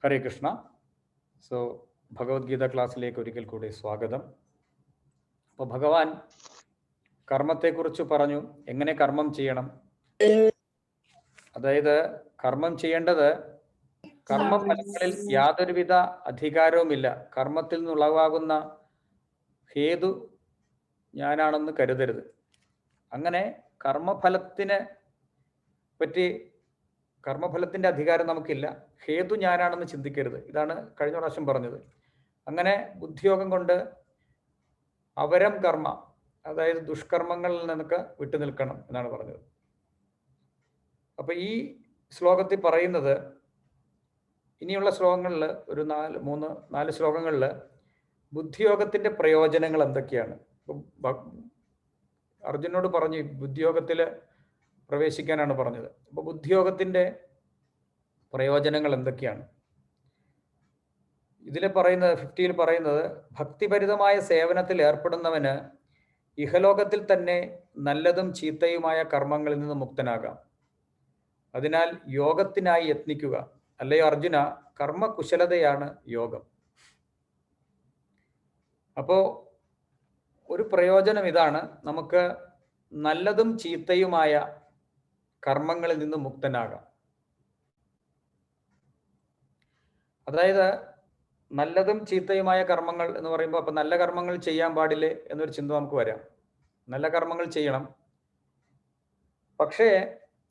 ഹരേ Krishna. So Bhagavad Gita ക്ലാസ്സിലേക്ക് ഒരിക്കൽ കൂടി സ്വാഗതം. അപ്പോൾ ഭഗവാൻ കർമ്മത്തെക്കുറിച്ച് പറഞ്ഞു, എങ്ങനെ കർമ്മം ചെയ്യണം. അതായത് കർമ്മം ചെയ്യേണ്ടത് കർമ്മഫലങ്ങളിൽ യാതൊരുവിധ അധികാരവുമില്ല. കർമ്മത്തിൽ നിന്നുളവാകുന്ന ഹേതു ഞാനാണെന്ന് കരുതരുത്. അങ്ങനെ കർമ്മഫലത്തിനെ പറ്റി കർമ്മഫലത്തിൻ്റെ അധികാരം നമുക്കില്ല, ഹേതു ഞാനാണെന്ന് ചിന്തിക്കരുത്. ഇതാണ് കഴിഞ്ഞ പ്രാവശ്യം പറഞ്ഞത്. അങ്ങനെ ബുദ്ധിയോഗം കൊണ്ട് അവരം കർമ്മ, അതായത് ദുഷ്കർമ്മങ്ങളിൽ നിന്നൊക്കെ വിട്ടുനിൽക്കണം എന്നാണ് പറഞ്ഞത്. അപ്പോൾ ഈ ശ്ലോകത്തിൽ പറയുന്നത്, ഇനിയുള്ള ശ്ലോകങ്ങളിൽ ഒരു 4 ശ്ലോകങ്ങളിൽ ബുദ്ധിയോഗത്തിൻ്റെ പ്രയോജനങ്ങൾ എന്തൊക്കെയാണ്. അർജുനോട് പറഞ്ഞു ബുദ്ധിയോഗത്തിൽ പ്രവേശിക്കാനാണ് പറഞ്ഞത്. അപ്പോൾ ബുദ്ധിയോഗത്തിൻ്റെ പ്രയോജനങ്ങൾ എന്തൊക്കെയാണ് ഇതിൽ പറയുന്നത്, 50-ൽ പറയുന്നത്, ഭക്തിഭരിതമായ സേവനത്തിൽ ഏർപ്പെടുന്നവന് ഇഹലോകത്തിൽ തന്നെ നല്ലതും ചീത്തയുമായ കർമ്മങ്ങളിൽ നിന്ന് മുക്തനാകാം. അതിനാൽ യോഗത്തിനായി യത്നിക്കുക. അല്ലയോ അർജുന, കർമ്മകുശലതയാണ് യോഗം. അപ്പോൾ ഒരു പ്രയോജനം ഇതാണ്, നമുക്ക് നല്ലതും ചീത്തയുമായ കർമ്മങ്ങളിൽ നിന്ന് മുക്തനാകാം. അതായത് നല്ലതും ചീത്തയുമായ കർമ്മങ്ങൾ എന്ന് പറയുമ്പോൾ, അപ്പം നല്ല കർമ്മങ്ങൾ ചെയ്യാൻ പാടില്ലേ എന്നൊരു ചിന്ത നമുക്ക് വരാം. നല്ല കർമ്മങ്ങൾ ചെയ്യണം, പക്ഷേ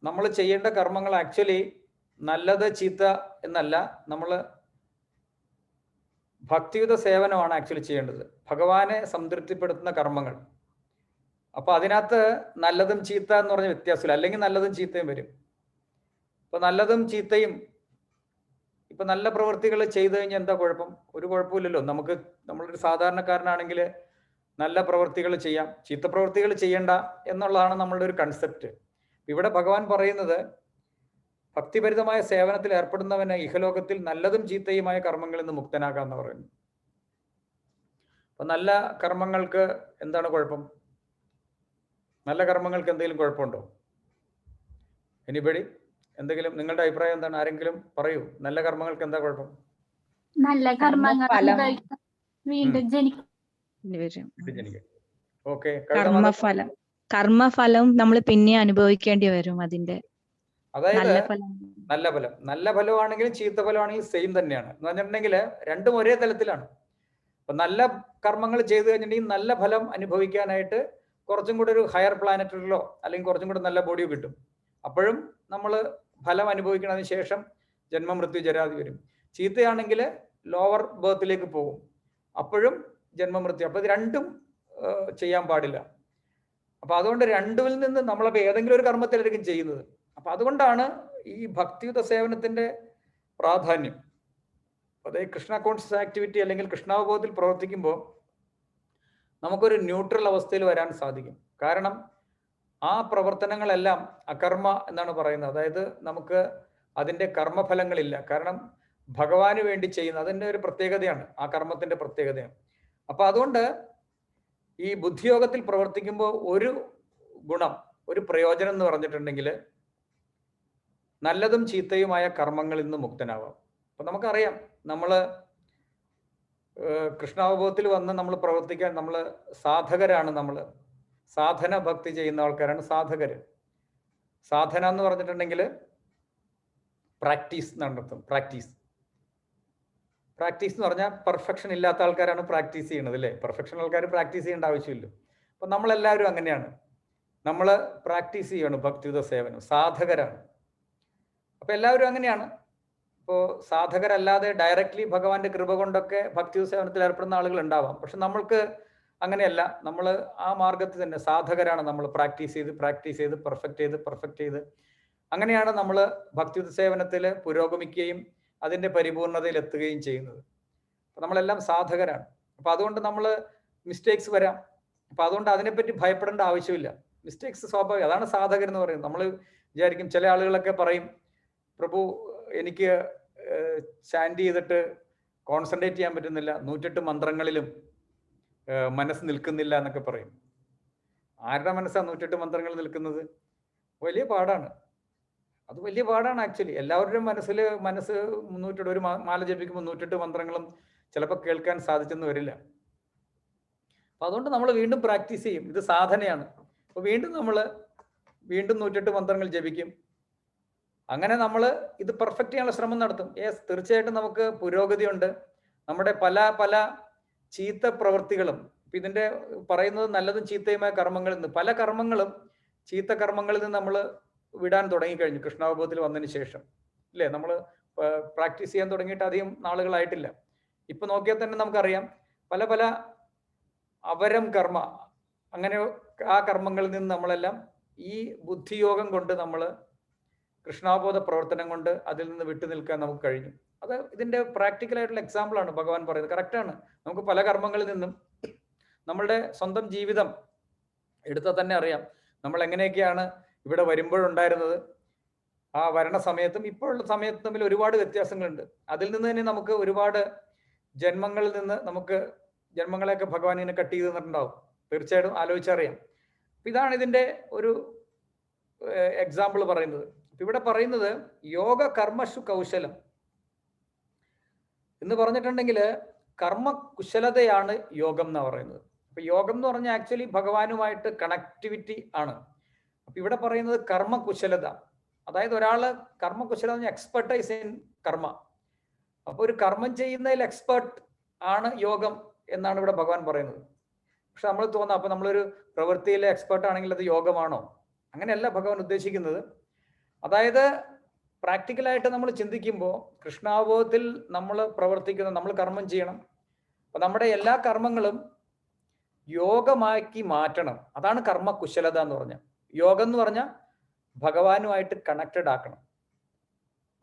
നമ്മൾ ചെയ്യേണ്ട കർമ്മങ്ങൾ ആക്ച്വലി നല്ലത് ചീത്ത എന്നല്ല, നമ്മൾ ഭക്തിയുത സേവനമാണ് ആക്ച്വലി ചെയ്യേണ്ടത്, ഭഗവാനെ സംതൃപ്തിപ്പെടുത്തുന്ന കർമ്മങ്ങൾ. അപ്പോൾ അതിനകത്ത് നല്ലതും ചീത്ത എന്ന് പറഞ്ഞ വ്യത്യാസമില്ല, അല്ലെങ്കിൽ നല്ലതും ചീത്തയും വരും. അപ്പോൾ നല്ലതും ചീത്തയും, ഇപ്പം നല്ല പ്രവൃത്തികൾ ചെയ്തു കഴിഞ്ഞാൽ എന്താ കുഴപ്പം? ഒരു കുഴപ്പമില്ലല്ലോ. നമ്മളൊരു സാധാരണക്കാരനാണെങ്കിൽ നല്ല പ്രവൃത്തികൾ ചെയ്യാം, ചീത്ത പ്രവൃത്തികൾ ചെയ്യണ്ട എന്നുള്ളതാണ് നമ്മളുടെ ഒരു കൺസെപ്റ്റ്. ഇവിടെ ഭഗവാൻ പറയുന്നത്, ഭക്തിഭരിതമായ സേവനത്തിൽ ഏർപ്പെടുന്നവന് ഇഹലോകത്തിൽ നല്ലതും ചീത്തയുമായ കർമ്മങ്ങളിൽ നിന്ന് മുക്തനാകാമെന്ന് പറയുന്നു. അപ്പം നല്ല കർമ്മങ്ങൾക്ക് എന്താണ് കുഴപ്പം? നല്ല കർമ്മങ്ങൾക്ക് എന്തെങ്കിലും കുഴപ്പമുണ്ടോ? എനിബഡി? എന്തെങ്കിലും നിങ്ങളുടെ അഭിപ്രായം എന്താണ്? ആരെങ്കിലും പറയൂ, നല്ല കർമ്മങ്ങൾക്ക് എന്താ കുഴപ്പം? നല്ല കർമ്മങ്ങൾ വീണ്ടും ജനിക്കും. ഓക്കെ, കർമ്മഫലം നമ്മൾ പിന്നെ അനുഭവിക്കേണ്ടി വരും അതിന്റെ. അതായത് നല്ല ഫലമാണെങ്കിലും ചീത്ത ഫലമാണെങ്കിലും സെയിം തന്നെയാണ് എന്ന് പറഞ്ഞിട്ടുണ്ടെങ്കിൽ രണ്ടും ഒരേ തലത്തിലാണ്. അപ്പൊ നല്ല കർമ്മങ്ങൾ ചെയ്തു കഴിഞ്ഞിട്ടുണ്ടെങ്കിൽ നല്ല ഫലം അനുഭവിക്കാനായിട്ട് കുറച്ചും കൂടെ ഒരു ഹയർ പ്ലാനറ്റിലോ അല്ലെങ്കിൽ കുറച്ചും കൂടെ നല്ല ബോഡിയോ കിട്ടും. അപ്പോഴും നമ്മൾ ഫലം അനുഭവിക്കുന്നതിന് ശേഷം ജന്മമൃത്യു ജരാതി വരും. ചീത്തയാണെങ്കിൽ ലോവർ ബേർത്തിലേക്ക് പോകും, അപ്പോഴും ജന്മമൃത്യു. അപ്പോൾ ഇത് രണ്ടും ചെയ്യാൻ പാടില്ല. അപ്പൊ അതുകൊണ്ട് രണ്ടുമിൽ നിന്ന് നമ്മളപ്പോൾ ഏതെങ്കിലും ഒരു കർമ്മത്തിലായിരിക്കും ചെയ്യുന്നത്. അപ്പൊ അതുകൊണ്ടാണ് ഈ ഭക്തിയുത സേവനത്തിന്റെ പ്രാധാന്യം. അതായത് കൃഷ്ണ കോൺഷ്യസ് ആക്ടിവിറ്റി അല്ലെങ്കിൽ കൃഷ്ണാവബോധത്തിൽ പ്രവർത്തിക്കുമ്പോൾ നമുക്കൊരു ന്യൂട്രൽ അവസ്ഥയിൽ വരാൻ സാധിക്കും. കാരണം ആ പ്രവർത്തനങ്ങളെല്ലാം അകർമ്മ എന്നാണ് പറയുന്നത്. അതായത് നമുക്ക് അതിൻ്റെ കർമ്മഫലങ്ങളില്ല. കാരണം ഭഗവാന് വേണ്ടി ചെയ്യുന്ന അതിൻ്റെ ഒരു പ്രത്യേകതയാണ്, ആ കർമ്മത്തിൻ്റെ പ്രത്യേകതയാണ്. അപ്പൊ അതുകൊണ്ട് ഈ ബുദ്ധിയോഗത്തിൽ പ്രവർത്തിക്കുമ്പോൾ ഒരു ഗുണം, ഒരു പ്രയോജനം എന്ന് പറഞ്ഞിട്ടുണ്ടെങ്കിൽ നല്ലതും ചീത്തയുമായ കർമ്മങ്ങളിൽ നിന്ന് മുക്തനാവാം. അപ്പൊ നമുക്കറിയാം, നമ്മൾ കൃഷ്ണാവബോധത്തിൽ വന്ന് നമ്മൾ പ്രവർത്തിക്കാൻ, നമ്മൾ സാധകരാണ്. നമ്മൾ സാധന ഭക്തി ചെയ്യുന്ന ആൾക്കാരാണ് സാധകര്. സാധന എന്ന് പറഞ്ഞിട്ടുണ്ടെങ്കിൽ പ്രാക്ടീസ് എന്നാണ് അർത്ഥം. പ്രാക്ടീസ് എന്ന് പറഞ്ഞാൽ പെർഫെക്ഷൻ ഇല്ലാത്ത ആൾക്കാരാണ് പ്രാക്ടീസ് ചെയ്യുന്നത്, അല്ലേ? പെർഫെക്ഷൻ ആൾക്കാർ പ്രാക്ടീസ് ചെയ്യേണ്ട ആവശ്യമില്ല. അപ്പം നമ്മളെല്ലാവരും അങ്ങനെയാണ്, നമ്മൾ പ്രാക്ടീസ് ചെയ്യണം ഭക്തിയുത സേവനം, സാധകരാണ്. അപ്പം എല്ലാവരും അങ്ങനെയാണ്. ഇപ്പോൾ സാധകരല്ലാതെ ഡയറക്റ്റ്ലി ഭഗവാന്റെ കൃപ കൊണ്ടൊക്കെ ഭക്തിയുത സേവനത്തിൽ ഏർപ്പെടുന്ന ആളുകൾ ഉണ്ടാവാം. പക്ഷെ നമ്മൾക്ക് അങ്ങനെയല്ല, നമ്മൾ ആ മാർഗത്തിൽ തന്നെ സാധകരാണ്. നമ്മൾ പ്രാക്ടീസ് ചെയ്ത് പെർഫെക്റ്റ് ചെയ്ത് അങ്ങനെയാണ് നമ്മൾ ഭക്തിയുത സേവനത്തിൽ പുരോഗമിക്കുകയും അതിൻ്റെ പരിപൂർണതയിൽ എത്തുകയും ചെയ്യുന്നത്. അപ്പം നമ്മളെല്ലാം സാധകരാണ്. അപ്പം അതുകൊണ്ട് നമ്മൾ മിസ്റ്റേക്സ് വരാം. അപ്പം അതുകൊണ്ട് അതിനെപ്പറ്റി ഭയപ്പെടേണ്ട ആവശ്യമില്ല. മിസ്റ്റേക്സ് സ്വാഭാവികം, അതാണ് സാധകർ എന്ന് പറയുന്നത്. നമ്മൾ വിചാരിക്കും, ചില ആളുകളൊക്കെ പറയും, പ്രഭു എനിക്ക് ചാൻഡ് ചെയ്തിട്ട് കോൺസെൻട്രേറ്റ് ചെയ്യാൻ പറ്റുന്നില്ല, 108 മന്ത്രങ്ങളിലും മനസ്സ് നിൽക്കുന്നില്ല എന്നൊക്കെ പറയും. ആരുടെ മനസ്സാണ് 108 മന്ത്രങ്ങൾ നിൽക്കുന്നത്? വലിയ പാടാണ്. അത് വലിയ പാടാണ് ആക്ച്വലി. എല്ലാവരുടെയും മനസ്സ് 308 ഒരു മാല ജപിക്കുമ്പോൾ 108 മന്ത്രങ്ങളും ചിലപ്പോൾ കേൾക്കാൻ സാധിച്ചെന്ന് വരില്ല. അപ്പൊ അതുകൊണ്ട് നമ്മൾ വീണ്ടും പ്രാക്ടീസ് ചെയ്യും. ഇത് സാധനയാണ്. അപ്പൊ വീണ്ടും 108 മന്ത്രങ്ങൾ ജപിക്കും. അങ്ങനെ നമ്മൾ ഇത് പെർഫെക്റ്റ് ചെയ്യാനുള്ള ശ്രമം നടത്തും. യെസ്, തീർച്ചയായിട്ടും നമുക്ക് പുരോഗതിയുണ്ട്. നമ്മുടെ പല ചീത്ത പ്രവൃത്തികളും, ഇതിന്റെ പറയുന്നത് നല്ലതും ചീത്തയുമായ കർമ്മങ്ങളിൽ നിന്ന് പല കർമ്മങ്ങളും ചീത്ത കർമ്മങ്ങളിൽ നിന്ന് നമ്മൾ വിടാൻ തുടങ്ങിക്കഴിഞ്ഞു കൃഷ്ണാവബോധത്തിൽ വന്നതിന് ശേഷം, ഇല്ലേ? നമ്മൾ പ്രാക്ടീസ് ചെയ്യാൻ തുടങ്ങിയിട്ട് അധികം നാളുകളായിട്ടില്ല. ഇപ്പൊ നോക്കിയാൽ തന്നെ നമുക്കറിയാം പല അവരം കർമ്മ, അങ്ങനെ ആ കർമ്മങ്ങളിൽ നിന്ന് നമ്മളെല്ലാം ഈ ബുദ്ധിയോഗം കൊണ്ട് നമ്മൾ കൃഷ്ണാവബോധ പ്രവർത്തനം കൊണ്ട് അതിൽ നിന്ന് വിട്ടു നിൽക്കാൻ നമുക്ക് കഴിഞ്ഞു. അത് ഇതിന്റെ പ്രാക്ടിക്കൽ ആയിട്ടുള്ള എക്സാമ്പിൾ ആണ് ഭഗവാൻ പറയുന്നത്. കറക്റ്റാണ്. നമുക്ക് പല കർമ്മങ്ങളിൽ നിന്നും നമ്മളുടെ സ്വന്തം ജീവിതം എടുത്താൽ തന്നെ അറിയാം നമ്മൾ എങ്ങനെയൊക്കെയാണ് ഇവിടെ വരുമ്പോഴുണ്ടായിരുന്നത്. ആ വരണ സമയത്തും ഇപ്പോഴുള്ള സമയത്തും തമ്മിൽ ഒരുപാട് വ്യത്യാസങ്ങളുണ്ട്. അതിൽ നിന്ന് തന്നെ നമുക്ക് ഒരുപാട് ജന്മങ്ങളിൽ നിന്ന് നമുക്ക് ജന്മങ്ങളെയൊക്കെ ഭഗവാൻ ഇങ്ങനെ കട്ട് ചെയ്ത് തന്നിട്ടുണ്ടാവും. തീർച്ചയായിട്ടും ആലോചിച്ചറിയാം. ഇതാണ് ഇതിന്റെ ഒരു എക്സാമ്പിൾ പറയുന്നത്. ഇവിടെ പറയുന്നത് യോഗ കർമ്മഷു കൗശലം എന്ന് പറഞ്ഞിട്ടുണ്ടെങ്കിൽ കർമ്മ കുശലതയാണ് യോഗം എന്ന് പറയുന്നത്. അപ്പൊ യോഗം എന്ന് പറഞ്ഞാൽ ആക്ച്വലി ഭഗവാനുമായിട്ട് കണക്ടിവിറ്റി ആണ്. അപ്പൊ ഇവിടെ പറയുന്നത് കർമ്മകുശലത, അതായത് ഒരാള് കർമ്മകുശലത എക്സ്പെർട്ടൈസ് ഇൻ കർമ്മ. അപ്പൊ ഒരു കർമ്മം ചെയ്യുന്നതിൽ എക്സ്പെർട്ട് ആണ് യോഗം എന്നാണ് ഇവിടെ ഭഗവാൻ പറയുന്നത്. പക്ഷെ നമ്മൾ തോന്നാം അപ്പൊ നമ്മളൊരു പ്രവൃത്തിയിലെ എക്സ്പെർട്ട് ആണെങ്കിൽ അത് യോഗമാണോ? അങ്ങനെയല്ല ഭഗവാൻ ഉദ്ദേശിക്കുന്നത്. അതായത് പ്രാക്ടിക്കലായിട്ട് നമ്മൾ ചിന്തിക്കുമ്പോൾ കൃഷ്ണാവബോധത്തിൽ നമ്മൾ പ്രവർത്തിക്കുന്ന, നമ്മൾ കർമ്മം ചെയ്യണം. അപ്പൊ നമ്മുടെ എല്ലാ കർമ്മങ്ങളും യോഗമാക്കി മാറ്റണം. അതാണ് കർമ്മകുശലത എന്ന് പറഞ്ഞാൽ. യോഗം എന്ന് പറഞ്ഞാൽ ഭഗവാനുമായിട്ട് കണക്റ്റഡ് ആക്കണം.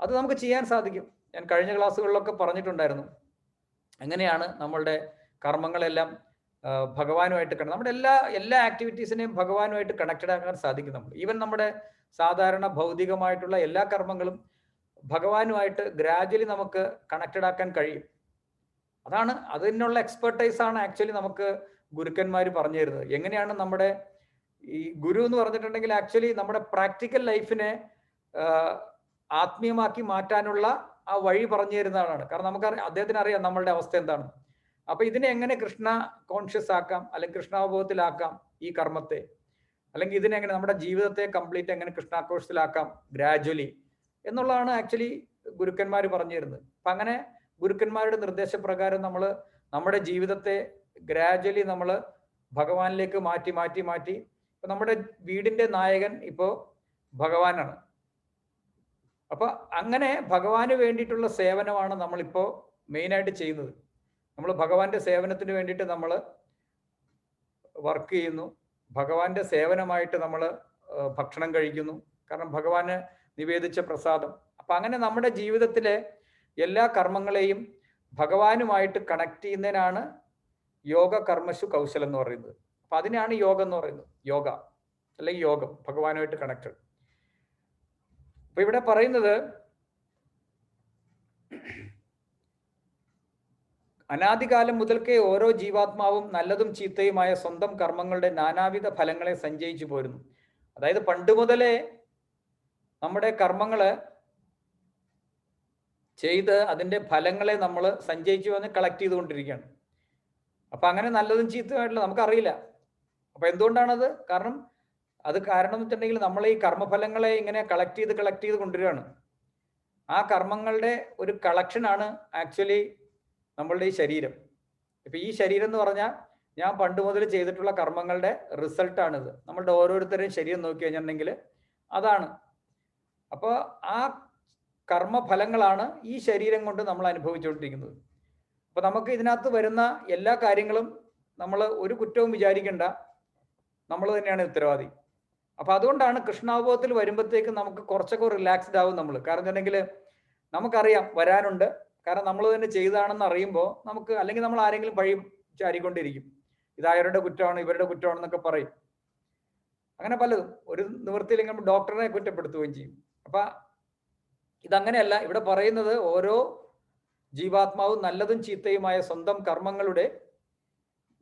അത് നമുക്ക് ചെയ്യാൻ സാധിക്കും. ഞാൻ കഴിഞ്ഞ ക്ലാസ്സുകളിലൊക്കെ പറഞ്ഞിട്ടുണ്ടായിരുന്നു എങ്ങനെയാണ് നമ്മളുടെ കർമ്മങ്ങളെല്ലാം ഭഗവാനുമായിട്ട് നമ്മുടെ എല്ലാ ആക്ടിവിറ്റീസിനെയും ഭഗവാനുമായിട്ട് കണക്റ്റഡ് ആക്കാൻ സാധിക്കും. നമ്മൾ ഈവൻ നമ്മുടെ സാധാരണ ഭൗതികമായിട്ടുള്ള എല്ലാ കർമ്മങ്ങളും ഭഗവാനുമായിട്ട് ഗ്രാജുവലി നമുക്ക് കണക്റ്റഡ് ആക്കാൻ കഴിയും. അതിനുള്ള എക്സ്പെർട്ടൈസ് ആണ് ആക്ച്വലി നമുക്ക് ഗുരുക്കന്മാർ പറഞ്ഞു തരുന്നത്. എങ്ങനെയാണ് നമ്മുടെ ഈ ഗുരു എന്ന് പറഞ്ഞിട്ടുണ്ടെങ്കിൽ ആക്ച്വലി നമ്മുടെ പ്രാക്ടിക്കൽ ലൈഫിനെ ആത്മീയമാക്കി മാറ്റാനുള്ള ആ വഴി പറഞ്ഞു തരുന്നതാണ്. കാരണം അദ്ദേഹത്തിന് അറിയാം നമ്മളുടെ അവസ്ഥ എന്താണ്. അപ്പൊ ഇതിനെ എങ്ങനെ കൃഷ്ണ കോൺഷ്യസ് ആക്കാം, അല്ലെങ്കിൽ കൃഷ്ണാവബോധത്തിലാക്കാം ഈ കർമ്മത്തെ, അല്ലെങ്കിൽ ഇതിനെങ്ങനെ നമ്മുടെ ജീവിതത്തെ കംപ്ലീറ്റ് എങ്ങനെ കൃഷ്ണാഘോഷത്തിലാക്കാം ഗ്രാജുവലി എന്നുള്ളതാണ് ആക്ച്വലി ഗുരുക്കന്മാർ പറഞ്ഞു തരുന്നത്. അപ്പൊ അങ്ങനെ ഗുരുക്കന്മാരുടെ നിർദ്ദേശപ്രകാരം നമ്മൾ നമ്മുടെ ജീവിതത്തെ ഗ്രാജുവലി നമ്മൾ ഭഗവാനിലേക്ക് മാറ്റി ഇപ്പൊ നമ്മുടെ വീടിന്റെ നായകൻ ഇപ്പോ ഭഗവാനാണ്. അപ്പൊ അങ്ങനെ ഭഗവാന് വേണ്ടിയിട്ടുള്ള സേവനമാണ് നമ്മളിപ്പോ മെയിനായിട്ട് ചെയ്യുന്നത്. നമ്മൾ ഭഗവാന്റെ സേവനത്തിന് വേണ്ടിയിട്ട് നമ്മൾ വർക്ക് ചെയ്യുന്നു. ഭഗവാന്റെ സേവനമായിട്ട് നമ്മൾ ഭക്ഷണം കഴിക്കുന്നു. കാരണം ഭഗവാന് നിവേദിച്ച പ്രസാദം. അപ്പൊ അങ്ങനെ നമ്മുടെ ജീവിതത്തിലെ എല്ലാ കർമ്മങ്ങളെയും ഭഗവാനുമായിട്ട് കണക്ട് ചെയ്യുന്നതിനാണ് യോഗ കർമ്മശു കൗശലം എന്ന് പറയുന്നത്. അപ്പൊ അതിനാണ് യോഗം എന്ന് പറയുന്നത്. യോഗ അല്ലെങ്കിൽ യോഗം, ഭഗവാനുമായിട്ട് കണക്റ്റഡ്. അപ്പൊ ഇവിടെ പറയുന്നത് അനാദികാലം മുതൽക്കേ ഓരോ ജീവാത്മാവും നല്ലതും ചീത്തയുമായ സ്വന്തം കർമ്മങ്ങളുടെ നാനാവിധ ഫലങ്ങളെ സഞ്ചയിച്ചു പോരുന്നു. അതായത് പണ്ട് മുതലേ നമ്മുടെ കർമ്മങ്ങള് ചെയ്ത് അതിന്റെ ഫലങ്ങളെ നമ്മൾ സഞ്ചയിച്ചു വന്ന് കളക്ട് ചെയ്തുകൊണ്ടിരിക്കുകയാണ്. അപ്പൊ അങ്ങനെ നല്ലതും ചീത്തയുമായിട്ടുള്ള നമുക്കറിയില്ല. അപ്പൊ എന്തുകൊണ്ടാണത്? കാരണം എന്ന് വെച്ചിട്ടുണ്ടെങ്കിൽ നമ്മൾ ഈ കർമ്മഫലങ്ങളെ ഇങ്ങനെ കളക്ട് ചെയ്ത് കൊണ്ടുവരികയാണ്. ആ കർമ്മങ്ങളുടെ ഒരു കളക്ഷനാണ് ആക്ച്വലി നമ്മളുടെ ഈ ശരീരം. ഇപ്പൊ ഈ ശരീരം എന്ന് പറഞ്ഞാൽ ഞാൻ പണ്ട് മുതൽ ചെയ്തിട്ടുള്ള കർമ്മങ്ങളുടെ റിസൾട്ടാണിത്. നമ്മളുടെ ഓരോരുത്തരെയും ശരീരം നോക്കി കഴിഞ്ഞിട്ടുണ്ടെങ്കിൽ അതാണ്. അപ്പോൾ ആ കർമ്മഫലങ്ങളാണ് ഈ ശരീരം കൊണ്ട് നമ്മൾ അനുഭവിച്ചുകൊണ്ടിരിക്കുന്നത്. അപ്പൊ നമുക്ക് ഇതിനകത്ത് വരുന്ന എല്ലാ കാര്യങ്ങളും നമ്മൾ ഒരു കുറ്റവും വിചാരിക്കേണ്ട, നമ്മൾ തന്നെയാണ് ഉത്തരവാദി. അപ്പൊ അതുകൊണ്ടാണ് കൃഷ്ണാവബോധത്തിൽ വരുമ്പോഴത്തേക്ക് നമുക്ക് കുറച്ചൊക്കെ റിലാക്സ്ഡ് ആവും നമ്മൾ. കാരണം എന്താണെങ്കിൽ നമുക്കറിയാം വരാനുണ്ട്. കാരണം നമ്മൾ തന്നെ ചെയ്തതാണെന്ന് അറിയുമ്പോൾ നമുക്ക്, അല്ലെങ്കിൽ നമ്മൾ ആരെങ്കിലും വഴി ചാരിക്കൊണ്ടിരിക്കും, ഇതായവരുടെ കുറ്റമാണ് ഇവരുടെ കുറ്റമാണെന്നൊക്കെ പറയും. അങ്ങനെ പലതും ഒരു നിവൃത്തിയില്ലെങ്കിൽ ഡോക്ടറിനെ കുറ്റപ്പെടുത്തുകയും ചെയ്യും. അപ്പൊ ഇതങ്ങനെയല്ല. ഇവിടെ പറയുന്നത് ഓരോ ജീവാത്മാവും നല്ലതും ചീത്തയുമായ സ്വന്തം കർമ്മങ്ങളുടെ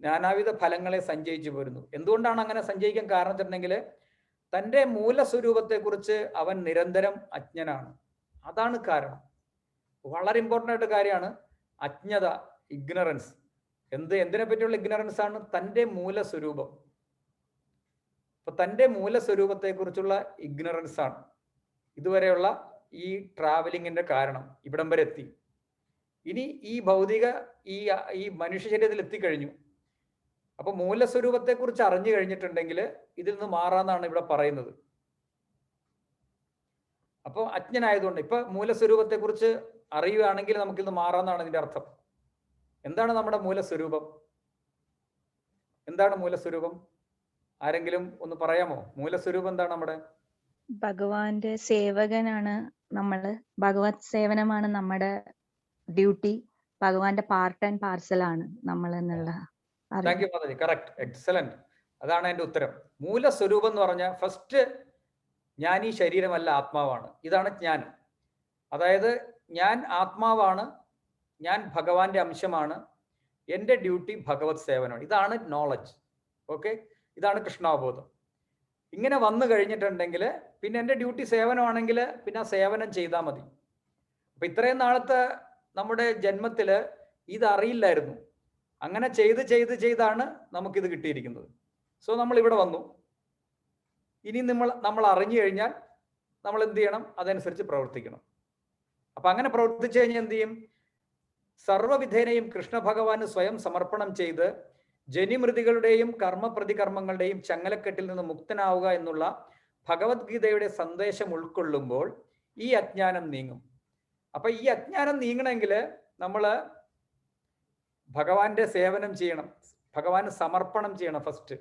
നാനാവിധ ഫലങ്ങളെ സഞ്ചയിച്ചു പോരുന്നു. എന്തുകൊണ്ടാണ് അങ്ങനെ സഞ്ചയിക്കാൻ കാരണം വെച്ചിട്ടുണ്ടെങ്കിൽ തൻ്റെ മൂലസ്വരൂപത്തെക്കുറിച്ച് അവൻ നിരന്തരം അജ്ഞനാണ്. അതാണ് കാരണം. വളരെ ഇമ്പോർട്ടൻ്റ് ആയിട്ട് കാര്യമാണ് അജ്ഞത, ഇഗ്നറൻസ്. എന്തിനെ പറ്റിയുള്ള ഇഗ്നറൻസ് ആണ്? തൻ്റെ മൂലസ്വരൂപം. അപ്പൊ തൻ്റെ മൂലസ്വരൂപത്തെക്കുറിച്ചുള്ള ഇഗ്നറൻസ് ആണ് ഇതുവരെയുള്ള ഈ ട്രാവലിങ്ങിന്റെ കാരണം. ഇവിടം വരെ എത്തി. ഇനി ഈ ഭൗതിക ഈ മനുഷ്യ ശരീരത്തിൽ എത്തിക്കഴിഞ്ഞു. അപ്പൊ മൂലസ്വരൂപത്തെക്കുറിച്ച് അറിഞ്ഞു കഴിഞ്ഞിട്ടുണ്ടെങ്കിൽ ഇതിൽ നിന്ന് മാറാന്നാണ് ഇവിടെ പറയുന്നത്. അപ്പോൾ അജ്ഞനായതുകൊണ്ട് ഇപ്പൊ മൂലസ്വരൂപത്തെക്കുറിച്ച് അറിയുകയാണെങ്കിൽ നമുക്കിന്ന് മാറാന്നാണ് ഇതിന്റെ അർത്ഥം. എന്താണ് നമ്മുടെ മൂലസ്വരൂപം? എന്താണ് മൂലസ്വരൂപം? ആരെങ്കിലും ഒന്ന് പറയാമോ? മൂലസ്വരൂപം എന്താണ് നമ്മുടെ? ഭഗവാന്റെ സേവകനാണ് നമ്മള്. ഭഗവത് സേവനമാണ് നമ്മുടെ ഡ്യൂട്ടി. ഭഗവാന്റെ പാർട്ട് ആൻഡ് പാർസൽ ആണ് നമ്മൾ എന്നുള്ള. Thank you Mataji. Correct, excellent. അതാണ് എൻ്റെ ഉത്തരം. മൂലസ്വരൂപം എന്ന് പറഞ്ഞാൽ ഫസ്റ്റ് ഞാൻ ഈ ശരീരമല്ല, ആത്മാവാണ്. ഇതാണ് ജ്ഞാനം. അതായത് ഞാൻ ആത്മാവാണ്, ഞാൻ ഭഗവാന്റെ അംശമാണ്, എൻ്റെ ഡ്യൂട്ടി ഭഗവത് സേവനമാണ്. ഇതാണ് നോളജ്. ഓക്കെ, ഇതാണ് കൃഷ്ണാവബോധം. ഇങ്ങനെ വന്നു കഴിഞ്ഞിട്ടുണ്ടെങ്കിൽ പിന്നെ എൻ്റെ ഡ്യൂട്ടി സേവനമാണെങ്കിൽ പിന്നെ ആ സേവനം ചെയ്താൽ മതി. അപ്പൊ ഇത്രയും നാളത്തെ നമ്മുടെ ജന്മത്തില് ഇതറിയില്ലായിരുന്നു. അങ്ങനെ ചെയ്താണ് നമുക്കിത് കിട്ടിയിരിക്കുന്നത്. സോ നമ്മൾ ഇവിടെ വന്നു. ഇനി നമ്മൾ അറിഞ്ഞു കഴിഞ്ഞാൽ നമ്മൾ എന്ത് ചെയ്യണം? അതനുസരിച്ച് പ്രവർത്തിക്കണം. അപ്പൊ അങ്ങനെ പ്രവർത്തിച്ചു കഴിഞ്ഞാൽ എന്ത് ചെയ്യും? സർവ്വവിധേനയും കൃഷ്ണ ഭഗവാന് സ്വയം സമർപ്പണം ചെയ്ത് ജനിമൃതികളുടെയും കർമ്മപ്രതികർമ്മങ്ങളുടെയും ചങ്ങലക്കെട്ടിൽ നിന്ന് മുക്തനാവുക എന്നുള്ള ഭഗവത്ഗീതയുടെ സന്ദേശം ഉൾക്കൊള്ളുമ്പോൾ ഈ അജ്ഞാനം നീങ്ങും. അപ്പൊ ഈ അജ്ഞാനം നീങ്ങണമെങ്കിൽ നമ്മൾ ഭഗവാന്റെ സേവനം ചെയ്യണം, ഭഗവാന് സമർപ്പണം ചെയ്യണം. ഫസ്റ്റ്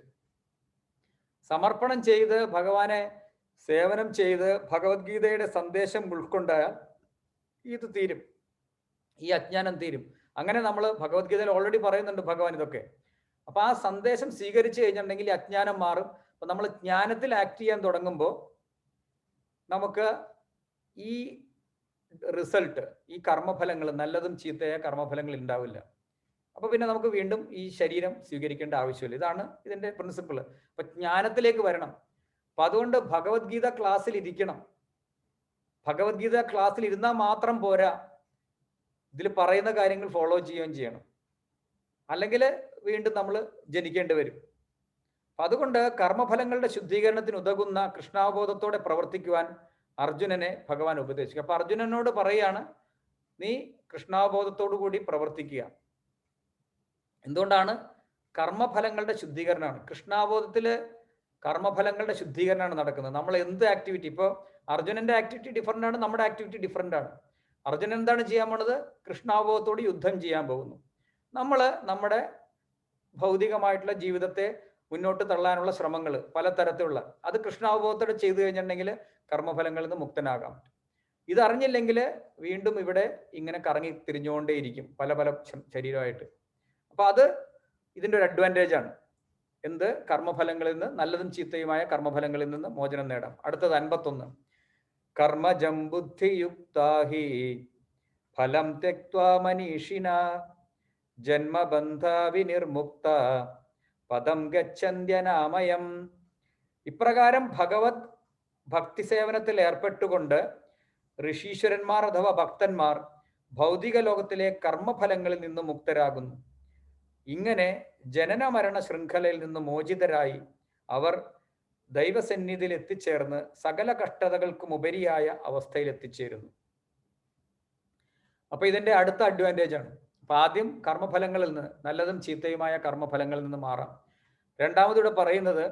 സമർപ്പണം ചെയ്ത് ഭഗവാനെ സേവനം ചെയ്ത് ഭഗവത്ഗീതയുടെ സന്ദേശം ഉൾക്കൊണ്ടാൽ ഇത് തീരും, ഈ അജ്ഞാനം തീരും. അങ്ങനെ നമ്മൾ ഭഗവത്ഗീതയിൽ ഓൾറെഡി പറയുന്നുണ്ട് ഭഗവാൻ ഇതൊക്കെ. അപ്പൊ ആ സന്ദേശം സ്വീകരിച്ചു കഴിഞ്ഞിട്ടുണ്ടെങ്കിൽ ഈ അജ്ഞാനം മാറും. അപ്പൊ നമ്മൾ ജ്ഞാനത്തിൽ ആക്ട് ചെയ്യാൻ തുടങ്ങുമ്പോൾ നമുക്ക് ഈ റിസൾട്ട്, ഈ കർമ്മഫലങ്ങൾ, നല്ലതും ചീത്തയായ കർമ്മഫലങ്ങൾ ഉണ്ടാവില്ല. അപ്പൊ പിന്നെ നമുക്ക് വീണ്ടും ഈ ശരീരം സ്വീകരിക്കേണ്ട ആവശ്യമില്ല. ഇതാണ് ഇതിന്റെ പ്രിൻസിപ്പിൾ. അപ്പൊ ജ്ഞാനത്തിലേക്ക് വരണം. അപ്പൊ അതുകൊണ്ട് ഭഗവത്ഗീത ക്ലാസ്സിൽ ഇരിക്കണം. ഭഗവത്ഗീത ക്ലാസ്സിൽ ഇരുന്നാൽ മാത്രം പോരാ, ഇതിൽ പറയുന്ന കാര്യങ്ങൾ ഫോളോ ചെയ്യുകയും ചെയ്യണം. അല്ലെങ്കിൽ വീണ്ടും നമ്മൾ ജനിക്കേണ്ടി വരും. അപ്പൊ അതുകൊണ്ട് കർമ്മഫലങ്ങളുടെ ശുദ്ധീകരണത്തിന് ഉതകുന്ന കൃഷ്ണാവബോധത്തോടെ പ്രവർത്തിക്കുവാൻ അർജുനനെ ഭഗവാൻ ഉപദേശിക്കും. അപ്പൊ അർജുനനോട് പറയാണ്, നീ കൃഷ്ണാവബോധത്തോടു കൂടി പ്രവർത്തിക്കുക. എന്തുകൊണ്ടാണ്? കർമ്മഫലങ്ങളുടെ ശുദ്ധീകരണമാണ്. കൃഷ്ണാവബോധത്തില് കർമ്മഫലങ്ങളുടെ ശുദ്ധീകരണമാണ് നടക്കുന്നത്. നമ്മൾ എന്ത് ആക്ടിവിറ്റി, ഇപ്പോൾ അർജുനന്റെ ആക്ടിവിറ്റി ഡിഫറൻ്റ് ആണ്, നമ്മുടെ ആക്ടിവിറ്റി ഡിഫറൻ്റ് ആണ്. അർജുനൻ എന്താണ് ചെയ്യാൻ പോണത്? കൃഷ്ണാവബോധത്തോട് യുദ്ധം ചെയ്യാൻ പോകുന്നു. നമ്മൾ നമ്മുടെ ഭൗതികമായിട്ടുള്ള ജീവിതത്തെ മുന്നോട്ട് തള്ളാനുള്ള ശ്രമങ്ങൾ പലതരത്തിലുള്ള, അത് കൃഷ്ണാവബോധത്തോടെ ചെയ്തു കഴിഞ്ഞിട്ടുണ്ടെങ്കിൽ കർമ്മഫലങ്ങളിൽ നിന്ന് മുക്തനാകാം. ഇതറിഞ്ഞില്ലെങ്കിൽ വീണ്ടും ഇവിടെ ഇങ്ങനെ കറങ്ങി തിരിഞ്ഞുകൊണ്ടേയിരിക്കും പല പല ശരീരമായിട്ട്. അപ്പൊ അത് ഇതിൻ്റെ ഒരു അഡ്വാൻറ്റേജ് ആണ്. എന്ത്? കർമ്മഫലങ്ങളിൽ നിന്ന്, നല്ലതും ചീത്തയുമായ കർമ്മഫലങ്ങളിൽ നിന്ന് മോചനം നേടാം. അടുത്തത് 51. കർമ്മജം ബുദ്ധിയുക്താഹി ഫലം ത്യക്ത്വാ മനീഷിന ജന്മബന്ധ വിനിർമുക്ത പദം ഗച്ഛന്ത്യനാമയം. ഇപ്രകാരം ഭഗവത് ഭക്തി സേവനത്തിൽ ഏർപ്പെട്ടുകൊണ്ട് ഋഷീശ്വരന്മാർ അഥവാ ഭക്തന്മാർ ഭൗതിക ലോകത്തിലെ കർമ്മഫലങ്ങളിൽ നിന്ന് മുക്തരാകുന്നു. ഇങ്ങനെ ജനന മരണ ശൃംഖലയിൽ നിന്ന് മോചിതരായി അവർ ദൈവസന്നിധിയിൽ എത്തിച്ചേർന്ന് സകല കഷ്ടതകൾക്കും ഉപരിയായ അവസ്ഥയിൽ എത്തിച്ചേരുന്നു. അപ്പൊ ഇതിന്റെ അടുത്ത അഡ്വാൻറ്റേജ് ആണ്. അപ്പൊ ആദ്യം കർമ്മഫലങ്ങളിൽ നിന്ന്, നല്ലതും ചീത്തയുമായ കർമ്മഫലങ്ങളിൽ നിന്ന് മാറാം. രണ്ടാമതിവിടെ പറയുന്നത്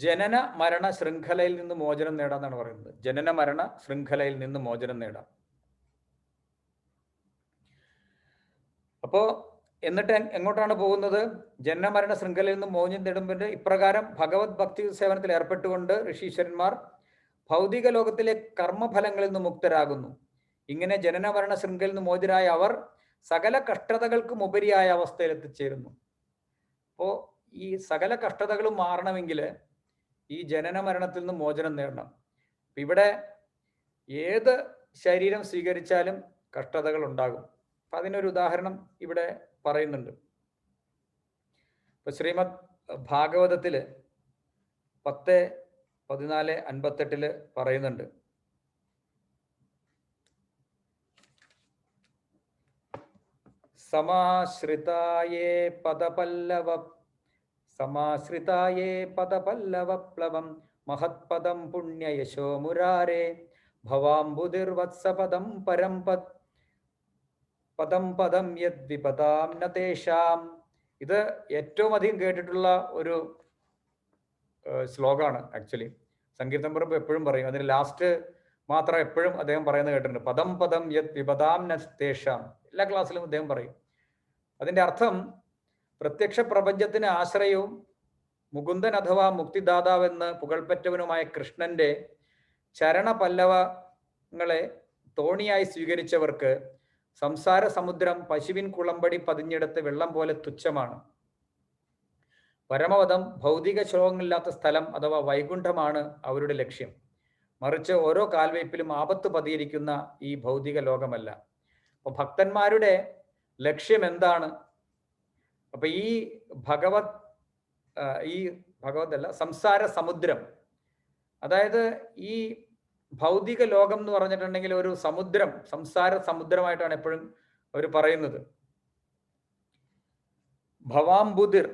ജനന മരണ ശൃംഖലയിൽ നിന്ന് മോചനം നേടാന്നാണ് പറയുന്നത്. ജനന മരണ ശൃംഖലയിൽ നിന്ന് മോചനം നേടാം. അപ്പോ എന്നിട്ട് എങ്ങോട്ടാണ് പോകുന്നത്? ജനനമരണ ശൃംഖലയിൽ നിന്ന് മോചനം നേടുമ്പോൾ ഇപ്രകാരം ഭഗവത് ഭക്തി സേവനത്തിൽ ഏർപ്പെട്ടുകൊണ്ട് ഋഷീശ്വരന്മാർ ഭൗതിക ലോകത്തിലെ കർമ്മഫലങ്ങളിൽ നിന്ന് മുക്തരാകുന്നു. ഇങ്ങനെ ജനനമരണ ശൃംഖലയിൽ നിന്ന് മോചിതരായ അവർ സകല കഷ്ടതകൾക്കും ഉപരിയായ അവസ്ഥയിൽ എത്തിച്ചേരുന്നു. അപ്പോ ഈ സകല കഷ്ടതകളും മാറണമെങ്കിൽ ഈ ജനന മരണത്തിൽ നിന്ന് മോചനം നേടണം. ഇവിടെ ഏത് ശരീരം സ്വീകരിച്ചാലും കഷ്ടതകൾ ഉണ്ടാകും. അപ്പൊ അതിനൊരു ഉദാഹരണം ഇവിടെ പറയുന്നുണ്ട്. ഇപ്പൊ ശ്രീമദ് ഭാഗവതത്തില് 10:14-58 പറയുന്നുണ്ട്. സമാശ്രിതായേ പദപല്ലവപ്ലവം മഹത്പദം പുണ്യയശോ മുരാരേ ഭവാംബുധിർവത്സപദം പരം പദം യദ്വിപദാം നതേഷാം. ഇത് ഏറ്റവും അധികം കേട്ടിട്ടുള്ള ഒരു ശ്ലോകമാണ് ആക്ച്വലി. സങ്കീർത്തനം പറയുമ്പോൾ എപ്പോഴും പറയും, അതിന് ലാസ്റ്റ് മാത്രം എപ്പോഴും അദ്ദേഹം പറയുന്നത് കേട്ടിട്ടുണ്ട്, പദം യത് വിപദാം നതേഷാം. എല്ലാ ക്ലാസ്സിലും അദ്ദേഹം പറയും. അതിന്റെ അർത്ഥം പ്രത്യക്ഷ പ്രപഞ്ചത്തിന് ആശ്രയവും മുകുന്ദൻ അഥവാ മുക്തിദാതാവെന്ന് പുകൾപ്പറ്റവനുമായ കൃഷ്ണന്റെ ചരണപല്ലവങ്ങളെ തോണിയായി സ്വീകരിച്ചവർക്ക് സംസാര സമുദ്രം പശുവിൻ കുളമ്പടി പതിഞ്ഞെടുത്ത് വെള്ളം പോലെ തുച്ഛമാണ്. പരമപദം ഭൗതിക ശോകങ്ങളില്ലാത്ത സ്ഥലം അഥവാ വൈകുണ്ഠമാണ് അവരുടെ ലക്ഷ്യം. മറിച്ച് ഓരോ കാൽവയ്പിലും ആപത്ത് പതിയിരിക്കുന്ന ഈ ഭൗതിക ലോകമല്ല. അപ്പൊ ഭക്തന്മാരുടെ ലക്ഷ്യം എന്താണ്? അപ്പൊ ഈ ഭഗവതല്ല, സംസാര സമുദ്രം, അതായത് ഈ ഭൗതിക ലോകം എന്ന് പറഞ്ഞിട്ടുണ്ടെങ്കിൽ ഒരു സമുദ്രം, സംസാര സമുദ്രമായിട്ടാണ് എപ്പോഴും അവർ പറയുന്നത്. ഭവാംബുധിർ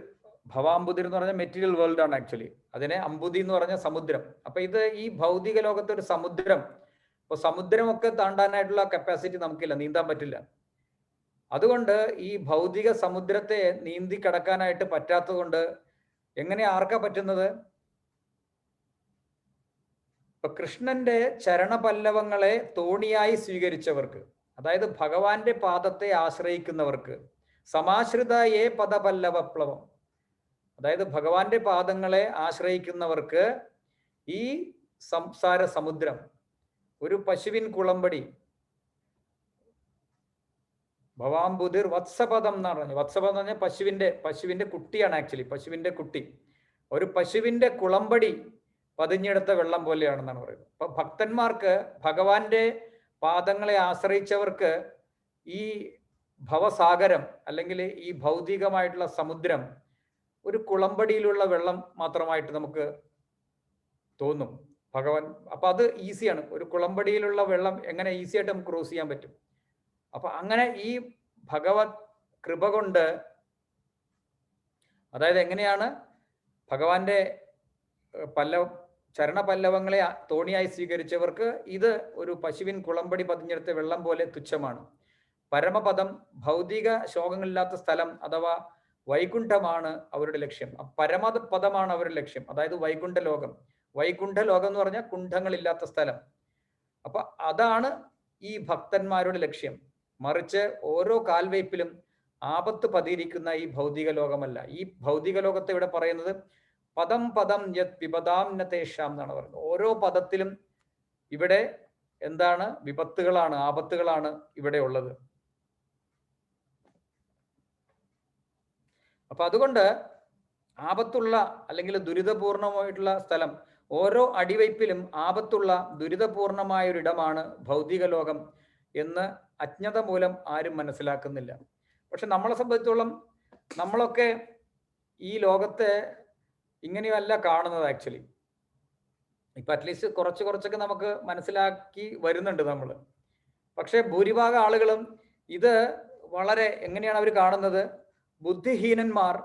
എന്ന് പറഞ്ഞാൽ മെറ്റീരിയൽ വേൾഡ് ആണ് ആക്ച്വലി. അതിനെ അംബുദി എന്ന് പറഞ്ഞ സമുദ്രം. അപ്പൊ ഇത് ഈ ഭൗതിക ലോകത്തെ ഒരു സമുദ്രം. അപ്പൊ സമുദ്രമൊക്കെ താണ്ടാനായിട്ടുള്ള കപ്പാസിറ്റി നമുക്കില്ല, നീന്താൻ പറ്റില്ല. അതുകൊണ്ട് ഈ ഭൗതിക സമുദ്രത്തെ നീന്തി കടക്കാനായിട്ട് പറ്റാത്തത് കൊണ്ട് എങ്ങനെ ആർക്കാ പറ്റുന്നത്? ഇപ്പൊ കൃഷ്ണന്റെ ചരണപല്ലവങ്ങളെ തോണിയായി സ്വീകരിച്ചവർക്ക്, അതായത് ഭഗവാന്റെ പാദത്തെ ആശ്രയിക്കുന്നവർക്ക്, സമാശ്രിതയേ പദപല്ലവപ്ലവം, അതായത് ഭഗവാന്റെ പാദങ്ങളെ ആശ്രയിക്കുന്നവർക്ക് ഈ സംസാര സമുദ്രം ഒരു പശുവിൻ കുളമ്പടി, ഭവാംബുധിർ വത്സപദം എന്നാണ് പറഞ്ഞത്. വത്സപദം എന്ന് പറഞ്ഞാൽ പശുവിന്റെ കുട്ടിയാണ് ആക്ച്വലി, പശുവിന്റെ കുട്ടി. ഒരു പശുവിന്റെ കുളമ്പടി പതിഞ്ഞെടുത്ത വെള്ളം പോലെയാണെന്നാണ് പറയുന്നത്. അപ്പൊ ഭക്തന്മാർക്ക്, ഭഗവാന്റെ പാദങ്ങളെ ആശ്രയിച്ചവർക്ക് ഈ ഭവസാഗരം അല്ലെങ്കിൽ ഈ ഭൗതികമായിട്ടുള്ള സമുദ്രം ഒരു കുളമ്പടിയിലുള്ള വെള്ളം മാത്രമായിട്ട് നമുക്ക് തോന്നും. ഭഗവാൻ അപ്പൊ അത് ഈസിയാണ്. ഒരു കുളമ്പടിയിലുള്ള വെള്ളം എങ്ങനെ ഈസി ആയിട്ട് നമുക്ക് ക്രോസ് ചെയ്യാൻ പറ്റും? അപ്പൊ അങ്ങനെ ഈ ഭഗവത് കൃപ കൊണ്ട്, അതായത് എങ്ങനെയാണ് ഭഗവാന്റെ ചരണപല്ലവങ്ങളെ തോണിയായി സ്വീകരിച്ചവർക്ക് ഇത് ഒരു പശുവിൻ കുളമ്പടി പതിഞ്ഞെടുത്ത വെള്ളം പോലെ തുച്ഛമാണ്. പരമപദം ഭൗതിക ശോകങ്ങളില്ലാത്ത സ്ഥലം അഥവാ വൈകുണ്ഠമാണ് അവരുടെ ലക്ഷ്യം. പരമപദമാണ് അവരുടെ ലക്ഷ്യം, അതായത് വൈകുണ്ഠ ലോകം. വൈകുണ്ഠ ലോകം എന്ന് പറഞ്ഞാൽ കുണ്ഠങ്ങളില്ലാത്ത സ്ഥലം. അപ്പൊ അതാണ് ഈ ഭക്തന്മാരുടെ ലക്ഷ്യം. മറിച്ച് ഓരോ കാൽവയ്പിലും ആപത്ത് പതിയിരിക്കുന്ന ഈ ഭൗതിക ലോകമല്ല. ഈ ഭൗതിക ലോകത്തെ ഇവിടെ പറയുന്നത് പദം യത് വിപദാം നതേഷാം എന്നാണ് പറയുന്നത്. ഓരോ പദത്തിലും ഇവിടെ എന്താണ്? വിപത്തുകളാണ്, ആപത്തുകളാണ് ഇവിടെ ഉള്ളത്. അപ്പൊ അതുകൊണ്ട് ആപത്തുള്ള അല്ലെങ്കിൽ ദുരിതപൂർണമായിട്ടുള്ള സ്ഥലം, ഓരോ അടിവയ്പിലും ആപത്തുള്ള ദുരിതപൂർണമായ ഒരിടമാണ് ഭൗതിക ലോകം എന്ന് അജ്ഞത മൂലം ആരും മനസ്സിലാക്കുന്നില്ല. പക്ഷെ നമ്മളെ സംബന്ധിച്ചോളം നമ്മളൊക്കെ ഈ ലോകത്തെ ഇങ്ങനെയല്ല കാണുന്നത് ആക്ച്വലി. ഇപ്പൊ അറ്റ്ലീസ്റ്റ് കുറച്ചൊക്കെ നമുക്ക് മനസ്സിലാക്കി വരുന്നുണ്ട് നമ്മൾ. പക്ഷെ ഭൂരിഭാഗം ആളുകളും ഇത് വളരെ എങ്ങനെയാണ് അവർ കാണുന്നത്? ബുദ്ധിഹീനന്മാർ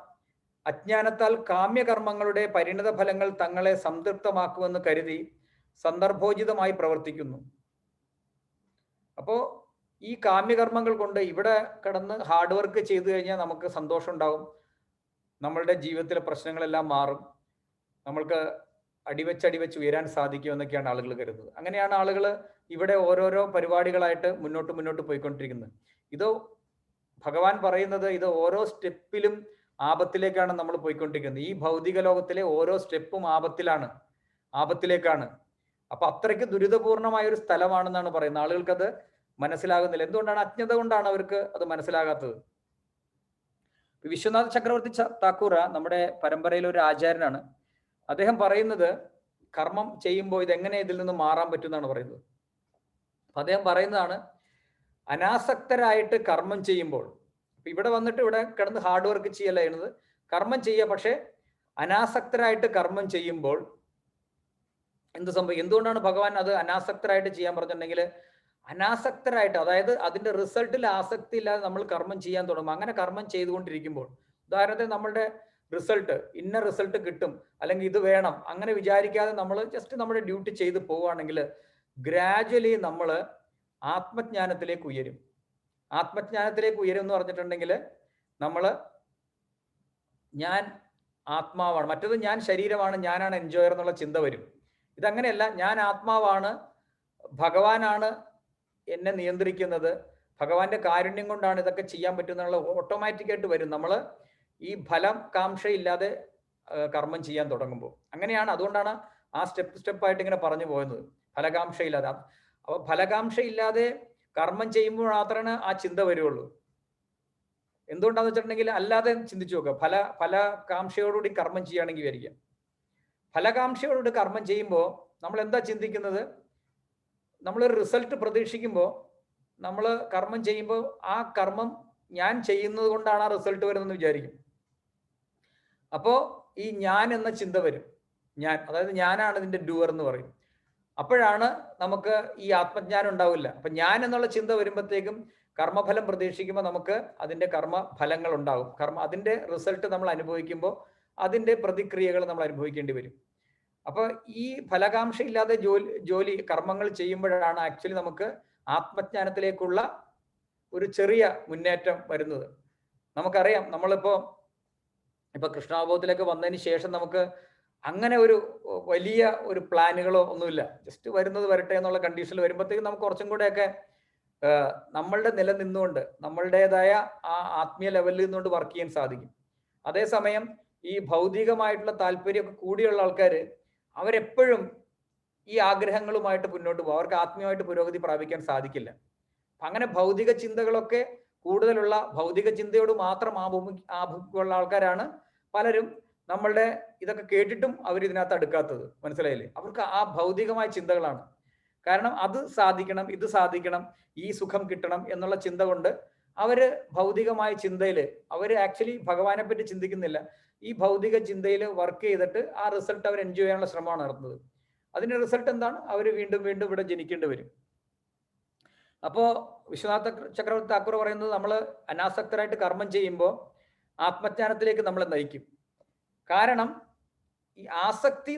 അജ്ഞാനത്താൽ കാമ്യകർമ്മങ്ങളുടെ പരിണിത ഫലങ്ങൾ തങ്ങളെ സംതൃപ്തമാക്കുമെന്ന് കരുതി സന്ദർഭോചിതമായി പ്രവർത്തിക്കുന്നു. അപ്പോ ഈ കാമ്യകർമ്മങ്ങൾ കൊണ്ട് ഇവിടെ കിടന്ന് ഹാർഡ് വർക്ക് ചെയ്തു കഴിഞ്ഞാൽ നമുക്ക് സന്തോഷം ഉണ്ടാവും, നമ്മളുടെ ജീവിതത്തിലെ പ്രശ്നങ്ങളെല്ലാം മാറും, നമ്മൾക്ക് അടിവെച്ച് ഉയരാൻ സാധിക്കുമെന്നൊക്കെയാണ് ആളുകൾ കരുതുന്നത്. അങ്ങനെയാണ് ആളുകൾ ഇവിടെ ഓരോരോ പരിപാടികളായിട്ട് മുന്നോട്ട് പോയിക്കൊണ്ടിരിക്കുന്നത്. ഇത് ഭഗവാൻ പറയുന്നത് ഇത് ഓരോ സ്റ്റെപ്പിലും ആപത്തിലേക്കാണ് നമ്മൾ പോയിക്കൊണ്ടിരിക്കുന്നത്. ഈ ഭൗതിക ലോകത്തിലെ ഓരോ സ്റ്റെപ്പും ആപത്തിലേക്കാണ്. അപ്പൊ അത്രയ്ക്ക് ദുരിതപൂർണമായ ഒരു സ്ഥലമാണെന്നാണ് പറയുന്നത്. ആളുകൾക്കത് മനസ്സിലാകുന്നില്ല. എന്തുകൊണ്ടാണ്? അജ്ഞത കൊണ്ടാണ് അവർക്ക് അത് മനസ്സിലാകാത്തത്. വിശ്വനാഥ ചക്രവർത്തി താക്കൂർ നമ്മുടെ പരമ്പരയിലെ ഒരു ആചാര്യനാണ്. അദ്ദേഹം പറയുന്നത് കർമ്മം ചെയ്യുമ്പോൾ ഇതെങ്ങനെ ഇതിൽ നിന്ന് മാറാൻ പറ്റും എന്നാണ് പറയുന്നത്. അപ്പൊ അദ്ദേഹം പറയുന്നതാണ്, അനാസക്തരായിട്ട് കർമ്മം ചെയ്യുമ്പോൾ, ഇവിടെ വന്നിട്ട് ഇവിടെ കിടന്ന് ഹാർഡ് വർക്ക് ചെയ്യല്ല ചെയ്യുന്നത്, കർമ്മം ചെയ്യുക, പക്ഷേ അനാസക്തരായിട്ട് കർമ്മം ചെയ്യുമ്പോൾ എന്ത് സംഭവിക്കും? എന്തുകൊണ്ടാണ് ഭഗവാൻ അത് അനാസക്തരായിട്ട് ചെയ്യാൻ പറഞ്ഞിട്ടുണ്ടെങ്കിൽ, അനാസക്തരായിട്ട്, അതായത് അതിന്റെ റിസൾട്ടിൽ ആസക്തി ഇല്ലാതെ നമ്മൾ കർമ്മം ചെയ്യാൻ തുടങ്ങും. അങ്ങനെ കർമ്മം ചെയ്തുകൊണ്ടിരിക്കുമ്പോൾ, ഉദാഹരണത്തിന് നമ്മളുടെ റിസൾട്ട്, ഇന്ന റിസൾട്ട് കിട്ടും, അല്ലെങ്കിൽ ഇത് വേണം, അങ്ങനെ വിചാരിക്കാതെ നമ്മൾ ജസ്റ്റ് നമ്മുടെ ഡ്യൂട്ടി ചെയ്ത് പോവുകയാണെങ്കിൽ ഗ്രാജ്വലി നമ്മൾ ആത്മജ്ഞാനത്തിലേക്ക് ഉയരും. ആത്മജ്ഞാനത്തിലേക്ക് ഉയരും എന്ന് പറഞ്ഞിട്ടുണ്ടെങ്കിൽ നമ്മൾ ഞാൻ ആത്മാവാണ്, മറ്റത് ഞാൻ ശരീരമാണ്, ഞാനാണ് എൻജോയർ എന്നുള്ള ചിന്ത വരും. ഇതങ്ങനെയല്ല, ഞാൻ ആത്മാവാണ്, ഭഗവാനാണ് എന്നെ നിയന്ത്രിക്കുന്നത്, ഭഗവാന്റെ കാരുണ്യം കൊണ്ടാണ് ഇതൊക്കെ ചെയ്യാൻ പറ്റുന്നുള്ള ഓട്ടോമാറ്റിക്കായിട്ട് വരും. നമ്മൾ ഈ ഫലം കാംക്ഷയില്ലാതെ കർമ്മം ചെയ്യാൻ തുടങ്ങുമ്പോൾ അങ്ങനെയാണ്. അതുകൊണ്ടാണ് ആ സ്റ്റെപ്പായിട്ട് ഇങ്ങനെ പറഞ്ഞു പോകുന്നത്, ഫലകാംക്ഷയില്ലാതെ. അപ്പോൾ ഫലകാംക്ഷയില്ലാതെ കർമ്മം ചെയ്യുമ്പോൾ മാത്രമാണ് ആ ചിന്ത വരുള്ളൂ. എന്തുകൊണ്ടാന്ന് വെച്ചിട്ടുണ്ടെങ്കിൽ, അല്ലാതെ ചിന്തിച്ചു നോക്കുക, ഫലകാംക്ഷയോടുകൂടി കർമ്മം ചെയ്യുകയാണെങ്കിൽ വിചാരിക്കാം, ഫലകാംക്ഷയോടുകൂടി കർമ്മം ചെയ്യുമ്പോൾ നമ്മൾ എന്താ ചിന്തിക്കുന്നത്? നമ്മളൊരു റിസൾട്ട് പ്രതീക്ഷിക്കുമ്പോൾ, നമ്മൾ കർമ്മം ചെയ്യുമ്പോൾ ആ കർമ്മം ഞാൻ ചെയ്യുന്നത് കൊണ്ടാണ് ആ റിസൾട്ട് വരുന്നതെന്ന് വിചാരിക്കും. അപ്പോൾ ഈ ഞാൻ എന്ന ചിന്ത വരും. ഞാൻ, അതായത് ഞാനാണ് ഇതിന്റെ ഡൂവർ എന്ന് പറയും. അപ്പോഴാണ് നമുക്ക് ഈ ആത്മജ്ഞാനം ഉണ്ടാവില്ല. അപ്പൊ ഞാൻ എന്നുള്ള ചിന്ത വരുമ്പോഴത്തേക്കും കർമ്മഫലം പ്രതീക്ഷിക്കുമ്പോൾ നമുക്ക് അതിന്റെ കർമ്മഫലങ്ങൾ ഉണ്ടാവും. അതിന്റെ റിസൾട്ട് നമ്മൾ അനുഭവിക്കുമ്പോൾ അതിന്റെ പ്രതിക്രിയകൾ നമ്മൾ അനുഭവിക്കേണ്ടി വരും. അപ്പൊ ഈ ഫലകാംക്ഷ ഇല്ലാതെ ജോലി കർമ്മങ്ങൾ ചെയ്യുമ്പോഴാണ് ആക്ച്വലി നമുക്ക് ആത്മജ്ഞാനത്തിലേക്കുള്ള ഒരു ചെറിയ മുന്നേറ്റം വരുന്നത്. നമുക്കറിയാം, നമ്മളിപ്പോ കൃഷ്ണാവബോധത്തിലേക്ക് വന്നതിന് ശേഷം നമുക്ക് അങ്ങനെ ഒരു വലിയ ഒരു പ്ലാനുകളോ ഒന്നുമില്ല. ജസ്റ്റ് വരുന്നത് വരട്ടെ എന്നുള്ള കണ്ടീഷനിൽ വരുമ്പോഴത്തേക്കും നമുക്ക് കുറച്ചും കൂടെയൊക്കെ നമ്മളുടെ നില നിന്നുകൊണ്ട് നമ്മളുടേതായ ആ ആത്മീയ ലെവലിൽ നിന്നുകൊണ്ട് വർക്ക് ചെയ്യാൻ സാധിക്കും. അതേസമയം ഈ ഭൗതികമായിട്ടുള്ള താല്പര്യമൊക്കെ കൂടിയുള്ള ആൾക്കാർ അവരെപ്പോഴും ഈ ആഗ്രഹങ്ങളുമായിട്ട് മുന്നോട്ട് പോകും. അവർക്ക് ആത്മീയമായിട്ട് പുരോഗതി പ്രാപിക്കാൻ സാധിക്കില്ല. അങ്ങനെ ഭൗതിക ചിന്തകളൊക്കെ കൂടുതലുള്ള, ഭൗതിക ചിന്തയോട് മാത്രം ആഭിമുഖ്യമുള്ള ആൾക്കാരാണ് പലരും. നമ്മളുടെ ഇതൊക്കെ കേട്ടിട്ടും അവർ ഇതിനകത്ത് അടുക്കാത്തത് മനസ്സിലായില്ലേ? അവർക്ക് ആ ഭൗതികമായ ചിന്തകളാണ്. കാരണം അത് സാധിക്കണം, ഇത് സാധിക്കണം, ഈ സുഖം കിട്ടണം എന്നുള്ള ചിന്ത കൊണ്ട് അവര് ഭൗതികമായ ചിന്തയിൽ അവര് ആക്ച്വലി ഭഗവാനെ പറ്റി ചിന്തിക്കുന്നില്ല. ഈ ഭൗതിക ചിന്തയിൽ വർക്ക് ചെയ്തിട്ട് ആ റിസൾട്ട് അവർ എൻജോയ് ചെയ്യാനുള്ള ശ്രമമാണ് നടത്തുന്നത്. അതിന്റെ റിസൾട്ട് എന്താണ്? അവർ വീണ്ടും വീണ്ടും ഇവിടെ ജനിക്കേണ്ടി വരും. അപ്പോ വിശ്വനാഥ ചക്രവർത്തി താക്കൂർ പറയുന്നത്, നമ്മൾ അനാസക്തരായിട്ട് കർമ്മം ചെയ്യുമ്പോൾ ആത്മജ്ഞാനത്തിലേക്ക് നമ്മളെ നയിക്കും. കാരണം ഈ ആസക്തി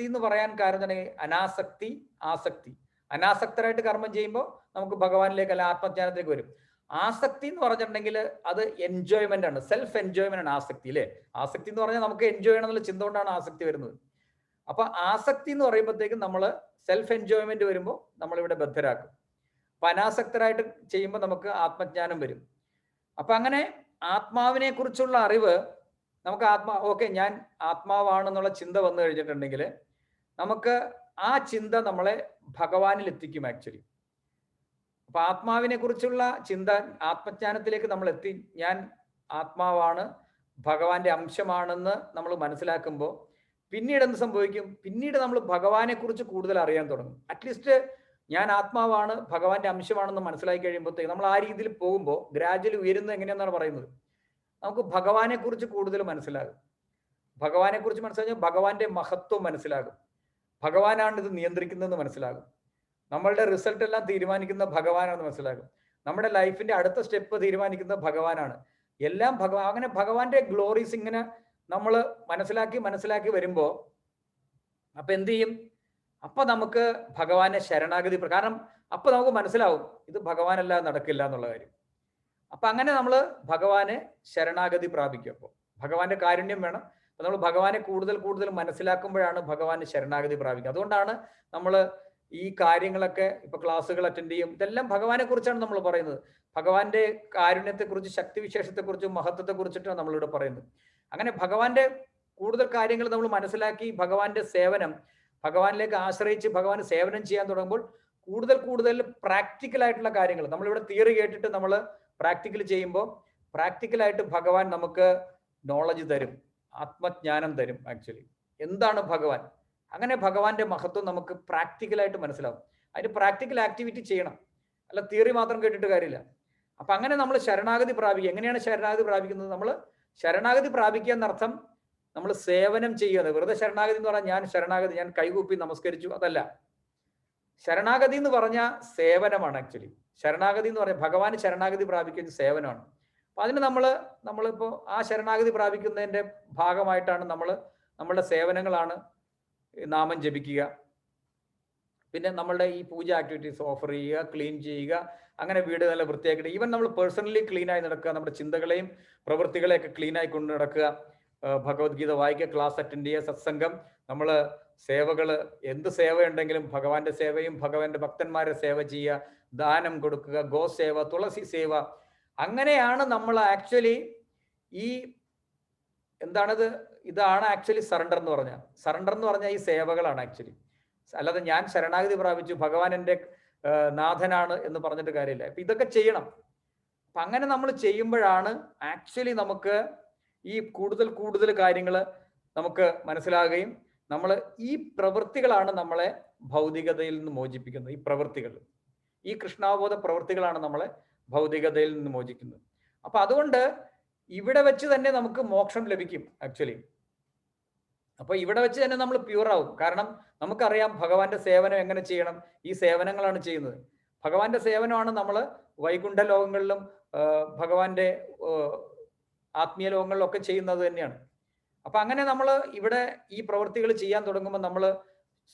എന്ന് പറയാൻ കാരണം അനാസക്തി, ആസക്തി. അനാസക്തരായിട്ട് കർമ്മം ചെയ്യുമ്പോൾ നമുക്ക് ഭഗവാനിലേക്ക് അല്ല ആത്മജ്ഞാനത്തിലേക്ക് വരും. ആസക്തി എന്ന് പറഞ്ഞിട്ടുണ്ടെങ്കിൽ അത് എൻജോയ്മെന്റ് ആണ്, സെൽഫ് എൻജോയ്മെന്റ് ആണ് ആസക്തി, അല്ലേ? ആസക്തി എന്ന് പറഞ്ഞാൽ നമുക്ക് എൻജോയ് ചെയ്യണം എന്നുള്ള ചിന്ത കൊണ്ടാണ് ആസക്തി വരുന്നത്. അപ്പൊ ആസക്തി എന്ന് പറയുമ്പോഴത്തേക്കും നമ്മൾ സെൽഫ് എൻജോയ്മെന്റ് വരുമ്പോൾ നമ്മളിവിടെ ബദ്ധരാക്കും. അപ്പൊ അനാസക്തരായിട്ട് ചെയ്യുമ്പോൾ നമുക്ക് ആത്മജ്ഞാനം വരും. അപ്പൊ അങ്ങനെ ആത്മാവിനെ കുറിച്ചുള്ള അറിവ് നമുക്ക് ഓക്കെ ഞാൻ ആത്മാവാണെന്നുള്ള ചിന്ത വന്നു കഴിഞ്ഞിട്ടുണ്ടെങ്കിൽ നമുക്ക് ആ ചിന്ത നമ്മളെ ഭഗവാനിൽ എത്തിക്കും ആക്ച്വലി. അപ്പൊ ആത്മാവിനെ കുറിച്ചുള്ള ചിന്ത, ആത്മജ്ഞാനത്തിലേക്ക് നമ്മൾ എത്തി, ഞാൻ ആത്മാവാണ്, ഭഗവാന്റെ അംശമാണെന്ന് നമ്മൾ മനസ്സിലാക്കുമ്പോൾ പിന്നീട് എന്ത് സംഭവിക്കും? പിന്നീട് നമ്മൾ ഭഗവാനെ കുറിച്ച് കൂടുതൽ അറിയാൻ തുടങ്ങും. അറ്റ്ലീസ്റ്റ് ഞാൻ ആത്മാവാണ്, ഭഗവാന്റെ അംശമാണെന്ന് മനസ്സിലാക്കി കഴിയുമ്പോഴത്തേക്ക് നമ്മൾ ആ രീതിയിൽ പോകുമ്പോൾ ഗ്രാജുവലി ഉയരുന്നത് എങ്ങനെയാണെന്നാണ് പറയുന്നത്. നമുക്ക് ഭഗവാനെ കുറിച്ച് കൂടുതൽ മനസ്സിലാകും. ഭഗവാനെ കുറിച്ച് മനസ്സിലാക്കിയാൽ ഭഗവാന്റെ മഹത്വം മനസ്സിലാകും. ഭഗവാനാണ് ഇത് നിയന്ത്രിക്കുന്നതെന്ന് മനസ്സിലാകും. നമ്മളുടെ റിസൾട്ട് എല്ലാം തീരുമാനിക്കുന്ന ഭഗവാനാണെന്ന് മനസ്സിലാകും. നമ്മുടെ ലൈഫിന്റെ അടുത്ത സ്റ്റെപ്പ് തീരുമാനിക്കുന്ന ഭഗവാനാണ്. എല്ലാം അങ്ങനെ ഭഗവാന്റെ ഗ്ലോറീസ് ഇങ്ങനെ നമ്മൾ മനസ്സിലാക്കി വരുമ്പോ അപ്പൊ എന്ത് ചെയ്യും? അപ്പൊ നമുക്ക് ഭഗവാനെ ശരണാഗതി, കാരണം അപ്പൊ നമുക്ക് മനസ്സിലാവും ഇത് ഭഗവാനല്ലാതെ നടക്കില്ല എന്നുള്ള കാര്യം. അപ്പൊ അങ്ങനെ നമ്മൾ ഭഗവാനെ ശരണാഗതി പ്രാപിക്കും. അപ്പോൾ ഭഗവാന്റെ കാരുണ്യം വേണം. അപ്പൊ നമ്മൾ ഭഗവാനെ കൂടുതൽ മനസ്സിലാക്കുമ്പോഴാണ് ഭഗവാന് ശരണാഗതി പ്രാപിക്കുക. അതുകൊണ്ടാണ് നമ്മൾ ഈ കാര്യങ്ങളൊക്കെ ഇപ്പൊ ക്ലാസ്സുകൾ അറ്റൻഡ് ചെയ്യും. ഇതെല്ലാം ഭഗവാനെ കുറിച്ചാണ് നമ്മൾ പറയുന്നത്. ഭഗവാന്റെ കാരുണ്യത്തെക്കുറിച്ച്, ശക്തിവിശേഷത്തെക്കുറിച്ചും മഹത്വത്തെക്കുറിച്ചിട്ടാണ് നമ്മളിവിടെ പറയുന്നത്. അങ്ങനെ ഭഗവാന്റെ കൂടുതൽ കാര്യങ്ങൾ നമ്മൾ മനസ്സിലാക്കി ഭഗവാന്റെ സേവനം, ഭഗവാനിലേക്ക് ആശ്രയിച്ച് ഭഗവാന് സേവനം ചെയ്യാൻ തുടങ്ങുമ്പോൾ കൂടുതൽ പ്രാക്ടിക്കൽ ആയിട്ടുള്ള കാര്യങ്ങൾ, നമ്മളിവിടെ തിയറി കേട്ടിട്ട് നമ്മൾ പ്രാക്ടിക്കൽ ചെയ്യുമ്പോൾ പ്രാക്ടിക്കലായിട്ട് ഭഗവാൻ നമുക്ക് നോളജ് തരും, ആത്മജ്ഞാനം തരും. ആക്ച്വലി എന്താണ് ഭഗവാൻ, അങ്ങനെ ഭഗവാന്റെ മഹത്വം നമുക്ക് പ്രാക്ടിക്കലായിട്ട് മനസ്സിലാവും. അതിന് പ്രാക്ടിക്കൽ ആക്ടിവിറ്റി ചെയ്യണം, അല്ല തിയറി മാത്രം കേട്ടിട്ട് കാര്യമില്ല. അപ്പൊ അങ്ങനെ നമ്മൾ ശരണാഗതി പ്രാപിക്കുക. എങ്ങനെയാണ് ശരണാഗതി പ്രാപിക്കുന്നത്? നമ്മൾ ശരണാഗതി പ്രാപിക്കുക എന്നർത്ഥം നമ്മൾ സേവനം ചെയ്യുക. വെറുതെ ശരണാഗതി എന്ന് പറഞ്ഞാൽ ഞാൻ കൈകൂപ്പി നമസ്കരിച്ചു, അതല്ല. ശരണാഗതി എന്ന് പറഞ്ഞാൽ സേവനമാണ്. ആക്ച്വലി ശരണാഗതി എന്ന് പറഞ്ഞാൽ ഭഗവാന് ശരണാഗതി പ്രാപിക്കുന്ന സേവനമാണ്. അപ്പൊ അതിന് നമ്മളിപ്പോ ആ ശരണാഗതി പ്രാപിക്കുന്നതിന്റെ ഭാഗമായിട്ടാണ് നമ്മളുടെ സേവനങ്ങളാണ് നാമം ജപിക്കുക, പിന്നെ നമ്മളുടെ ഈ പൂജ ആക്ടിവിറ്റീസ് ഓഫർ ചെയ്യുക, ക്ലീൻ ചെയ്യുക, അങ്ങനെ വീട് നല്ല വൃത്തിയാക്കിയിട്ട് ഈവൻ നമ്മൾ പേഴ്സണലി ക്ലീൻ ആയി നടക്കുക, നമ്മുടെ ചിന്തകളെയും പ്രവൃത്തികളെയൊക്കെ ക്ലീൻ ആയി കൊണ്ട് നടക്കുക, ഭഗവത്ഗീത വായിക്കുക, ക്ലാസ് അറ്റൻഡ് ചെയ്യുക, സത്സംഗം, നമ്മൾ സേവകള് എന്ത് സേവ ഉണ്ടെങ്കിലും ഭഗവാന്റെ സേവയും ഭഗവാന്റെ ഭക്തന്മാരെ സേവ ചെയ്യുക, ദാനം കൊടുക്കുക, ഗോസേവ, തുളസി സേവ. അങ്ങനെയാണ് നമ്മൾ ആക്ച്വലി ഈ എന്താണത്, ഇതാണ് ആക്ച്വലി സറണ്ടർ എന്ന് പറഞ്ഞാൽ. സറണ്ടർ എന്ന് പറഞ്ഞാൽ ഈ സേവകളാണ് ആക്ച്വലി. അല്ലാതെ ഞാൻ ശരണാഗതി പ്രാപിച്ചു, ഭഗവാൻ എൻ്റെ നാഥനാണ് എന്ന് പറഞ്ഞിട്ട് കാര്യമില്ല. അപ്പൊ ഇതൊക്കെ ചെയ്യണം. അപ്പൊ അങ്ങനെ നമ്മൾ ചെയ്യുമ്പോഴാണ് ആക്ച്വലി നമുക്ക് ഈ കൂടുതൽ കാര്യങ്ങൾ നമുക്ക് മനസ്സിലാകുകയും നമ്മൾ ഈ പ്രവൃത്തികളാണ് നമ്മളെ ഭൗതികതയിൽ നിന്ന് മോചിപ്പിക്കുന്നത്. ഈ പ്രവൃത്തികൾ, ഈ കൃഷ്ണാവബോധ പ്രവൃത്തികളാണ് നമ്മളെ ഭൗതികതയിൽ നിന്ന് മോചിക്കുന്നത്. അപ്പൊ അതുകൊണ്ട് ഇവിടെ വെച്ച് തന്നെ നമുക്ക് മോക്ഷം ലഭിക്കും ആക്ച്വലി. അപ്പൊ ഇവിടെ വെച്ച് തന്നെ നമ്മൾ പ്യൂറാവും. കാരണം നമുക്കറിയാം ഭഗവാന്റെ സേവനം എങ്ങനെ ചെയ്യണം. ഈ സേവനങ്ങളാണ് ചെയ്യുന്നത്. ഭഗവാന്റെ സേവനമാണ് നമ്മൾ വൈകുണ്ഠ ലോകങ്ങളിലും ഭഗവാന്റെ ആത്മീയ ലോകങ്ങളിലൊക്കെ ചെയ്യുന്നത് തന്നെയാണ്. അപ്പൊ അങ്ങനെ നമ്മൾ ഇവിടെ ഈ പ്രവൃത്തികൾ ചെയ്യാൻ തുടങ്ങുമ്പോൾ നമ്മൾ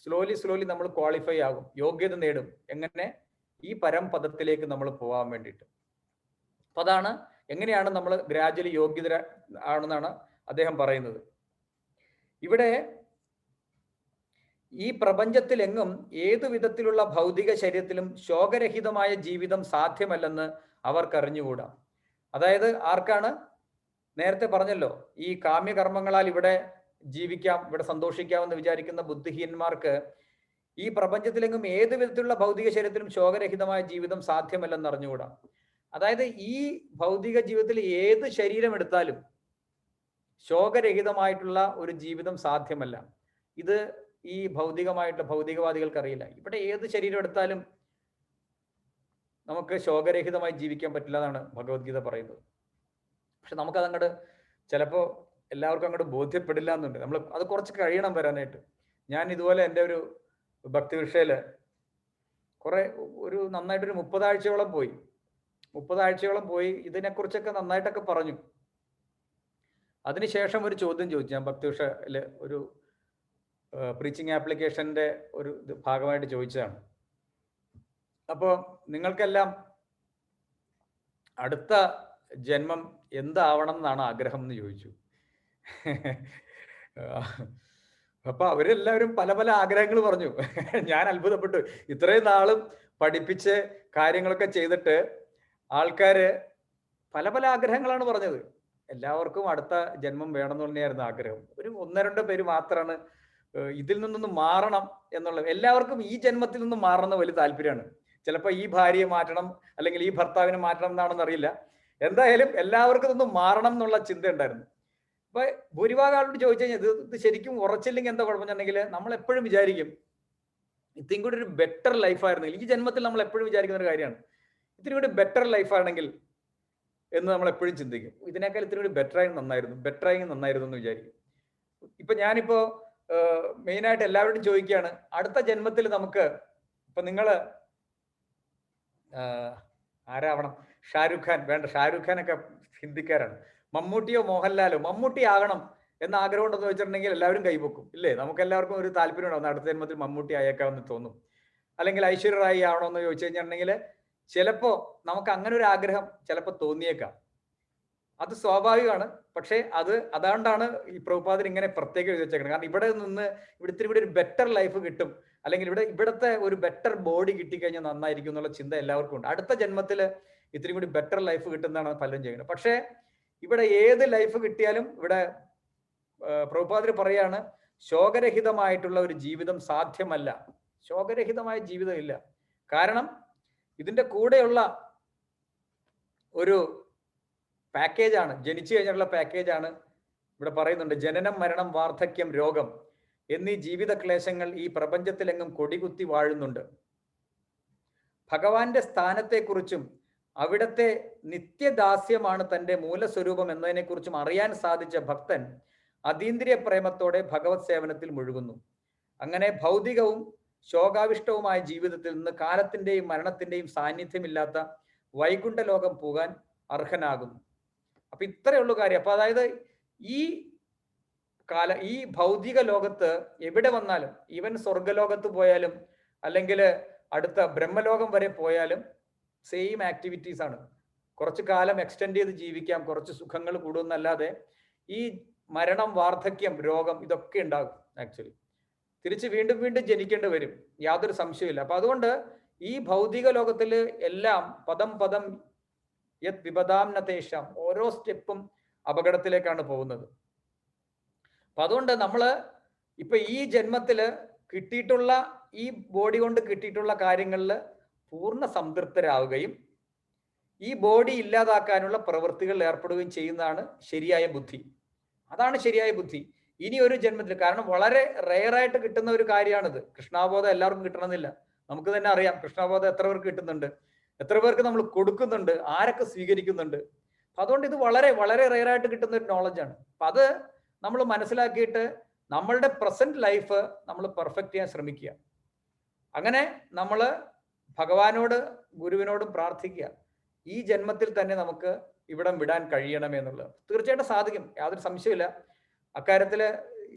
സ്ലോലി നമ്മൾ ക്വാളിഫൈ ആകും, യോഗ്യത നേടും. എങ്ങനെ? ഈ പരംപദത്തിലേക്ക് നമ്മൾ പോകാൻ വേണ്ടിയിട്ട്. അപ്പൊ അതാണ് എങ്ങനെയാണ് നമ്മൾ ഗ്രാജുവലി യോഗ്യത ആണെന്നാണ് അദ്ദേഹം പറയുന്നത്. ഇവിടെ ഈ പ്രപഞ്ചത്തിലെങ്ങും ഏതു വിധത്തിലുള്ള ഭൗതിക ശരീരത്തിലും ശോകരഹിതമായ ജീവിതം സാധ്യമല്ലെന്ന് അവർക്കറിഞ്ഞുകൂടാ. അതായത് ആർക്കാണ്? നേരത്തെ പറഞ്ഞല്ലോ, ഈ കാമ്യകർമ്മങ്ങളാൽ ഇവിടെ ജീവിക്കാം, ഇവിടെ സന്തോഷിക്കാമെന്ന് വിചാരിക്കുന്ന ബുദ്ധിഹീനന്മാർക്ക് ഈ പ്രപഞ്ചത്തിലെങ്ങും ഏതു വിധത്തിലുള്ള ഭൗതിക ശരീരത്തിലും ശോകരഹിതമായ ജീവിതം സാധ്യമല്ലെന്ന് അറിഞ്ഞുകൂടാ. അതായത് ഈ ഭൗതിക ജീവിതത്തിൽ ഏത് ശരീരം എടുത്താലും ശോകരഹിതമായിട്ടുള്ള ഒരു ജീവിതം സാധ്യമല്ല. ഇത് ഈ ഭൗതികവാദികൾക്ക് അറിയില്ല. ഇവിടെ ഏത് ശരീരം എടുത്താലും നമുക്ക് ശോകരഹിതമായി ജീവിക്കാൻ പറ്റില്ല എന്നാണ് ഭഗവത്ഗീത പറയുന്നത്. പക്ഷെ നമുക്കതങ്ങോട്ട് ചിലപ്പോൾ എല്ലാവർക്കും അങ്ങോട്ട് ബോധ്യപ്പെടില്ല എന്നുണ്ട്. നമ്മൾ അത് കുറച്ച് കഴിയണം വരാനായിട്ട്. ഞാൻ ഇതുപോലെ എൻ്റെ ഒരു ഭക്തി വിഷയില് നന്നായിട്ടൊരു 30 ആഴ്ചയോളം പോയി ഇതിനെക്കുറിച്ചൊക്കെ നന്നായിട്ടൊക്കെ പറഞ്ഞു. അതിനുശേഷം ഒരു ചോദ്യം ചോദിച്ചു. ഞാൻ ഭക്തി വിഷയില് ഒരു പ്രീച്ചിങ് ആപ്ലിക്കേഷന്റെ ഒരു ഭാഗമായിട്ട് ചോദിച്ചതാണ്. അപ്പോൾ നിങ്ങൾക്കെല്ലാം അടുത്ത ജന്മം എന്താവണം എന്നാണ് ആഗ്രഹം എന്ന് ചോദിച്ചു. അപ്പൊ അവരെല്ലാവരും പല ആഗ്രഹങ്ങൾ പറഞ്ഞു. ഞാൻ അത്ഭുതപ്പെട്ടു. ഇത്രയും നാളും പഠിപ്പിച്ച് കാര്യങ്ങളൊക്കെ ചെയ്തിട്ട് ആൾക്കാര് പല ആഗ്രഹങ്ങളാണ് പറഞ്ഞത്. എല്ലാവർക്കും അടുത്ത ജന്മം വേണമെന്ന് തന്നെയായിരുന്നു ആഗ്രഹം. ഒരു 1-2 പേര് മാത്രമാണ് ഇതിൽ നിന്നൊന്ന് മാറണം എന്നുള്ളത്. എല്ലാവർക്കും ഈ ജന്മത്തിൽ നിന്ന് മാറണമെന്ന് വലിയ താല്പര്യമാണ്. ചിലപ്പോൾ ഈ ഭാര്യയെ മാറ്റണം, അല്ലെങ്കിൽ ഈ ഭർത്താവിനെ മാറ്റണം എന്നാണെന്ന് അറിയില്ല. എന്തായാലും എല്ലാവർക്കും ഇതൊന്ന് മാറണം എന്നുള്ള ചിന്ത ഉണ്ടായിരുന്നു. അപ്പൊ ഭൂരിഭാഗം ആളോട് ചോദിച്ചു കഴിഞ്ഞാൽ ഇത് ശരിക്കും ഉറച്ചില്ലെങ്കിൽ എന്താ കുഴപ്പമെന്നുണ്ടെങ്കിൽ നമ്മൾ എപ്പോഴും വിചാരിക്കും ഇത്തിരി കൂടി ഒരു ബെറ്റർ ലൈഫായിരുന്നെങ്കിൽ. ഈ ജന്മത്തിൽ നമ്മൾ എപ്പോഴും വിചാരിക്കുന്ന ഒരു കാര്യമാണ്, ഇത്തിരി കൂടി ബെറ്റർ ലൈഫാണെങ്കിൽ എന്ന് നമ്മൾ എപ്പോഴും ചിന്തിക്കും. ഇതിനേക്കാൾ ഇത്തിരി കൂടി ബെറ്ററായി നന്നായിരുന്നു എന്ന് വിചാരിക്കും. ഇപ്പൊ ഞാനിപ്പോ മെയിനായിട്ട് എല്ലാവരോടും ചോദിക്കുകയാണ്, അടുത്ത ജന്മത്തിൽ നമുക്ക് ഇപ്പൊ നിങ്ങള് ആരാവണം? ഷാരൂഖ് ഖാൻ വേണ്ട, ഷാരൂഖ് ഖാനൊക്കെ ഹിന്ദിക്കാരാണ്. മമ്മൂട്ടിയോ മോഹൻലാലോ? മമ്മൂട്ടി ആകണം എന്ന ആഗ്രഹം ഉണ്ടെന്ന് വെച്ചിട്ടുണ്ടെങ്കിൽ എല്ലാവരും കൈപൊക്കും, ഇല്ലേ? നമുക്ക് എല്ലാവർക്കും ഒരു താല്പര്യം ഉണ്ടാവും, അടുത്ത ജന്മത്തിൽ മമ്മൂട്ടി ആയേക്കാമെന്ന് തോന്നും. അല്ലെങ്കിൽ ഐശ്വര്യ റായി ആവണമെന്ന് ചോദിച്ചു കഴിഞ്ഞിട്ടുണ്ടെങ്കിൽ ചിലപ്പോ നമുക്ക് അങ്ങനെ ഒരു ആഗ്രഹം ചിലപ്പോൾ തോന്നിയേക്കാം. അത് സ്വാഭാവികമാണ്. പക്ഷേ അതുകൊണ്ടാണ് ഈ പ്രഭുപാദർ ഇങ്ങനെ പ്രത്യേകം എഴുതി വെച്ചേക്കുന്നത്. കാരണം ഇവിടെ ഇത്തിരി കൂടി ഒരു ബെറ്റർ ലൈഫ് കിട്ടും, അല്ലെങ്കിൽ ഇവിടുത്തെ ഒരു ബെറ്റർ ബോഡി കിട്ടിക്കഴിഞ്ഞാൽ നന്നായിരിക്കും എന്നുള്ള ചിന്ത എല്ലാവർക്കും ഉണ്ട്. അടുത്ത ജന്മത്തിൽ ഇത്തിരി കൂടി ബെറ്റർ ലൈഫ് കിട്ടുന്നതാണ് പലരും ചെയ്യുന്നത്. പക്ഷേ ഇവിടെ ഏത് ലൈഫ് കിട്ടിയാലും ഇവിടെ പ്രഭുപാദർ പറയാണ്, ശോകരഹിതമായിട്ടുള്ള ഒരു ജീവിതം സാധ്യമല്ല. ശോകരഹിതമായ ജീവിതം ഇല്ല. കാരണം ഇതിന്റെ കൂടെയുള്ള ഒരു പാക്കേജാണ്, ജനിച്ചു കഴിഞ്ഞുള്ള പാക്കേജാണ് ഇവിടെ പറയുന്നുണ്ട്. ജനനം, മരണം, വാർദ്ധക്യം, രോഗം എന്നീ ജീവിത ക്ലേശങ്ങൾ ഈ പ്രപഞ്ചത്തിലെങ്ങും കൊടികുത്തി വാഴുന്നുണ്ട്. ഭഗവാന്റെ സ്ഥാനത്തെക്കുറിച്ചും അവിടത്തെ നിത്യദാസ്യമാണ് തൻ്റെ മൂലസ്വരൂപം എന്നതിനെക്കുറിച്ചും അറിയാൻ സാധിച്ച ഭക്തൻ അതീന്ദ്രിയ പ്രേമത്തോടെ ഭഗവത് സേവനത്തിൽ മുഴുകുന്നു. അങ്ങനെ ഭൗതികവും ശോകാവിഷ്ടവുമായ ജീവിതത്തിൽ നിന്ന് കാലത്തിന്റെയും മരണത്തിന്റെയും സാന്നിധ്യമില്ലാത്ത വൈകുണ്ഠ ലോകം പോകാൻ അർഹനാകുന്നു. അപ്പൊ ഇത്രയുള്ള കാര്യം. അപ്പൊ അതായത് ഈ ഭൗതിക ലോകത്ത് എവിടെ വന്നാലും, ഈവൻ സ്വർഗലോകത്ത് പോയാലും അല്ലെങ്കിൽ അടുത്ത ബ്രഹ്മലോകം വരെ പോയാലും സെയിം ആക്ടിവിറ്റീസ് ആണ്. കുറച്ചു കാലം എക്സ്റ്റെൻഡ് ചെയ്ത് ജീവിക്കാം, കുറച്ച് സുഖങ്ങൾ കൂടുമെന്നല്ലാതെ ഈ മരണം, വാർദ്ധക്യം, രോഗം ഇതൊക്കെ ഉണ്ടാകും. ആക്ച്വലി തിരിച്ച് വീണ്ടും വീണ്ടും ജനിക്കേണ്ടി വരും, യാതൊരു സംശയമില്ല. അപ്പൊ അതുകൊണ്ട് ഈ ഭൗതിക ലോകത്തിൽ എല്ലാം പദം പദം യത് വിപദാം നതേഷാം, ഓരോ സ്റ്റെപ്പും അപകടത്തിലേക്കാണ് പോകുന്നത്. അപ്പൊ അതുകൊണ്ട് നമ്മള് ഇപ്പൊ ഈ ജന്മത്തില് കിട്ടിയിട്ടുള്ള ഈ ബോഡി കൊണ്ട് കിട്ടിയിട്ടുള്ള കാര്യങ്ങളിൽ പൂർണ്ണ സംതൃപ്തരാവുകയും ഈ ബോഡി ഇല്ലാതാക്കാനുള്ള പ്രവൃത്തികളിൽ ഏർപ്പെടുകയും ചെയ്യുന്നതാണ് ശരിയായ ബുദ്ധി. അതാണ് ശരിയായ ബുദ്ധി. ഇനി ഒരു ജന്മത്തിൽ, കാരണം വളരെ റെയറായിട്ട് കിട്ടുന്ന ഒരു കാര്യമാണിത്. കൃഷ്ണാബോധം എല്ലാവർക്കും കിട്ടണമെന്നില്ല. നമുക്ക് തന്നെ അറിയാം കൃഷ്ണാബോധം എത്ര പേർക്ക് കിട്ടുന്നുണ്ട്, എത്ര പേർക്ക് നമ്മൾ കൊടുക്കുന്നുണ്ട്, ആരൊക്കെ സ്വീകരിക്കുന്നുണ്ട്. അപ്പൊ അതുകൊണ്ട് ഇത് വളരെ വളരെ റെയറായിട്ട് കിട്ടുന്ന ഒരു നോളജാണ്. അപ്പൊ അത് നമ്മൾ മനസ്സിലാക്കിയിട്ട് നമ്മളുടെ പ്രസന്റ് ലൈഫ് നമ്മൾ പെർഫെക്റ്റ് ചെയ്യാൻ ശ്രമിക്കുക. അങ്ങനെ നമ്മൾ ഭഗവാനോട് ഗുരുവിനോടും പ്രാർത്ഥിക്കുക, ഈ ജന്മത്തിൽ തന്നെ നമുക്ക് ഇവിടം വിടാൻ കഴിയണമെന്നുള്ളത്. തീർച്ചയായിട്ടും സാധിക്കും, യാതൊരു സംശയമില്ല. അക്കാര്യത്തില്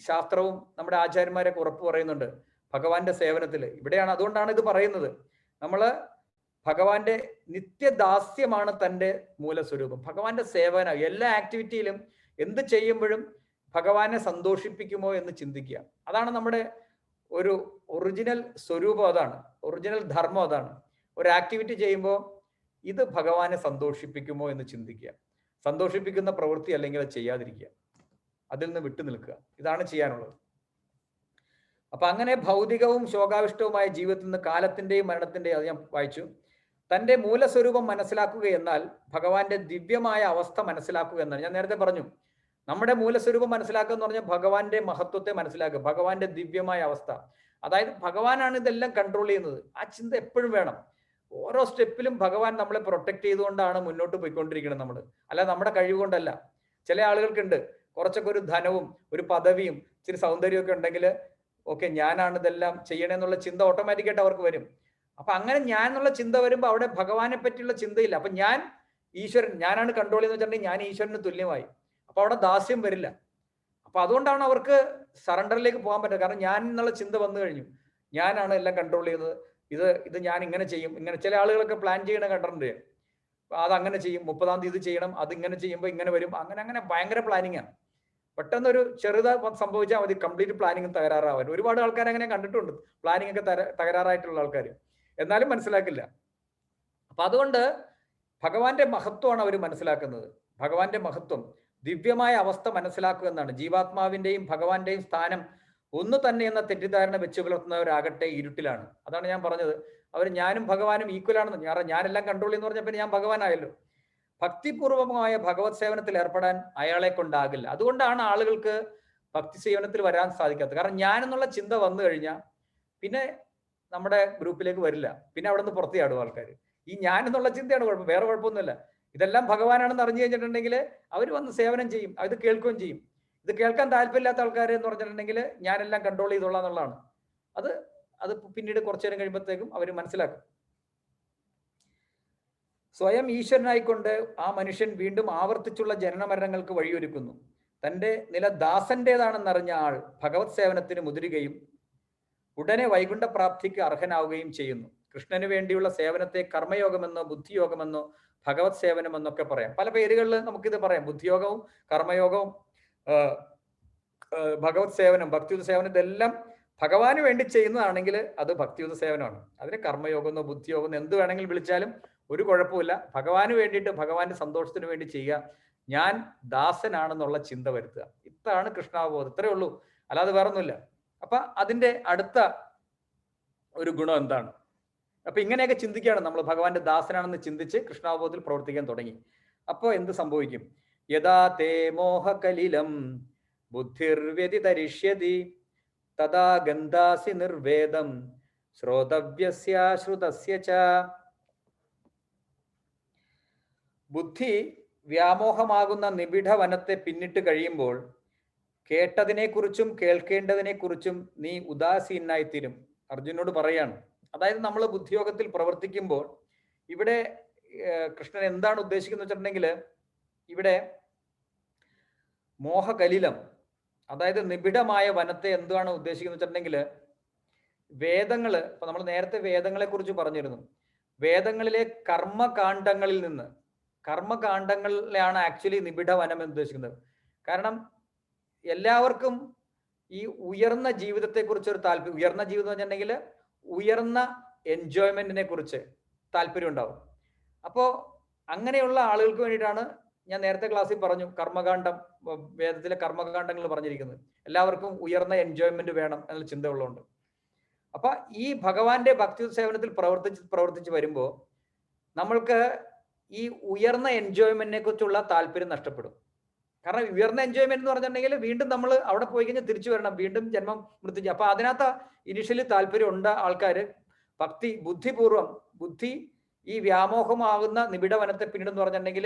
ശാസ്ത്രവും നമ്മുടെ ആചാര്യന്മാരൊക്കെ ഉറപ്പ് പറയുന്നുണ്ട് ഭഗവാന്റെ സേവനത്തിൽ. ഇവിടെയാണ്, അതുകൊണ്ടാണ് ഇത് പറയുന്നത്. നമ്മള് ഭഗവാന്റെ നിത്യദാസ്യമാണ് തൻ്റെ മൂലസ്വരൂപം. ഭഗവാന്റെ സേവന, എല്ലാ ആക്ടിവിറ്റിയിലും എന്ത് ചെയ്യുമ്പോഴും ഭഗവാനെ സന്തോഷിപ്പിക്കുമോ എന്ന് ചിന്തിക്കുക. അതാണ് നമ്മുടെ ഒരു ഒറിജിനൽ സ്വരൂപം, അതാണ് ഒറിജിനൽ ധർമ്മം. അതാണ് ഒരു ആക്ടിവിറ്റി ചെയ്യുമ്പോൾ ഇത് ഭഗവാനെ സന്തോഷിപ്പിക്കുമോ എന്ന് ചിന്തിക്കുക. സന്തോഷിപ്പിക്കുന്ന പ്രവൃത്തി അല്ലെങ്കിൽ അത് ചെയ്യാതിരിക്കുക, അതിൽ നിന്ന് വിട്ടു നിൽക്കുക. ഇതാണ് ചെയ്യാനുള്ളത്. അപ്പൊ അങ്ങനെ ഭൗതികവും ശോകാവിഷ്ടവുമായ ജീവിതത്തിൽ നിന്ന് കാലത്തിന്റെയും മരണത്തിന്റെയും, അത് ഞാൻ വായിച്ചു, തൻ്റെ മൂലസ്വരൂപം മനസ്സിലാക്കുക എന്നാൽ ഭഗവാന്റെ ദിവ്യമായ അവസ്ഥ മനസ്സിലാക്കുക എന്നാണ്. ഞാൻ നേരത്തെ പറഞ്ഞു, നമ്മുടെ മൂലസ്വരൂപം മനസ്സിലാക്കുക എന്ന് പറഞ്ഞാൽ ഭഗവാന്റെ മഹത്വത്തെ മനസ്സിലാക്കുക, ഭഗവാന്റെ ദിവ്യമായ അവസ്ഥ. അതായത് ഭഗവാനാണ് ഇതെല്ലാം കൺട്രോൾ ചെയ്യുന്നത്. ആ ചിന്ത എപ്പോഴും വേണം. ഓരോ സ്റ്റെപ്പിലും ഭഗവാൻ നമ്മളെ പ്രൊട്ടക്ട് ചെയ്തുകൊണ്ടാണ് മുന്നോട്ട് പോയിക്കൊണ്ടിരിക്കുന്നത് നമ്മൾ, അല്ല നമ്മുടെ കഴിവ് കൊണ്ടല്ല. ചില ആളുകൾക്കുണ്ട് കുറച്ചൊക്കെ ഒരു ധനവും ഒരു പദവിയും ഇച്ചിരി സൗന്ദര്യമൊക്കെ ഉണ്ടെങ്കിൽ ഓക്കെ ഞാനാണ് ഇതെല്ലാം ചെയ്യണമെന്നുള്ള ചിന്ത ഓട്ടോമാറ്റിക്കായിട്ട് അവർക്ക് വരും. അപ്പൊ അങ്ങനെ ഞാൻ എന്നുള്ള ചിന്ത വരുമ്പോൾ അവിടെ ഭഗവാനെ പറ്റിയുള്ള ചിന്തയില്ല. അപ്പൊ ഞാൻ ഈശ്വരൻ, ഞാനാണ് കൺട്രോൾ ചെയ്യുന്നത് വെച്ചിട്ടുണ്ടെങ്കിൽ ഞാൻ ഈശ്വരന് തുല്യമായി. അപ്പൊ അവിടെ ദാസ്യം വരില്ല. അപ്പൊ അതുകൊണ്ടാണ് അവർക്ക് സറണ്ടറിലേക്ക് പോകാൻ പറ്റുക. കാരണം ഞാൻ എന്നുള്ള ചിന്ത വന്നു കഴിഞ്ഞു, ഞാനാണ് എല്ലാം കൺട്രോൾ ചെയ്യുന്നത്, ഇത് ഞാൻ ഇങ്ങനെ ചെയ്യും, ഇങ്ങനെ. ചില ആളുകളൊക്കെ പ്ലാൻ ചെയ്യണ കണ്ടിട്ടുണ്ട്, അതങ്ങനെ ചെയ്യും, 30-ാം തീയതി ഇത് ചെയ്യണം, അതിങ്ങനെ ചെയ്യുമ്പോൾ ഇങ്ങനെ വരും, അങ്ങനെ അങ്ങനെ ഭയങ്കര പ്ലാനിങ് ആണ്. പെട്ടെന്നൊരു ചെറുത് സംഭവിച്ചാൽ മതി കംപ്ലീറ്റ് പ്ലാനിങ് തകരാറാവാൻ. ഒരുപാട് ആൾക്കാർ അങ്ങനെ കണ്ടിട്ടുണ്ട്, പ്ലാനിങ് ഒക്കെ തകരാറായിട്ടുള്ള ആൾക്കാർ, എന്നാലും മനസ്സിലാക്കില്ല. അപ്പൊ അതുകൊണ്ട് ഭഗവാന്റെ മഹത്വമാണ് അവർ മനസ്സിലാക്കുന്നത്. ഭഗവാന്റെ മഹത്വം, ദിവ്യമായ അവസ്ഥ മനസ്സിലാക്കുക എന്നാണ്. ജീവാത്മാവിന്റെയും ഭഗവാന്റെയും സ്ഥാനം ഒന്ന് തന്നെ എന്ന തെറ്റിദ്ധാരണ വെച്ച് പുലർത്തുന്നവരാകട്ടെ ഇരുട്ടിലാണ്. അതാണ് ഞാൻ പറഞ്ഞത്, അവർ ഞാനും ഭഗവാനും ഈക്വൽ ആണെന്ന്. ഞാനെല്ലാം കൺട്രോൾ ചെയ്യുന്ന പറഞ്ഞപ്പോൾ ഞാൻ ഭഗവാനായല്ലോ. ഭക്തിപൂർവമായ ഭഗവത് സേവനത്തിൽ ഏർപ്പെടാൻ അയാളെ കൊണ്ടാകില്ല. അതുകൊണ്ടാണ് ആളുകൾക്ക് ഭക്തി സേവനത്തിൽ വരാൻ സാധിക്കാത്തത്. കാരണം ഞാൻ എന്നുള്ള ചിന്ത വന്നു കഴിഞ്ഞാൽ പിന്നെ നമ്മുടെ ഗ്രൂപ്പിലേക്ക് വരില്ല, പിന്നെ അവിടെ നിന്ന് പുറത്തു ചാടും ആൾക്കാർ. ഈ ഞാൻ എന്നുള്ള ചിന്തയാണ് കുഴപ്പം, വേറെ കുഴപ്പമൊന്നുമില്ല. ഇതെല്ലാം ഭഗവാനാണെന്ന് അറിഞ്ഞു കഴിഞ്ഞിട്ടുണ്ടെങ്കിൽ അവർ വന്ന് സേവനം ചെയ്യും, അത് കേൾക്കുകയും ചെയ്യും. ഇത് കേൾക്കാൻ താല്പര്യമില്ലാത്ത ആൾക്കാർ എന്ന് പറഞ്ഞിട്ടുണ്ടെങ്കിൽ ഞാനെല്ലാം കൺട്രോൾ ചെയ്തോളാം എന്നുള്ളതാണ്. അത് പിന്നീട് കുറച്ചു നേരം കഴിയുമ്പോഴത്തേക്കും അവർ മനസ്സിലാക്കും. സ്വയം ഈശ്വരനായിക്കൊണ്ട് ആ മനുഷ്യൻ വീണ്ടും ആവർത്തിച്ചുള്ള ജനനമരണങ്ങൾക്ക് വഴിയൊരുക്കുന്നു. തൻ്റെ നില ദാസന്റേതാണെന്നറിഞ്ഞ ആൾ ഭഗവത് സേവനത്തിന് മുതിരുകയും ഉടനെ വൈകുണ്ഠ പ്രാപ്തിക്ക് അർഹനാവുകയും ചെയ്യുന്നു. കൃഷ്ണന് വേണ്ടിയുള്ള സേവനത്തെ കർമ്മയോഗമെന്നോ ബുദ്ധിയോഗമെന്നോ ഭഗവത് സേവനം എന്നൊക്കെ പറയാം. പല പേരുകളിൽ നമുക്കിത് പറയാം. ബുദ്ധിയോഗവും കർമ്മയോഗവും ഭഗവത് സേവനം, ഭക്തിയുത സേവനം, ഇതെല്ലാം ഭഗവാന് വേണ്ടി ചെയ്യുന്നതാണെങ്കിൽ അത് ഭക്തിയുത സേവനമാണ്. അതിന് കർമ്മയോഗം എന്നോ ബുദ്ധിയോഗം എന്നോ എന്ത് വേണമെങ്കിലും വിളിച്ചാലും ഒരു കുഴപ്പമില്ല. ഭഗവാന് വേണ്ടിയിട്ട്, ഭഗവാന്റെ സന്തോഷത്തിന് വേണ്ടി ചെയ്യുക. ഞാൻ ദാസനാണെന്നുള്ള ചിന്ത വരുത്തുക. ഇതാണ് കൃഷ്ണാവബോധം. ഇത്രയേ ഉള്ളൂ, അല്ലാതെ വേറൊന്നുമില്ല. അപ്പൊ അതിന്റെ അടുത്ത ഒരു ഗുണം എന്താണ്? അപ്പൊ ഇങ്ങനെയൊക്കെ ചിന്തിക്കുകയാണ് നമ്മൾ. ഭഗവാന്റെ ദാസനാണെന്ന് ചിന്തിച്ച് കൃഷ്ണാവബോധത്തിൽ പ്രവർത്തിക്കാൻ തുടങ്ങി. അപ്പോൾ എന്ത് സംഭവിക്കും? യഥാ തേ മോഹകലിലം ബുദ്ധിർവ്യതിതരിഷ്യതി തഥാ ഗന്ധാസി നിർവേദം ശ്രോതവ്യസ്യ ശ്രുതസ്യ ച. ബുദ്ധി വ്യാമോഹമാകുന്ന നിബിഡ വനത്തെ പിന്നിട്ട് കഴിയുമ്പോൾ കേട്ടതിനെക്കുറിച്ചും കേൾക്കേണ്ടതിനെക്കുറിച്ചും നീ ഉദാസീനായിത്തീരും. അർജുനോട് പറയാണ്. അതായത് നമ്മൾ ബുദ്ധിയോഗത്തിൽ പ്രവർത്തിക്കുമ്പോൾ ഇവിടെ കൃഷ്ണൻ എന്താണ് ഉദ്ദേശിക്കുന്നത് വെച്ചിട്ടുണ്ടെങ്കിൽ, ഇവിടെ മോഹകലിലം, അതായത് നിബിഡമായ വനത്തെ എന്താണ് ഉദ്ദേശിക്കുന്നത് വെച്ചിട്ടുണ്ടെങ്കിൽ, വേദങ്ങള്, ഇപ്പൊ നമ്മൾ നേരത്തെ വേദങ്ങളെ കുറിച്ച് പറഞ്ഞിരുന്നു. വേദങ്ങളിലെ കർമ്മകാണ്ഡങ്ങളിൽ നിന്ന്, കർമ്മകാണ്ഡങ്ങളിലാണ് ആക്ച്വലി നിബിഡ വനം എന്ന് ഉദ്ദേശിക്കുന്നത്. കാരണം എല്ലാവർക്കും ഈ ഉയർന്ന ജീവിതത്തെക്കുറിച്ച് ഒരു താല്പര്യം, ഉയർന്ന ജീവിതം എന്ന് വെച്ചിട്ടുണ്ടെങ്കിൽ ഉയർന്ന എൻജോയ്മെന്റിനെ കുറിച്ച് താല്പര്യം ഉണ്ടാവും. അപ്പോൾ അങ്ങനെയുള്ള ആളുകൾക്ക് വേണ്ടിയിട്ടാണ് ഞാൻ നേരത്തെ ക്ലാസ്സിൽ പറഞ്ഞു കർമ്മകാണ്ഡം, വേദത്തിലെ കർമ്മകാണ്ഡങ്ങൾ പറഞ്ഞിരിക്കുന്നത്. എല്ലാവർക്കും ഉയർന്ന എൻജോയ്മെന്റ് വേണം എന്നുള്ള ചിന്ത ഉള്ളതുകൊണ്ട്. അപ്പൊ ഈ ഭഗവാന്റെ ഭക്തി സേവനത്തിൽ പ്രവർത്തിച്ച് വരുമ്പോൾ നമ്മൾക്ക് ഈ ഉയർന്ന എൻജോയ്മെന്റിനെ കുറിച്ചുള്ള താല്പര്യം നഷ്ടപ്പെടും. കാരണം ഉയർന്ന എൻജോയ്മെന്റ് എന്ന് പറഞ്ഞിട്ടുണ്ടെങ്കിൽ വീണ്ടും നമ്മൾ അവിടെ പോയി കഴിഞ്ഞാൽ തിരിച്ചു വരണം, വീണ്ടും ജന്മം മൃത്യു. അപ്പൊ അതിനകത്ത് ഇനിഷ്യലി താല്പര്യം ഉണ്ട് ആൾക്കാര്. ബുദ്ധിപൂർവം ബുദ്ധി ഈ വ്യാമോഹമാകുന്ന നിബിഡ വനത്തെ പിന്നിടെന്ന് പറഞ്ഞിട്ടുണ്ടെങ്കിൽ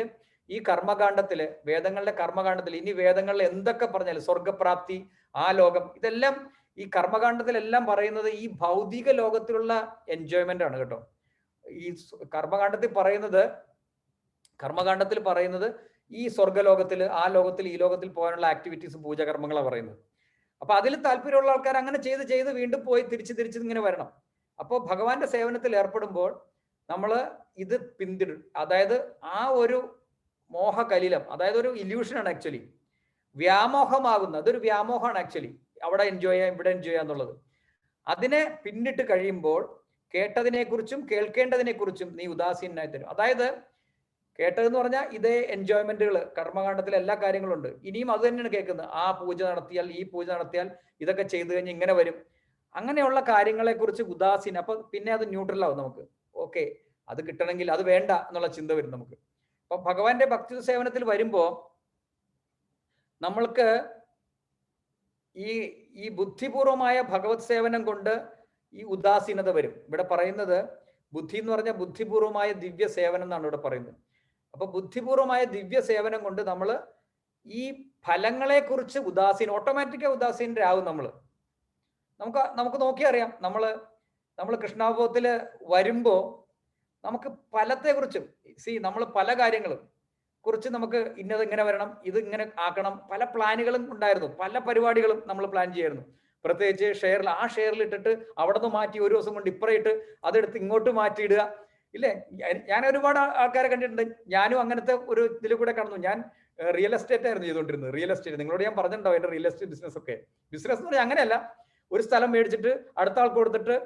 ഈ കർമ്മകാണ്ഡത്തില്, വേദങ്ങളുടെ കർമ്മകാണ്ഡത്തിൽ, ഇനി വേദങ്ങളിൽ എന്തൊക്കെ പറഞ്ഞാലും സ്വർഗപ്രാപ്തി, ആ ലോകം, ഇതെല്ലാം ഈ കർമ്മകാണ്ഡത്തിലെല്ലാം പറയുന്നത് ഈ ഭൗതിക ലോകത്തിലുള്ള എൻജോയ്മെന്റ് ആണ് കേട്ടോ. ഈ കർമ്മകാണ്ഡത്തിൽ പറയുന്നത് ഈ സ്വർഗലോകത്തിൽ, ആ ലോകത്തിൽ, ഈ ലോകത്തിൽ പോകാനുള്ള ആക്ടിവിറ്റീസ്, പൂജകർമ്മങ്ങളാണ് പറയുന്നത്. അപ്പൊ അതിൽ താല്പര്യമുള്ള ആൾക്കാർ അങ്ങനെ ചെയ്ത് വീണ്ടും പോയി തിരിച്ച് ഇങ്ങനെ വരണം. അപ്പോൾ ഭഗവാന്റെ സേവനത്തിൽ ഏർപ്പെടുമ്പോൾ നമ്മൾ ഇത് പിന്തുടരും. അതായത് ആ ഒരു മോഹകലിലം, അതായത് ഒരു ഇല്യൂഷനാണ് ആക്ച്വലി, വ്യാമോഹമാകുന്ന, അതൊരു വ്യാമോഹമാണ് ആക്ച്വലി. അവിടെ എൻജോയ് ചെയ്യാം, ഇവിടെ എൻജോയ് ചെയ്യാം എന്നുള്ളത്. അതിനെ പിന്നിട്ട് കഴിയുമ്പോൾ കേട്ടതിനെക്കുറിച്ചും കേൾക്കേണ്ടതിനെക്കുറിച്ചും നീ ഉദാസീനായി തരും. അതായത് കേട്ടതെന്ന് പറഞ്ഞാൽ ഇതേ എൻജോയ്മെന്റുകൾ, കർമ്മകാണ്ഡത്തിൽ എല്ലാ കാര്യങ്ങളും ഉണ്ട്. ഇനിയും അത് തന്നെയാണ് കേൾക്കുന്നത്. ആ പൂജ നടത്തിയാൽ, ഈ പൂജ നടത്തിയാൽ, ഇതൊക്കെ ചെയ്തു കഴിഞ്ഞ് ഇങ്ങനെ വരും, അങ്ങനെയുള്ള കാര്യങ്ങളെ കുറിച്ച് ഉദാസീനം. അപ്പൊ പിന്നെ അത് ന്യൂട്രൽ ആവും നമുക്ക്. ഓക്കെ, അത് കിട്ടണമെങ്കിൽ അത് വേണ്ട എന്നുള്ള ചിന്ത വരും നമുക്ക്. അപ്പൊ ഭഗവാന്റെ ഭക്തി സേവനത്തിൽ വരുമ്പോ നമ്മൾക്ക് ഈ ബുദ്ധിപൂർവമായ ഭഗവത് സേവനം കൊണ്ട് ഈ ഉദാസീനത വരും. ഇവിടെ പറയുന്നത് ബുദ്ധി എന്ന് പറഞ്ഞാൽ ബുദ്ധിപൂർവമായ ദിവ്യ സേവനം എന്നാണ് ഇവിടെ പറയുന്നത്. അപ്പൊ ബുദ്ധിപൂർവമായ ദിവ്യ സേവനം കൊണ്ട് നമ്മൾ ഈ ഫലങ്ങളെ കുറിച്ച് ഓട്ടോമാറ്റിക്കായി ഉദാസീനരാകും. നമുക്ക് നോക്കിയറിയാം. നമ്മൾ കൃഷ്ണാവബോധത്തില് വരുമ്പോ നമുക്ക് ഫലത്തെക്കുറിച്ചും നമ്മൾ പല കാര്യങ്ങളും കുറിച്ച് നമുക്ക് ഇന്നത് ഇങ്ങനെ വരണം, ഇത് ഇങ്ങനെ ആക്കണം, പല പ്ലാനുകളും ഉണ്ടായിരുന്നു, പല പരിപാടികളും നമ്മൾ പ്ലാൻ ചെയ്യായിരുന്നു. പ്രത്യേകിച്ച് ആ ഷെയറിൽ ഇട്ടിട്ട് അവിടെ നിന്ന് മാറ്റി ഒരു ദിവസം കൊണ്ട് ഇപ്പറയിട്ട് അതെടുത്ത് ഇങ്ങോട്ട് മാറ്റിയിടുക, ഇല്ലേ? ഞാൻ ഒരുപാട് ആൾക്കാരെ കണ്ടിട്ടുണ്ട്. ഞാനും അങ്ങനത്തെ ഒരു ഇതിൽ കൂടെ കടന്നു. ഞാൻ റിയൽ എസ്റ്റേറ്റ് ആയിരുന്നു ചെയ്തുകൊണ്ടിരുന്നത്. റിയൽ എസ്റ്റേറ്റ് നിങ്ങളോട് ഞാൻ പറഞ്ഞിട്ടുണ്ടാവും എന്റെ റിയൽ എസ്റ്റേറ്റ് ബിസിനസ് ഒക്കെ. ബിസിനസ് എന്ന് പറഞ്ഞാൽ അങ്ങനെയല്ല, ഒരു സ്ഥലം മേടിച്ചിട്ട് അടുത്ത ആൾക്ക് കൊടുത്തിട്ട്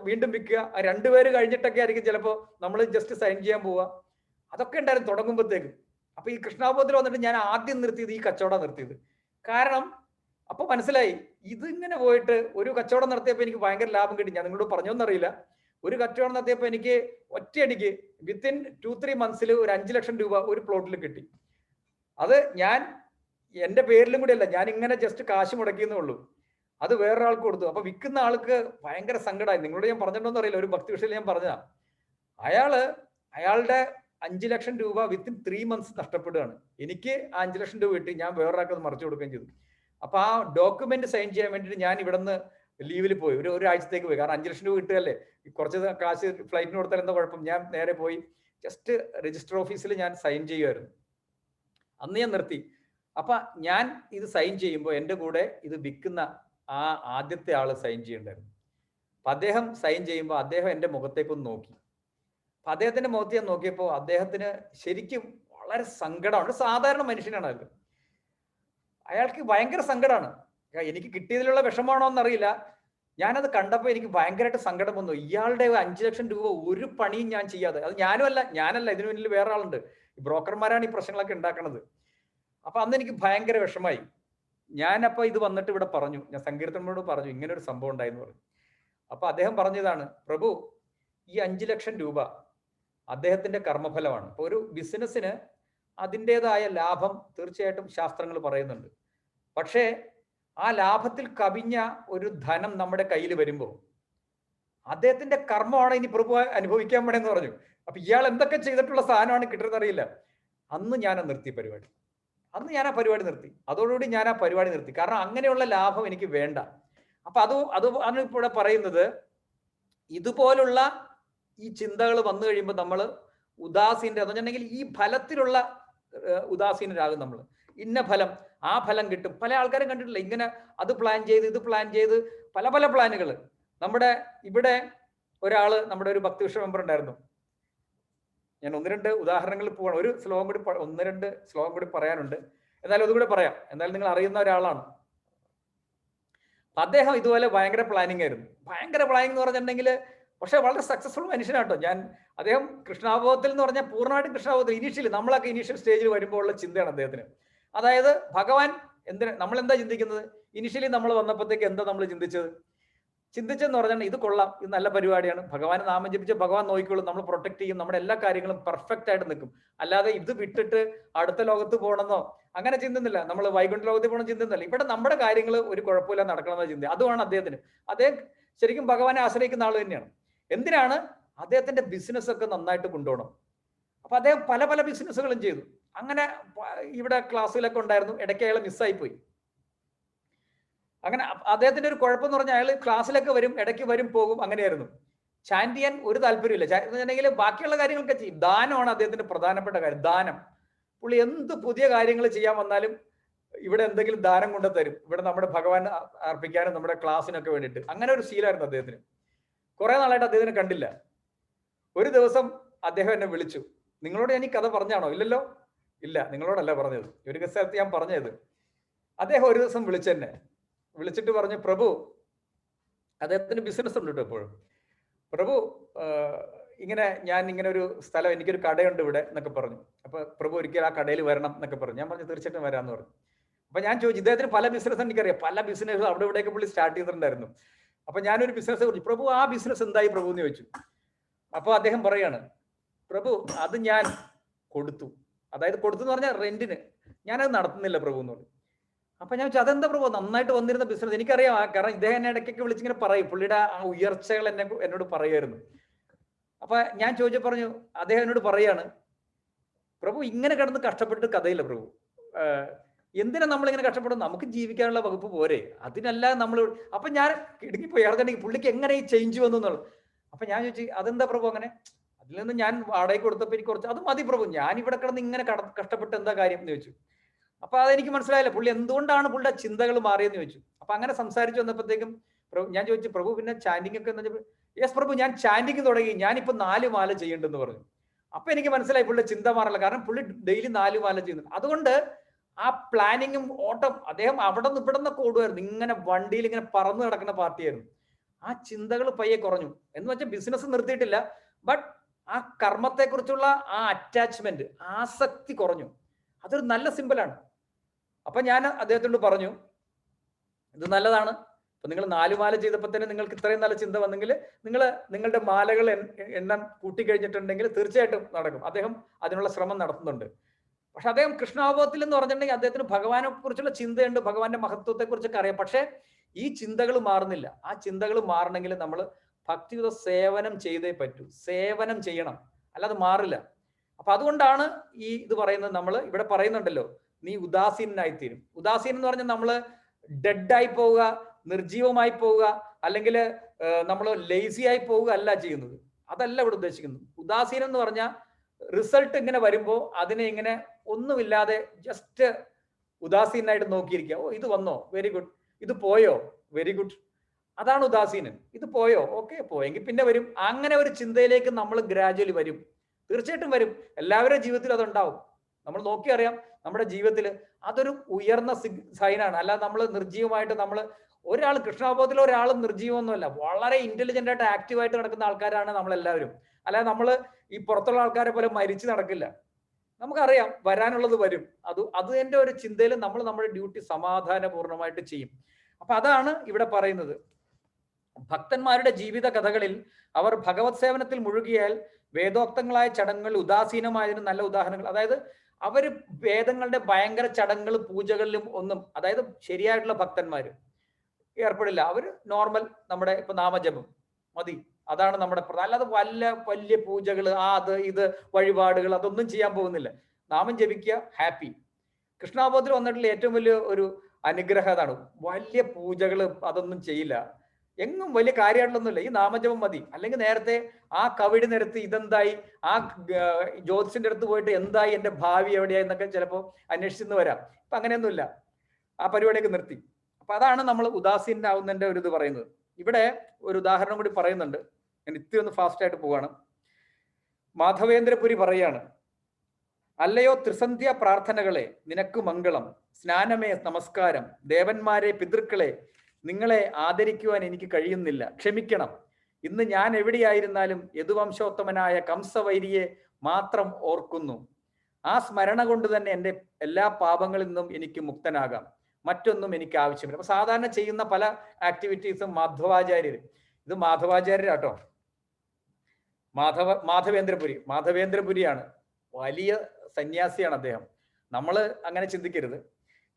വീണ്ടും വിൽക്കുക. 2 പേര് കഴിഞ്ഞിട്ടൊക്കെ ആയിരിക്കും ചിലപ്പോൾ നമ്മൾ ജസ്റ്റ് സൈൻ ചെയ്യാൻ പോവുക. അതൊക്കെ ഉണ്ടായിരുന്നു തുടങ്ങുമ്പോഴത്തേക്കും. അപ്പൊ ഈ കൃഷ്ണാബോധത്തിൽ വന്നിട്ട് ഞാൻ ആദ്യം നിർത്തിയത് ഈ കച്ചവടം നിർത്തിയത്. കാരണം അപ്പൊ മനസ്സിലായി, ഇതിങ്ങനെ പോയിട്ട് ഒരു കച്ചവടം നടത്തിയപ്പോൾ എനിക്ക് ഭയങ്കര ലാഭം കിട്ടി. ഞാൻ നിങ്ങളോട് പറഞ്ഞോന്നറിയില്ല. ഒരു കച്ചവടം നടത്തിയപ്പോൾ എനിക്ക് ഒറ്റയടിക്ക് വിത്തിൻ 2-3 മന്ത്സിൽ ഒരു 5 ലക്ഷം രൂപ ഒരു പ്ലോട്ടിൽ കിട്ടി. അത് ഞാൻ എന്റെ പേരിലും കൂടി അല്ല, ഞാൻ ഇങ്ങനെ ജസ്റ്റ് കാശ് മുടക്കിയെന്നേ ഉള്ളൂ. അത് വേറൊരാൾക്ക് കൊടുത്തു. അപ്പൊ വിൽക്കുന്ന ആൾക്ക് ഭയങ്കര സങ്കടമായി. നിങ്ങളോട് ഞാൻ പറഞ്ഞിട്ടുണ്ടോന്ന് അറിയില്ല, ഒരു ഭക്തി വിഷയം ഞാൻ പറഞ്ഞതാ. അയാളുടെ 5 ലക്ഷം രൂപ വിത്തിൻ 3 മന്ത്സ് നഷ്ടപ്പെടുകയാണ്. എനിക്ക് 5 ലക്ഷം രൂപ കിട്ടി, ഞാൻ വേറൊരാൾക്ക് അത് മറിച്ചു കൊടുക്കുകയും ചെയ്തു. അപ്പൊ ആ ഡോക്യുമെന്റ് സൈൻ ചെയ്യാൻ വേണ്ടിയിട്ട് ഞാൻ ഇവിടുന്ന് ലീവിൽ പോയി, ഒരാഴ്ചത്തേക്ക് പോയി. കാരണം 5 ലക്ഷം രൂപ കിട്ടുകയല്ലേ, കുറച്ച് കാശ് ഫ്ലൈറ്റിന് കൊടുത്താൽ എന്താ കുഴപ്പം. ഞാൻ നേരെ പോയി ജസ്റ്റ് രജിസ്റ്റർ ഓഫീസിൽ ഞാൻ സൈൻ ചെയ്യുമായിരുന്നു. അന്ന് ഞാൻ നിർത്തി. അപ്പൊ ഞാൻ ഇത് സൈൻ ചെയ്യുമ്പോൾ എൻ്റെ കൂടെ ഇത് വിൽക്കുന്ന ആ ആദ്യത്തെ ആള് സൈൻ ചെയ്യണ്ടായിരുന്നു. അപ്പൊ അദ്ദേഹം സൈൻ ചെയ്യുമ്പോൾ അദ്ദേഹം എൻ്റെ മുഖത്തേക്കൊന്ന് നോക്കി. അപ്പൊ അദ്ദേഹത്തിന്റെ മുഖത്ത് ഞാൻ നോക്കിയപ്പോൾ അദ്ദേഹത്തിന് ശരിക്കും വളരെ സങ്കടമാണ്. സാധാരണ മനുഷ്യനാണ് അത്. അയാൾക്ക് ഭയങ്കര സങ്കടമാണ്. എനിക്ക് കിട്ടിയതിലുള്ള വിഷമാണോ എന്നറിയില്ല. ഞാനത് കണ്ടപ്പോൾ എനിക്ക് ഭയങ്കരമായിട്ട് സങ്കടം വന്നു. ഇയാളുടെ 5 ലക്ഷം രൂപ ഒരു പണിയും ഞാൻ ചെയ്യാതെ, അത് ഞാനല്ല ഇതിനു മുന്നിൽ വേറെ ആളുണ്ട്. ഈ ബ്രോക്കർമാരാണ് ഈ പ്രശ്നങ്ങളൊക്കെ ഉണ്ടാക്കുന്നത്. അപ്പൊ അന്ന് എനിക്ക് ഭയങ്കര വിഷമായി. ഞാനപ്പോ ഇത് വന്നിട്ട് ഇവിടെ പറഞ്ഞു, ഞാൻ സങ്കീർത്തനോട് പറഞ്ഞു ഇങ്ങനെ ഒരു സംഭവം ഉണ്ടായെന്ന് പറഞ്ഞു. അപ്പൊ അദ്ദേഹം പറഞ്ഞതാണ്, പ്രഭു ഈ 5 ലക്ഷം രൂപ അദ്ദേഹത്തിന്റെ കർമ്മഫലമാണ്. ഇപ്പൊ ഒരു ബിസിനസ്സിന് അതിൻ്റെതായ ലാഭം തീർച്ചയായിട്ടും ശാസ്ത്രങ്ങൾ പറയുന്നുണ്ട്. പക്ഷേ ആ ലാഭത്തിൽ കവിഞ്ഞ ഒരു ധനം നമ്മുടെ കയ്യിൽ വരുമ്പോൾ അദ്ദേഹത്തിന്റെ കർമ്മമാണ് ഇനി പ്രഭു അനുഭവിക്കാൻ വേണമെന്ന് പറഞ്ഞു. അപ്പൊ ഇയാൾ എന്തൊക്കെ ചെയ്തിട്ടുള്ള സാധനമാണ് കിട്ടുന്നത് അറിയില്ല. അന്ന് ഞാൻ നിർത്തി പരിപാടി. അന്ന് ഞാൻ ആ പരിപാടി നിർത്തി. അതോടുകൂടി ഞാൻ ആ പരിപാടി നിർത്തി. കാരണം അങ്ങനെയുള്ള ലാഭം എനിക്ക് വേണ്ട. അപ്പൊ ആണ് ഇവിടെ പറയുന്നത്. ഇതുപോലുള്ള ഈ ചിന്തകൾ വന്നു കഴിയുമ്പോൾ നമ്മൾ ഉദാസീനത എന്ന് വെച്ചിട്ടുണ്ടെങ്കിൽ ഈ ഫലത്തിലുള്ള ഉദാസീനരാകും നമ്മൾ. ഇന്ന ഫലം, ആ ഫലം കിട്ടും. പല ആൾക്കാരും കണ്ടിട്ടില്ല ഇങ്ങനെ അത് പ്ലാൻ ചെയ്ത് ഇത് പ്ലാൻ ചെയ്ത് പല പല പ്ലാനുകൾ. നമ്മുടെ ഇവിടെ ഒരാള്, നമ്മുടെ ഒരു ഭക്തിവിഷ മെമ്പർ ഉണ്ടായിരുന്നു. ഞാൻ 1-2 ഉദാഹരണങ്ങളിൽ പോവാണ്. ഒരു ശ്ലോകം കൂടി 1-2 ശ്ലോകം കൂടി പറയാനുണ്ട്. എന്നാലും അതുകൂടെ പറയാം. എന്നാലും നിങ്ങൾ അറിയുന്ന ഒരാളാണ്. അദ്ദേഹം ഇതുപോലെ ഭയങ്കര പ്ലാനിങ് ആയിരുന്നു. ഭയങ്കര പ്ലാനിങ് എന്ന് പറഞ്ഞിട്ടുണ്ടെങ്കിൽ പക്ഷെ വളരെ സക്സസ്ഫുൾ മനുഷ്യനാട്ടോ. അദ്ദേഹം കൃഷ്ണാബോധത്തിൽ എന്ന് പറഞ്ഞാൽ പൂർണ്ണമായിട്ടും കൃഷ്ണാബോധത്തിൽ ഇനീഷ്യലി നമ്മളൊക്കെ ഇനീഷ്യൽ സ്റ്റേജിൽ വരുമ്പോൾ ഉള്ള ചിന്തയാണ് അദ്ദേഹത്തിന്. അതായത് ഭഗവാൻ നമ്മൾ എന്താ ചിന്തിക്കുന്നത്? ഇനിഷ്യലി നമ്മൾ വന്നപ്പോഴത്തേക്ക് എന്താ നമ്മൾ ചിന്തിച്ചെന്ന് പറഞ്ഞാൽ ഇത് കൊള്ളാം, ഇത് നല്ല പരിപാടിയാണ്, ഭഗവാനെ നാമം ജപിച്ച് ഭഗവാൻ നോക്കിക്കോളും, നമ്മൾ പ്രൊട്ടക്ട് ചെയ്യും, നമ്മുടെ എല്ലാ കാര്യങ്ങളും പെർഫെക്റ്റ് ആയിട്ട് നിൽക്കും. അല്ലാതെ ഇത് വിട്ടിട്ട് അടുത്ത ലോകത്ത് പോകണമെന്നോ അങ്ങനെ ചിന്തുന്നില്ല. നമ്മൾ വൈകുണ്ഠ ലോകത്തിൽ പോകണം ചിന്തുന്നില്ല. ഇവിടെ നമ്മുടെ കാര്യങ്ങൾ ഒരു കുഴപ്പമില്ല നടക്കണമെന്ന ചിന്ത. അതുമാണ് അദ്ദേഹത്തിന്. അദ്ദേഹം ശരിക്കും ഭഗവാനെ ആശ്രയിക്കുന്ന ആൾ തന്നെയാണ്. എന്തിനാണ്? അദ്ദേഹത്തിന്റെ ബിസിനസ് ഒക്കെ നന്നായിട്ട് കൊണ്ടുപോകണം. അപ്പൊ അദ്ദേഹം പല പല ബിസിനസ്സുകളും ചെയ്തു. അങ്ങനെ ഇവിടെ ക്ലാസ്സിലൊക്കെ ഉണ്ടായിരുന്നു. ഇടയ്ക്ക് അയാൾ മിസ്സായി പോയി. അങ്ങനെ അദ്ദേഹത്തിന്റെ ഒരു കുഴപ്പമെന്ന് പറഞ്ഞാൽ അയാൾ ക്ലാസ്സിലൊക്കെ വരും, ഇടയ്ക്ക് വരും പോകും, അങ്ങനെയായിരുന്നു. ചാൻറ്റ് ചെയ്യാൻ ഒരു താല്പര്യമില്ല. എന്നുവെച്ചിട്ടുണ്ടെങ്കിൽ ബാക്കിയുള്ള കാര്യങ്ങളൊക്കെ ചെയ്യും. ദാനമാണ് അദ്ദേഹത്തിന്റെ പ്രധാനപ്പെട്ട കാര്യം. ദാനം. പുള്ളി എന്ത് പുതിയ കാര്യങ്ങൾ ചെയ്യാൻ വന്നാലും ഇവിടെ എന്തെങ്കിലും ദാനം കൊണ്ട് തരും. ഇവിടെ നമ്മുടെ ഭഗവാൻ അർപ്പിക്കാനും നമ്മുടെ ക്ലാസ്സിനൊക്കെ വേണ്ടിയിട്ട്. അങ്ങനെ ഒരു ശീലമായിരുന്നു അദ്ദേഹത്തിന്. കുറെ നാളായിട്ട് അദ്ദേഹത്തിനെ കണ്ടില്ല. ഒരു ദിവസം അദ്ദേഹം എന്നെ വിളിച്ചു. നിങ്ങളോട് ഞാൻ ഈ കഥ പറഞ്ഞാണോ? ഇല്ലല്ലോ. ഇല്ല, നിങ്ങളോടല്ല പറഞ്ഞത്. ഒരു സ്ഥലത്ത് ഞാൻ പറഞ്ഞത്. അദ്ദേഹം ഒരു ദിവസം വിളിച്ചിട്ട് പറഞ്ഞു, പ്രഭു, അദ്ദേഹത്തിന് ബിസിനസ് ഉണ്ട് കേട്ടോ എപ്പോഴും. പ്രഭു, ഞാൻ ഇങ്ങനെ ഒരു സ്ഥലം, എനിക്കൊരു കടയുണ്ട് ഇവിടെ എന്നൊക്കെ പറഞ്ഞു. അപ്പൊ പ്രഭു ഒരിക്കൽ ആ കടയിൽ വരണം എന്നൊക്കെ പറഞ്ഞു. ഞാൻ പറഞ്ഞു തീർച്ചയായിട്ടും വരാമെന്ന് പറഞ്ഞു. അപ്പൊ ഞാൻ ചോദിച്ചു, ഇദ്ദേഹത്തിന് പല ബിസിനസ് എനിക്കറിയാം, പല ബിസിനസ് അവിടെ ഇവിടെയൊക്കെ പുള്ളി സ്റ്റാർട്ട് ചെയ്തിട്ടുണ്ടായിരുന്നു. അപ്പൊ ഞാനൊരു ബിസിനസ് കുറിച്ച്, പ്രഭു ആ ബിസിനസ് എന്തായി പ്രഭു എന്ന് ചോദിച്ചു. അപ്പൊ അദ്ദേഹം പറയാണ്, പ്രഭു അത് ഞാൻ കൊടുത്തു. അതായത് കൊടുത്തു എന്ന് പറഞ്ഞാൽ റെന്റിന്. ഞാനത് നടത്തുന്നില്ല പ്രഭു എന്ന് പറഞ്ഞു. അപ്പൊ ഞാൻ ചോദിച്ചു, അതെന്താ പ്രഭു? നന്നായിട്ട് വന്നിരുന്ന ബിസിനസ് എനിക്കറിയാം. കാരണം ഇദ്ദേഹം എന്നെ ഇടയ്ക്കൊക്കെ വിളിച്ചിങ്ങനെ പറയും, പുള്ളിയുടെ ആ ഉയർച്ചകൾ എന്നോട് പറയുമായിരുന്നു. അപ്പൊ ഞാൻ പറഞ്ഞു, അദ്ദേഹം എന്നോട് പറയാണ്, പ്രഭു ഇങ്ങനെ കിടന്ന് കഷ്ടപ്പെട്ടിട്ട് കഥയില്ല പ്രഭു. എന്തിനാ നമ്മളിങ്ങനെ കഷ്ടപ്പെടുന്നത്? നമുക്ക് ജീവിക്കാനുള്ള വകുപ്പ് പോരെ, അതിനല്ല നമ്മൾ. അപ്പൊ ഞാൻ ഇടുങ്ങിപ്പോയി. അറിഞ്ഞിട്ടുണ്ടെങ്കിൽ പുള്ളിക്ക് എങ്ങനെ ഈ ചേഞ്ച് വന്നു എന്നുള്ളത്. അപ്പൊ ഞാൻ ചോദിച്ചു, അതെന്താ പ്രഭു അങ്ങനെ? അതിൽ നിന്ന് ഞാൻ വാടകയ്ക്ക് കൊടുത്തപ്പോൾ എനിക്ക് കുറച്ച് അത് മതി പ്രഭു, ഞാൻ ഇവിടെ കിടന്ന് ഇങ്ങനെ കഷ്ടപ്പെട്ട് എന്താ കാര്യം എന്ന് ചോദിച്ചു. അപ്പൊ അതെനിക്ക് മനസ്സിലായില്ല, പുള്ളി എന്തുകൊണ്ടാണ് പുള്ളിയുടെ ചിന്തകൾ മാറിയെന്ന് ചോദിച്ചു. അപ്പൊ അങ്ങനെ സംസാരിച്ചു വന്നപ്പോഴത്തേക്കും ഞാൻ ചോദിച്ചു, പ്രഭു പിന്നെ ചാൻഡിങ് ഒക്കെ എന്ന് വെച്ചപ്പോൾ, യെസ് പ്രഭു ഞാൻ ചാൻഡിങ് തുടങ്ങി, ഞാനിപ്പോ 4 മാല ചെയ്യേണ്ടെന്ന് പറഞ്ഞു. അപ്പൊ എനിക്ക് മനസ്സിലായി പുള്ളിയുടെ ചിന്ത മാറില്ല. കാരണം പുള്ളി ഡെയിലി 4 മാല ചെയ്യുന്നുണ്ട്. അതുകൊണ്ട് ആ പ്ലാനിങ്ങും ഓട്ടം, അദ്ദേഹം അവിടെ നിന്ന് ഇവിടെ നിന്നൊക്കെ ഓടുമായിരുന്നു. ഇങ്ങനെ വണ്ടിയിൽ ഇങ്ങനെ പറന്ന് കിടക്കുന്ന പാർട്ടിയായിരുന്നു. ആ ചിന്തകൾ പയ്യെ കുറഞ്ഞു. എന്ന് വെച്ചാൽ ബിസിനസ് നിർത്തിയിട്ടില്ല, ബട്ട് ആ കർമ്മത്തെക്കുറിച്ചുള്ള ആ അറ്റാച്ച്മെന്റ്, ആസക്തി കുറഞ്ഞു. അതൊരു നല്ല സിമ്പിളാണ്. അപ്പൊ ഞാൻ അദ്ദേഹത്തോട് പറഞ്ഞു, ഇത് നല്ലതാണ്. അപ്പൊ നിങ്ങൾ 4 മാല ചെയ്തപ്പോൾ തന്നെ നിങ്ങൾക്ക് ഇത്രയും നല്ല ചിന്ത വന്നെങ്കിൽ നിങ്ങളുടെ മാലകൾ എണ്ണം കൂട്ടിക്കഴിഞ്ഞിട്ടുണ്ടെങ്കിൽ തീർച്ചയായിട്ടും നടക്കും. അദ്ദേഹം അതിനുള്ള ശ്രമം നടത്തുന്നുണ്ട്. പക്ഷെ അദ്ദേഹം കൃഷ്ണാവബോധത്തിൽ എന്ന് പറഞ്ഞിട്ടുണ്ടെങ്കിൽ അദ്ദേഹത്തിന് ഭഗവാനെ കുറിച്ചുള്ള ചിന്തയുണ്ട്, ഭഗവാന്റെ മഹത്വത്തെ കുറിച്ചൊക്കെ അറിയാം. പക്ഷെ ഈ ചിന്തകൾ മാറുന്നില്ല. ആ ചിന്തകൾ മാറണമെങ്കിൽ നമ്മൾ ഭക്തിയുത സേവനം ചെയ്തേ പറ്റൂ. സേവനം ചെയ്യണം, അല്ലാതെ മാറില്ല. അപ്പൊ അതുകൊണ്ടാണ് ഇത് പറയുന്നത്. നമ്മൾ ഇവിടെ പറയുന്നുണ്ടല്ലോ, നീ ഉദാസീനായിത്തീരും. ഉദാസീനം എന്ന് പറഞ്ഞാൽ നമ്മൾ ഡെഡായി പോവുക, നിർജീവമായി പോവുക, അല്ലെങ്കിൽ നമ്മൾ ലേസി ആയി പോവുക അല്ല ചെയ്യുന്നത്. അതല്ല ഇവിടെ ഉദ്ദേശിക്കുന്നത്. ഉദാസീനം എന്ന് പറഞ്ഞാൽ റിസൾട്ട് ഇങ്ങനെ വരുമ്പോൾ അതിനെ ഇങ്ങനെ ഒന്നുമില്ലാതെ ജസ്റ്റ് ഉദാസീനായിട്ട് നോക്കിയിരിക്കുക. ഓ ഇത് വന്നോ, വെരി ഗുഡ്. ഇത് പോയോ, വെരി ഗുഡ്. അതാണ് ഉദാസീനൻ. ഇത് പോയോ, ഓക്കെ, പോയെങ്കിൽ പിന്നെ വരും. അങ്ങനെ ഒരു ചിന്തയിലേക്ക് നമ്മൾ ഗ്രാജുവലി വരും. തീർച്ചയായിട്ടും വരും. എല്ലാവരുടെ ജീവിതത്തിൽ അതുണ്ടാവും. നമ്മൾ നോക്കിയറിയാം, നമ്മുടെ ജീവിതത്തിൽ അതൊരു ഉയർന്ന സൈനാണ്. അല്ലാതെ നമ്മൾ നിർജീവമായിട്ട് ഒരാൾ കൃഷ്ണാബോധത്തിൽ ഒരാളും നിർജീവമൊന്നുമല്ല. വളരെ ഇന്റലിജന്റ് ആയിട്ട് ആക്റ്റീവായിട്ട് നടക്കുന്ന ആൾക്കാരാണ് നമ്മളെല്ലാവരും. അല്ലാതെ നമ്മൾ ഈ പുറത്തുള്ള ആൾക്കാരെ പോലെ മരിച്ചു നടക്കില്ല. നമുക്കറിയാം വരാനുള്ളത് വരും. അത് എൻ്റെ ഒരു ചിന്തയിൽ നമ്മൾ നമ്മുടെ ഡ്യൂട്ടി സമാധാനപൂർണ്ണമായിട്ട് ചെയ്യും. അപ്പൊ അതാണ് ഇവിടെ പറയുന്നത്. ഭക്തന്മാരുടെ ജീവിത കഥകളിൽ അവർ ഭഗവത് സേവനത്തിൽ മുഴുകിയാൽ വേദോക്തങ്ങളായ ചടങ്ങുകൾ ഉദാസീനമായതിന് നല്ല ഉദാഹരണങ്ങൾ. അതായത് അവര് വേദങ്ങളുടെ ഭയങ്കര ചടങ്ങുകൾ പൂജകളിലും ഒന്നും, അതായത് ശരിയായിട്ടുള്ള ഭക്തന്മാര് ഏർപ്പെടില്ല. അവര് നോർമൽ നമ്മുടെ ഇപ്പൊ നാമജപം മതി, അതാണ് നമ്മുടെ അല്ലാതെ വലിയ പൂജകൾ അത് ഇത് വഴിപാടുകൾ അതൊന്നും ചെയ്യാൻ പോകുന്നില്ല. നാമം ജപിക്കുക, ഹാപ്പി. കൃഷ്ണാബോധത്തിൽ വന്നിട്ടുള്ള ഏറ്റവും വലിയ ഒരു അനുഗ്രഹം അതാണ്. വലിയ പൂജകൾ അതൊന്നും ചെയ്യില്ല, എങ്ങും വലിയ കാര്യമായിട്ടൊന്നുമില്ല, ഈ നാമജപം മതി. അല്ലെങ്കിൽ നേരത്തെ ആ കവിടി നിരത്തി ഇതെന്തായി, ആ ജ്യോതിഷന്റെ അടുത്ത് പോയിട്ട് എന്തായി, എന്റെ ഭാവി എവിടെയായി എന്നൊക്കെ ചിലപ്പോൾ അന്വേഷിച്ചെന്ന് വരാം. ഇപ്പൊ അങ്ങനെയൊന്നുമില്ല, ആ പരിപാടിയൊക്കെ നിർത്തി. അപ്പൊ അതാണ് നമ്മൾ ഉദാസീനാവുന്നതിന്റെ ഒരു ഇത് പറയുന്നത്. ഇവിടെ ഒരു ഉദാഹരണം കൂടി പറയുന്നുണ്ട്, ഞാൻ ഇത്തിരി ഒന്ന് ഫാസ്റ്റ് ആയിട്ട് പോവാണ്. മാധവേന്ദ്രപുരി പറയാണ്, അല്ലയോ ത്രിസന്ധ്യ പ്രാർത്ഥനകളെ നിനക്ക് മംഗളം, സ്നാനമേ നമസ്കാരം, ദേവന്മാരെ പിതൃക്കളെ നിങ്ങളെ ആദരിക്കുവാൻ എനിക്ക് കഴിയുന്നില്ല, ക്ഷമിക്കണം. ഇന്ന് ഞാൻ എവിടെയായിരുന്നാലും യദുവംശോത്തമനായ കംസവൈരിയെ മാത്രം ഓർക്കുന്നു. ആ സ്മരണ കൊണ്ട് തന്നെ എൻ്റെ എല്ലാ പാപങ്ങളിൽ നിന്നും എനിക്ക് മുക്തനാകാം, മറ്റൊന്നും എനിക്ക് ആവശ്യമില്ല. അപ്പൊ സാധാരണ ചെയ്യുന്ന പല ആക്ടിവിറ്റീസും മാധവാചാര്യർ, ഇത് മാധവാചാര്യരാട്ടോ, മാധവേന്ദ്രപുരിയാണ്, വലിയ സന്യാസിയാണ് അദ്ദേഹം. നമ്മൾ അങ്ങനെ ചിന്തിക്കരുത്.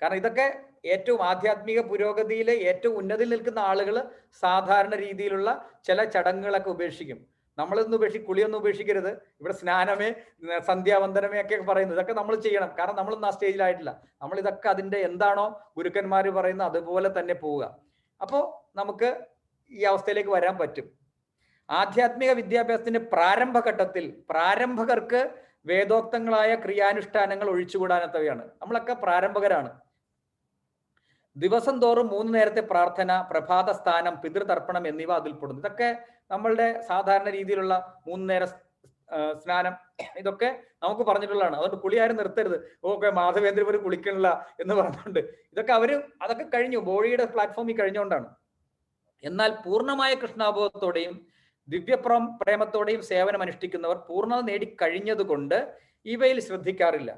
കാരണം ഇതൊക്കെ ഏറ്റവും ആധ്യാത്മിക പുരോഗതിയിലെ ഏറ്റവും ഉന്നതിയിൽ നിൽക്കുന്ന ആളുകൾ സാധാരണ രീതിയിലുള്ള ചില ചടങ്ങുകളൊക്കെ ഉപേക്ഷിക്കും. നമ്മളിന്ന് കുളിയൊന്നും ഉപേക്ഷിക്കരുത്. ഇവിടെ സ്നാനമേ സന്ധ്യാവന്ദനമേ ഒക്കെ പറയുന്നത് ഇതൊക്കെ നമ്മൾ ചെയ്യണം. കാരണം നമ്മളൊന്നും ആ സ്റ്റേജിലായിട്ടില്ല. നമ്മൾ ഇതൊക്കെ അതിന്റെ എന്താണോ ഗുരുക്കന്മാർ പറയുന്നത് അതുപോലെ തന്നെ പോവുക. അപ്പോൾ നമുക്ക് ഈ അവസ്ഥയിലേക്ക് വരാൻ പറ്റും. ആധ്യാത്മിക വിദ്യാഭ്യാസത്തിന്റെ പ്രാരംഭഘട്ടത്തിൽ പ്രാരംഭകർക്ക് വേദോക്തങ്ങളായ ക്രിയാനുഷ്ഠാനങ്ങൾ ഒഴിച്ചുകൂടാനത്തവയാണ്. നമ്മളൊക്കെ പ്രാരംഭകരാണ്. ദിവസം തോറും 3 നേരത്തെ പ്രാർത്ഥന, പ്രഭാത സ്ഥാനം, പിതൃതർപ്പണം എന്നിവ അതിൽപ്പെടുന്നു. ഇതൊക്കെ നമ്മളുടെ സാധാരണ രീതിയിലുള്ള 3 നേര സ്നാനം, ഇതൊക്കെ നമുക്ക് പറഞ്ഞിട്ടുള്ളതാണ്. അതുകൊണ്ട് കുളി ആരും നിർത്തരുത്. ഓക്കെ, മാധവേന്ദ്രപുരി കുളിക്കണില്ല എന്ന് പറഞ്ഞുകൊണ്ട് ഇതൊക്കെ അതൊക്കെ കഴിഞ്ഞു, ബോഡിയുടെ പ്ലാറ്റ്ഫോമിൽ കഴിഞ്ഞുകൊണ്ടാണ്. എന്നാൽ പൂർണ്ണമായ കൃഷ്ണാബോധത്തോടെയും പ്രേമത്തോടെയും സേവനം അനുഷ്ഠിക്കുന്നവർ പൂർണ്ണത നേടിക്കഴിഞ്ഞതുകൊണ്ട് ഇവയിൽ ശ്രദ്ധിക്കാറില്ല.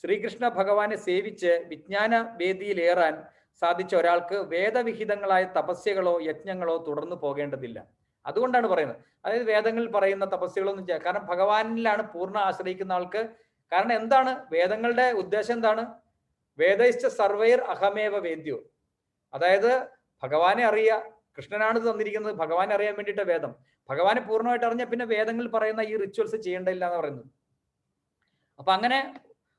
ശ്രീകൃഷ്ണ ഭഗവാനെ സേവിച്ച് വിജ്ഞാന വേദിയിലേറാൻ സാധിച്ച ഒരാൾക്ക് വേദവിഹിതങ്ങളായ തപസ്യകളോ യജ്ഞങ്ങളോ തുടർന്നു പോകേണ്ടതില്ല. അതുകൊണ്ടാണ് പറയുന്നത്, അതായത് വേദങ്ങളിൽ പറയുന്ന തപസ്യകളൊന്നും ചെയ്യാം. കാരണം ഭഗവാനിലാണ് പൂർണ്ണ ആശ്രയിക്കുന്ന ആൾക്ക്. കാരണം എന്താണ് വേദങ്ങളുടെ ഉദ്ദേശം? എന്താണ്? വേദയിശ്ച സർവൈർ അഹമേവ വേദ്യോ, അതായത് ഭഗവാനെ അറിയുക. കൃഷ്ണനാണ് തന്നിരിക്കുന്നത്, ഭഗവാനെ അറിയാൻ വേണ്ടിയിട്ട് വേദം. ഭഗവാനെ പൂർണ്ണമായിട്ട് അറിഞ്ഞാൽ പിന്നെ വേദങ്ങളിൽ പറയുന്ന ഈ റിച്വൽസ് ചെയ്യേണ്ടതില്ല എന്ന് പറയുന്നത്. അപ്പൊ അങ്ങനെ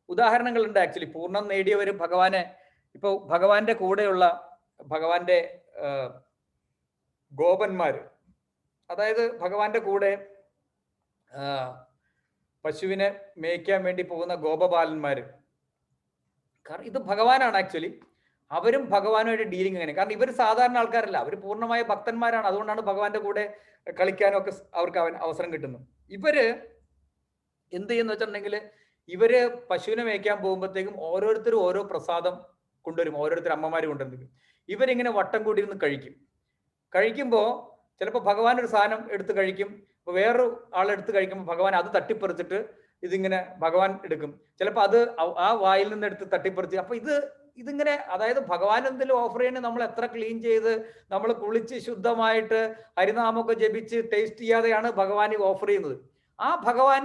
ഉദാഹരണങ്ങളുണ്ട്. ആക്ച്വലി പൂർണ്ണം നേടിയവരും ഭഗവാനെ, ഇപ്പൊ ഭഗവാന്റെ കൂടെയുള്ള ഭഗവാന്റെ ഗോപന്മാര്, അതായത് ഭഗവാന്റെ കൂടെ പശുവിനെ മേയ്ക്കാൻ വേണ്ടി പോകുന്ന ഗോപബാലന്മാര്, കാരണം ഇത് ഭഗവാനാണ് ആക്ച്വലി. അവരും ഭഗവാനുമായിട്ട് ഡീലിങ് അങ്ങനെ. കാരണം ഇവർ സാധാരണ ആൾക്കാരല്ല, അവർ പൂർണ്ണമായ ഭക്തന്മാരാണ്. അതുകൊണ്ടാണ് ഭഗവാന്റെ കൂടെ കളിക്കാനും ഒക്കെ അവർക്ക് അവസരം കിട്ടുന്നത്. ഇവര് എന്ത് ചെയ്യുന്ന വെച്ചിട്ടുണ്ടെങ്കിൽ, ഇവര് പശുവിനെ മേയ്ക്കാൻ പോകുമ്പോഴത്തേക്കും ഓരോരുത്തരും ഓരോ പ്രസാദം കൊണ്ടുവരും, ഓരോരുത്തർ അമ്മമാര് കൊണ്ടുവരും. ഇവരിങ്ങനെ വട്ടം കൂടിയിരുന്ന് കഴിക്കുമ്പോൾ ചിലപ്പോൾ ഭഗവാൻ ഒരു സാധനം എടുത്ത് കഴിക്കും, ഇപ്പൊ വേറൊരു ആളെടുത്ത് കഴിക്കുമ്പോൾ ഭഗവാൻ അത് തട്ടിപ്പറിച്ചിട്ട് ഇതിങ്ങനെ ഭഗവാൻ എടുക്കും. ചിലപ്പോൾ അത് ആ വായിൽ നിന്ന് എടുത്ത് തട്ടിപ്പറിച്ച്, അപ്പൊ ഇതിങ്ങനെ, അതായത് ഭഗവാൻ എന്തെങ്കിലും ഓഫർ ചെയ്യണേ നമ്മൾ എത്ര ക്ലീൻ ചെയ്ത് നമ്മൾ കുളിച്ച് ശുദ്ധമായിട്ട് ഹരിനാമൊക്കെ ജപിച്ച് ടേസ്റ്റ് ചെയ്യാതെയാണ് ഭഗവാൻ ഓഫർ ചെയ്യുന്നത്. ആ ഭഗവാൻ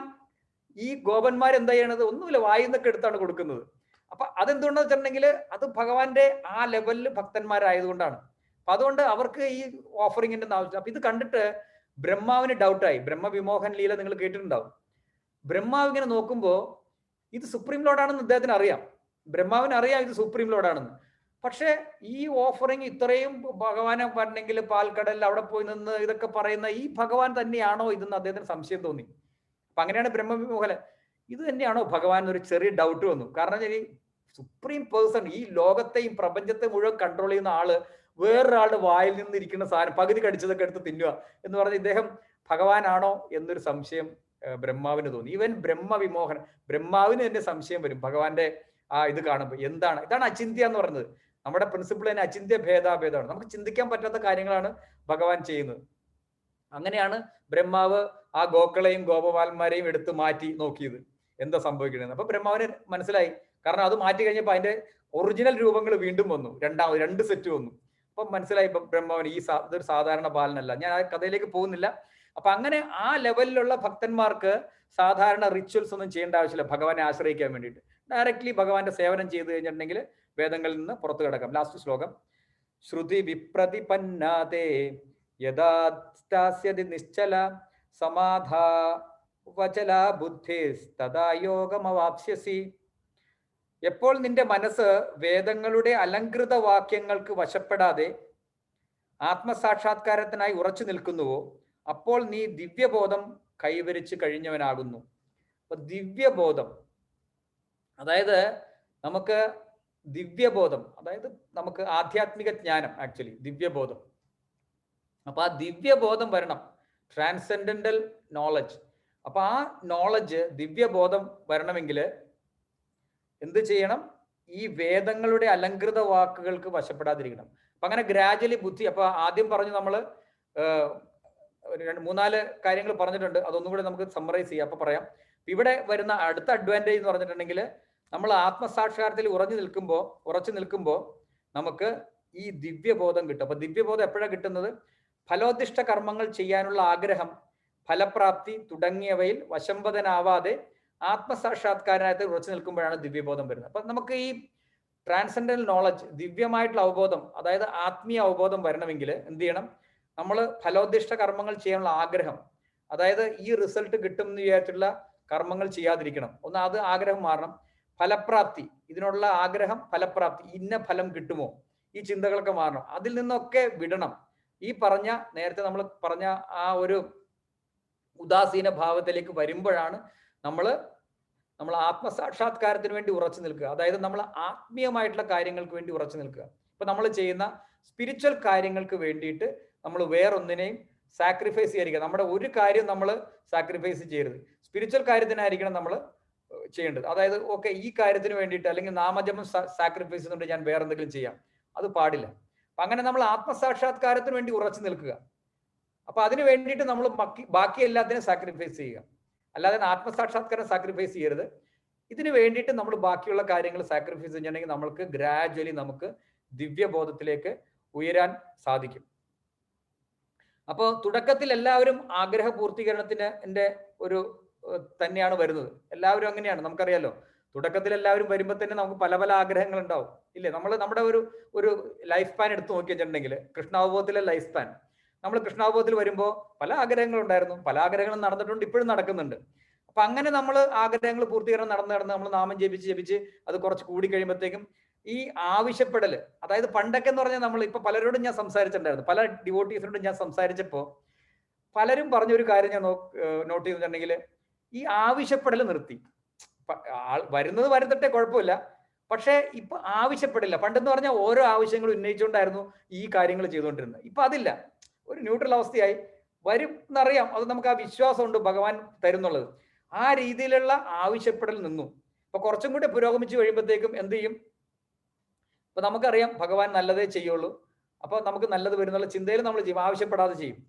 ഈ ഗോപന്മാർ എന്താ ചെയ്യണത്? ഒന്നുമില്ല, വായിൽ നിന്നൊക്കെ എടുത്താണ് കൊടുക്കുന്നത്. അപ്പൊ അതെന്തുകൊണ്ടെന്ന് വെച്ചിട്ടുണ്ടെങ്കിൽ അത് ഭഗവാന്റെ ആ ലെവലിൽ ഭക്തന്മാരായതുകൊണ്ടാണ്. അപ്പൊ അതുകൊണ്ട് അവർക്ക് ഈ ഓഫറിങ്ങിന്റെ ആവശ്യം. അപ്പൊ ഇത് കണ്ടിട്ട് ബ്രഹ്മാവിന് ഡൗട്ടായി. ബ്രഹ്മവിമോഹൻ ലീല നിങ്ങൾ കേട്ടിട്ടുണ്ടാവും. ബ്രഹ്മാവ് ഇങ്ങനെ നോക്കുമ്പോ ഇത് സുപ്രീം ലോർഡാണെന്ന് അദ്ദേഹത്തിന് അറിയാം, ബ്രഹ്മാവിന് അറിയാം ഇത് സുപ്രീം ലോർഡാണെന്ന്. പക്ഷെ ഈ ഓഫറിങ് ഇത്രയും ഭഗവാനെ പറഞ്ഞെങ്കിൽ പാൽക്കടലിൽ അവിടെ പോയി നിന്ന് ഇതൊക്കെ പറയുന്ന ഈ ഭഗവാൻ തന്നെയാണോ ഇതെന്ന് അദ്ദേഹത്തിന് സംശയം തോന്നി. അപ്പൊ അങ്ങനെയാണ് ബ്രഹ്മവിമോഹൻ, ഇത് തന്നെയാണോ ഭഗവാൻ എന്നൊരു ചെറിയ ഡൗട്ട് വന്നു. കാരണം ഈ സുപ്രീം പേഴ്സൺ, ഈ ലോകത്തെയും പ്രപഞ്ചത്തെ മുഴുവൻ കൺട്രോൾ ചെയ്യുന്ന ആള് വേറൊരാളുടെ വായിൽ നിന്നിരിക്കുന്ന സാധനം പകുതി കടിച്ചതൊക്കെ എടുത്ത് തിന്നുക എന്ന് പറഞ്ഞ് ഇദ്ദേഹം ഭഗവാനാണോ എന്നൊരു സംശയം ബ്രഹ്മാവിന് തോന്നി. ഈവൻ ബ്രഹ്മവിമോഹൻ, ബ്രഹ്മാവിന് തന്നെ സംശയം വരും ഭഗവാന്റെ ആ ഇത് കാണുമ്പോൾ. ഇതാണ് അചിന്ത്യ എന്ന് പറയുന്നത്. നമ്മുടെ പ്രിൻസിപ്പിൾ തന്നെ അചിന്ത്യ ഭേദാഭേദമാണ്. നമുക്ക് ചിന്തിക്കാൻ പറ്റാത്ത കാര്യങ്ങളാണ് ഭഗവാൻ ചെയ്യുന്നത്. അങ്ങനെയാണ് ബ്രഹ്മാവ് ആ ഗോക്കളെയും ഗോപപാലന്മാരെയും എടുത്ത് മാറ്റി നോക്കിയത്, എന്താ സംഭവിക്കണത്. അപ്പൊ ബ്രഹ്മാവിന് മനസ്സിലായി. കാരണം അത് മാറ്റി കഴിഞ്ഞപ്പോൾ അതിന്റെ ഒറിജിനൽ രൂപങ്ങൾ വീണ്ടും വന്നു, രണ്ട് സെറ്റ് വന്നു. അപ്പൊ മനസ്സിലായി ബ്രഹ്മാവിന് ഇതൊരു സാധാരണ ബാലനല്ല. ഞാൻ ആ കഥയിലേക്ക് പോകുന്നില്ല. അപ്പൊ അങ്ങനെ ആ ലെവലിലുള്ള ഭക്തന്മാർക്ക് സാധാരണ റിച്വൽസ് ഒന്നും ചെയ്യേണ്ട ആവശ്യമില്ല ഭഗവാനെ ആശ്രയിക്കാൻ വേണ്ടിയിട്ട്. ഡയറക്ട്ലി ഭഗവാന്റെ സേവനം ചെയ്ത് കഴിഞ്ഞിട്ടുണ്ടെങ്കിൽ വേദങ്ങളിൽ നിന്ന് പുറത്തു കിടക്കാം. ലാസ്റ്റ് ശ്ലോകം, ശ്രുതി വിപ്രതിപന്നാതേ യഥാ സ്ഥാസ്യതി നിശ്ചല സമാധാ വചല ബുദ്ധിസ്തദാ യോഗമവാപ്സ്യസി. എപ്പോൾ നിന്റെ മനസ്സ് വേദങ്ങളുടെ അലങ്കൃത വാക്യങ്ങൾക്ക് വശപ്പെടാതെ ആത്മസാക്ഷാത്കാരത്തിനായി ഉറച്ചു നിൽക്കുന്നുവോ അപ്പോൾ നീ ദിവ്യബോധം കൈവരിച്ചു കഴിഞ്ഞവനാകുന്നു. അപ്പൊ ദിവ്യബോധം, അതായത് നമുക്ക് ദിവ്യബോധം, അതായത് നമുക്ക് ആധ്യാത്മിക ജ്ഞാനം, ആക്ച്വലി ദിവ്യബോധം. അപ്പൊ ആ ദിവ്യബോധം വരണം, ട്രാൻസെൻഡന്റൽ നോളജ്. അപ്പൊ ആ നോളജ്, ദിവ്യബോധം വരണമെങ്കിൽ എന്ത് ചെയ്യണം? ഈ വേദങ്ങളുടെ അലങ്കൃത വാക്കുകൾക്ക് വശപ്പെടാതിരിക്കണം. അപ്പൊ അങ്ങനെ ഗ്രാജുവലി ബുദ്ധി, അപ്പൊ ആദ്യം പറഞ്ഞു നമ്മള് 3-4 കാര്യങ്ങൾ പറഞ്ഞിട്ടുണ്ട്. അതൊന്നും കൂടെ നമുക്ക് സമ്മറൈസ് ചെയ്യാം. അപ്പൊ പറയാം, ഇവിടെ വരുന്ന അടുത്ത അഡ്വാൻറ്റേജ് എന്ന് പറഞ്ഞിട്ടുണ്ടെങ്കിൽ നമ്മൾ ആത്മസാക്ഷാത്കാരത്തിൽ ഉറച്ചു നിൽക്കുമ്പോൾ നമുക്ക് ഈ ദിവ്യബോധം കിട്ടും. അപ്പൊ ദിവ്യബോധം എപ്പോഴാണ് കിട്ടുന്നത്? ഫലോദിഷ്ട കർമ്മങ്ങൾ ചെയ്യാനുള്ള ആഗ്രഹം, ഫലപ്രാപ്തി തുടങ്ങിയവയിൽ വശംവദനാവാതെ ആത്മസാക്ഷാത്കാരത്തിൽ ഉറച്ചു നിൽക്കുമ്പോഴാണ് ദിവ്യബോധം വരുന്നത്. അപ്പൊ നമുക്ക് ഈ ട്രാൻസെൻഡന്റൽ നോളജ്, ദിവ്യമായിട്ടുള്ള അവബോധം, അതായത് ആത്മീയ അവബോധം വരണമെങ്കിൽ എന്ത് ചെയ്യണം? നമ്മൾ ഫലോദിഷ്ട കർമ്മങ്ങൾ ചെയ്യാനുള്ള ആഗ്രഹം, അതായത് ഈ റിസൾട്ട് കിട്ടും എന്ന് വിചാരിച്ചിട്ടുള്ള കർമ്മങ്ങൾ ചെയ്യാതിരിക്കണം. ഒന്ന്, അത് ആഗ്രഹം മാറണം. ഫലപ്രാപ്തി, ഇതിനുള്ള ആഗ്രഹം, ഫലപ്രാപ്തി, ഇന്ന ഫലം കിട്ടുമോ, ഈ ചിന്തകളൊക്കെ മാറണം. അതിൽ നിന്നൊക്കെ വിടണം. ഈ പറഞ്ഞ, നേരത്തെ നമ്മൾ പറഞ്ഞ ആ ഒരു ഉദാസീന ഭാവത്തിലേക്ക് വരുമ്പോഴാണ് നമ്മൾ ആത്മസാക്ഷാത്കാരത്തിന് വേണ്ടി ഉറച്ചു നിൽക്കുക. അതായത് നമ്മൾ ആത്മീയമായിട്ടുള്ള കാര്യങ്ങൾക്ക് വേണ്ടി ഉറച്ചു നിൽക്കുക. ഇപ്പൊ നമ്മൾ ചെയ്യുന്ന സ്പിരിച്വൽ കാര്യങ്ങൾക്ക് വേണ്ടിയിട്ട് നമ്മൾ വേറൊന്നിനെയും സാക്രിഫൈസ് ചെയ്യാതിരിക്കുക. നമ്മുടെ ഒരു കാര്യം നമ്മൾ സാക്രിഫൈസ് ചെയ്യരുത്. സ്പിരിച്വൽ കാര്യത്തിനായിരിക്കണം നമ്മൾ ചെയ്യേണ്ടത്. അതായത് ഓക്കെ, ഈ കാര്യത്തിന് വേണ്ടിയിട്ട് അല്ലെങ്കിൽ നാമജപം സാക്രിഫൈസ് ചെയ്യുന്നുണ്ട്, ഞാൻ വേറെ എന്തെങ്കിലും ചെയ്യാം, അത് പാടില്ല. അപ്പൊ അങ്ങനെ നമ്മൾ ആത്മസാക്ഷാത്കാരത്തിന് വേണ്ടി ഉറച്ചു നിൽക്കുക. അപ്പൊ അതിന് വേണ്ടിയിട്ട് നമ്മൾ ബാക്കി എല്ലാത്തിനും സാക്രിഫൈസ് ചെയ്യുക. അല്ലാതെ ആത്മസാക്ഷാത്കാരം സാക്രിഫൈസ് ചെയ്യരുത്. ഇതിന് വേണ്ടിയിട്ട് നമ്മൾ ബാക്കിയുള്ള കാര്യങ്ങൾ സാക്രിഫൈസ് ചെയ്യണമെങ്കിൽ നമ്മൾക്ക് ഗ്രാജുവലി നമുക്ക് ദിവ്യബോധത്തിലേക്ക് ഉയരാൻ സാധിക്കും. അപ്പോൾ തുടക്കത്തിൽ എല്ലാവരും ആഗ്രഹ പൂർത്തീകരണത്തിന്റെ ഒരു തന്നെയാണ് വരുന്നത്. എല്ലാവരും അങ്ങനെയാണ്, നമുക്കറിയാലോ. തുടക്കത്തിൽ എല്ലാവരും വരുമ്പോൾ തന്നെ നമുക്ക് പല പല ആഗ്രഹങ്ങൾ ഉണ്ടാവും, ഇല്ലേ? നമ്മുടെ ഒരു ലൈഫ് സ്പാൻ എടുത്ത് നോക്കി വെച്ചിട്ടുണ്ടെങ്കിൽ, കൃഷ്ണാവബോധത്തിലെ ലൈഫ് സ്പാൻ, നമ്മൾ കൃഷ്ണാവബോധത്തിൽ വരുമ്പോൾ പല ആഗ്രഹങ്ങൾ ഉണ്ടായിരുന്നു, പല ആഗ്രഹങ്ങളും നടന്നിട്ടുണ്ട്, ഇപ്പോഴും നടക്കുന്നുണ്ട്. അപ്പൊ അങ്ങനെ നമ്മൾ ആഗ്രഹങ്ങൾ പൂർത്തീകരണം നടന്ന് നമ്മൾ നാമം ജപിച്ച് അത് കുറച്ച് കൂടി കഴിയുമ്പോഴത്തേക്കും ഈ ആവശ്യപ്പെടല്, അതായത് പണ്ടൊക്കെ എന്ന് പറഞ്ഞാൽ നമ്മൾ, ഇപ്പൊ പലരോടും ഞാൻ സംസാരിച്ചിട്ടുണ്ടായിരുന്നു, പല ഡിവോട്ടീസിനോടും ഞാൻ സംസാരിച്ചപ്പോൾ പലരും പറഞ്ഞൊരു കാര്യം ഞാൻ നോട്ട് ചെയ്തിട്ടുണ്ടെങ്കിൽ, ഈ ആവശ്യപ്പെടൽ നിർത്തി. വരുന്നത് വരുത്തട്ടെ, കുഴപ്പമില്ല, പക്ഷെ ഇപ്പൊ ആവശ്യപ്പെടില്ല. പണ്ടെന്ന് പറഞ്ഞാൽ ഓരോ ആവശ്യങ്ങൾ ഉന്നയിച്ചുകൊണ്ടായിരുന്നു ഈ കാര്യങ്ങൾ ചെയ്തുകൊണ്ടിരുന്നത്. ഇപ്പൊ അതില്ല, ഒരു ന്യൂട്രൽ അവസ്ഥയായി. വരും എന്നറിയാം, അത് നമുക്ക് ആ വിശ്വാസമുണ്ട് ഭഗവാൻ തരുന്നുള്ളത്. ആ രീതിയിലുള്ള ആവശ്യപ്പെടൽ നിന്നു. ഇപ്പൊ കുറച്ചും കൂടി പുരോഗമിച്ചു കഴിയുമ്പോഴത്തേക്കും എന്ത് ചെയ്യും? ഇപ്പൊ നമുക്കറിയാം ഭഗവാൻ നല്ലതേ ചെയ്യുള്ളൂ, അപ്പൊ നമുക്ക് നല്ലത് വരുന്നുള്ള ചിന്തയിൽ നമ്മൾ ചെയ്യും, ആവശ്യപ്പെടാതെ ചെയ്യും.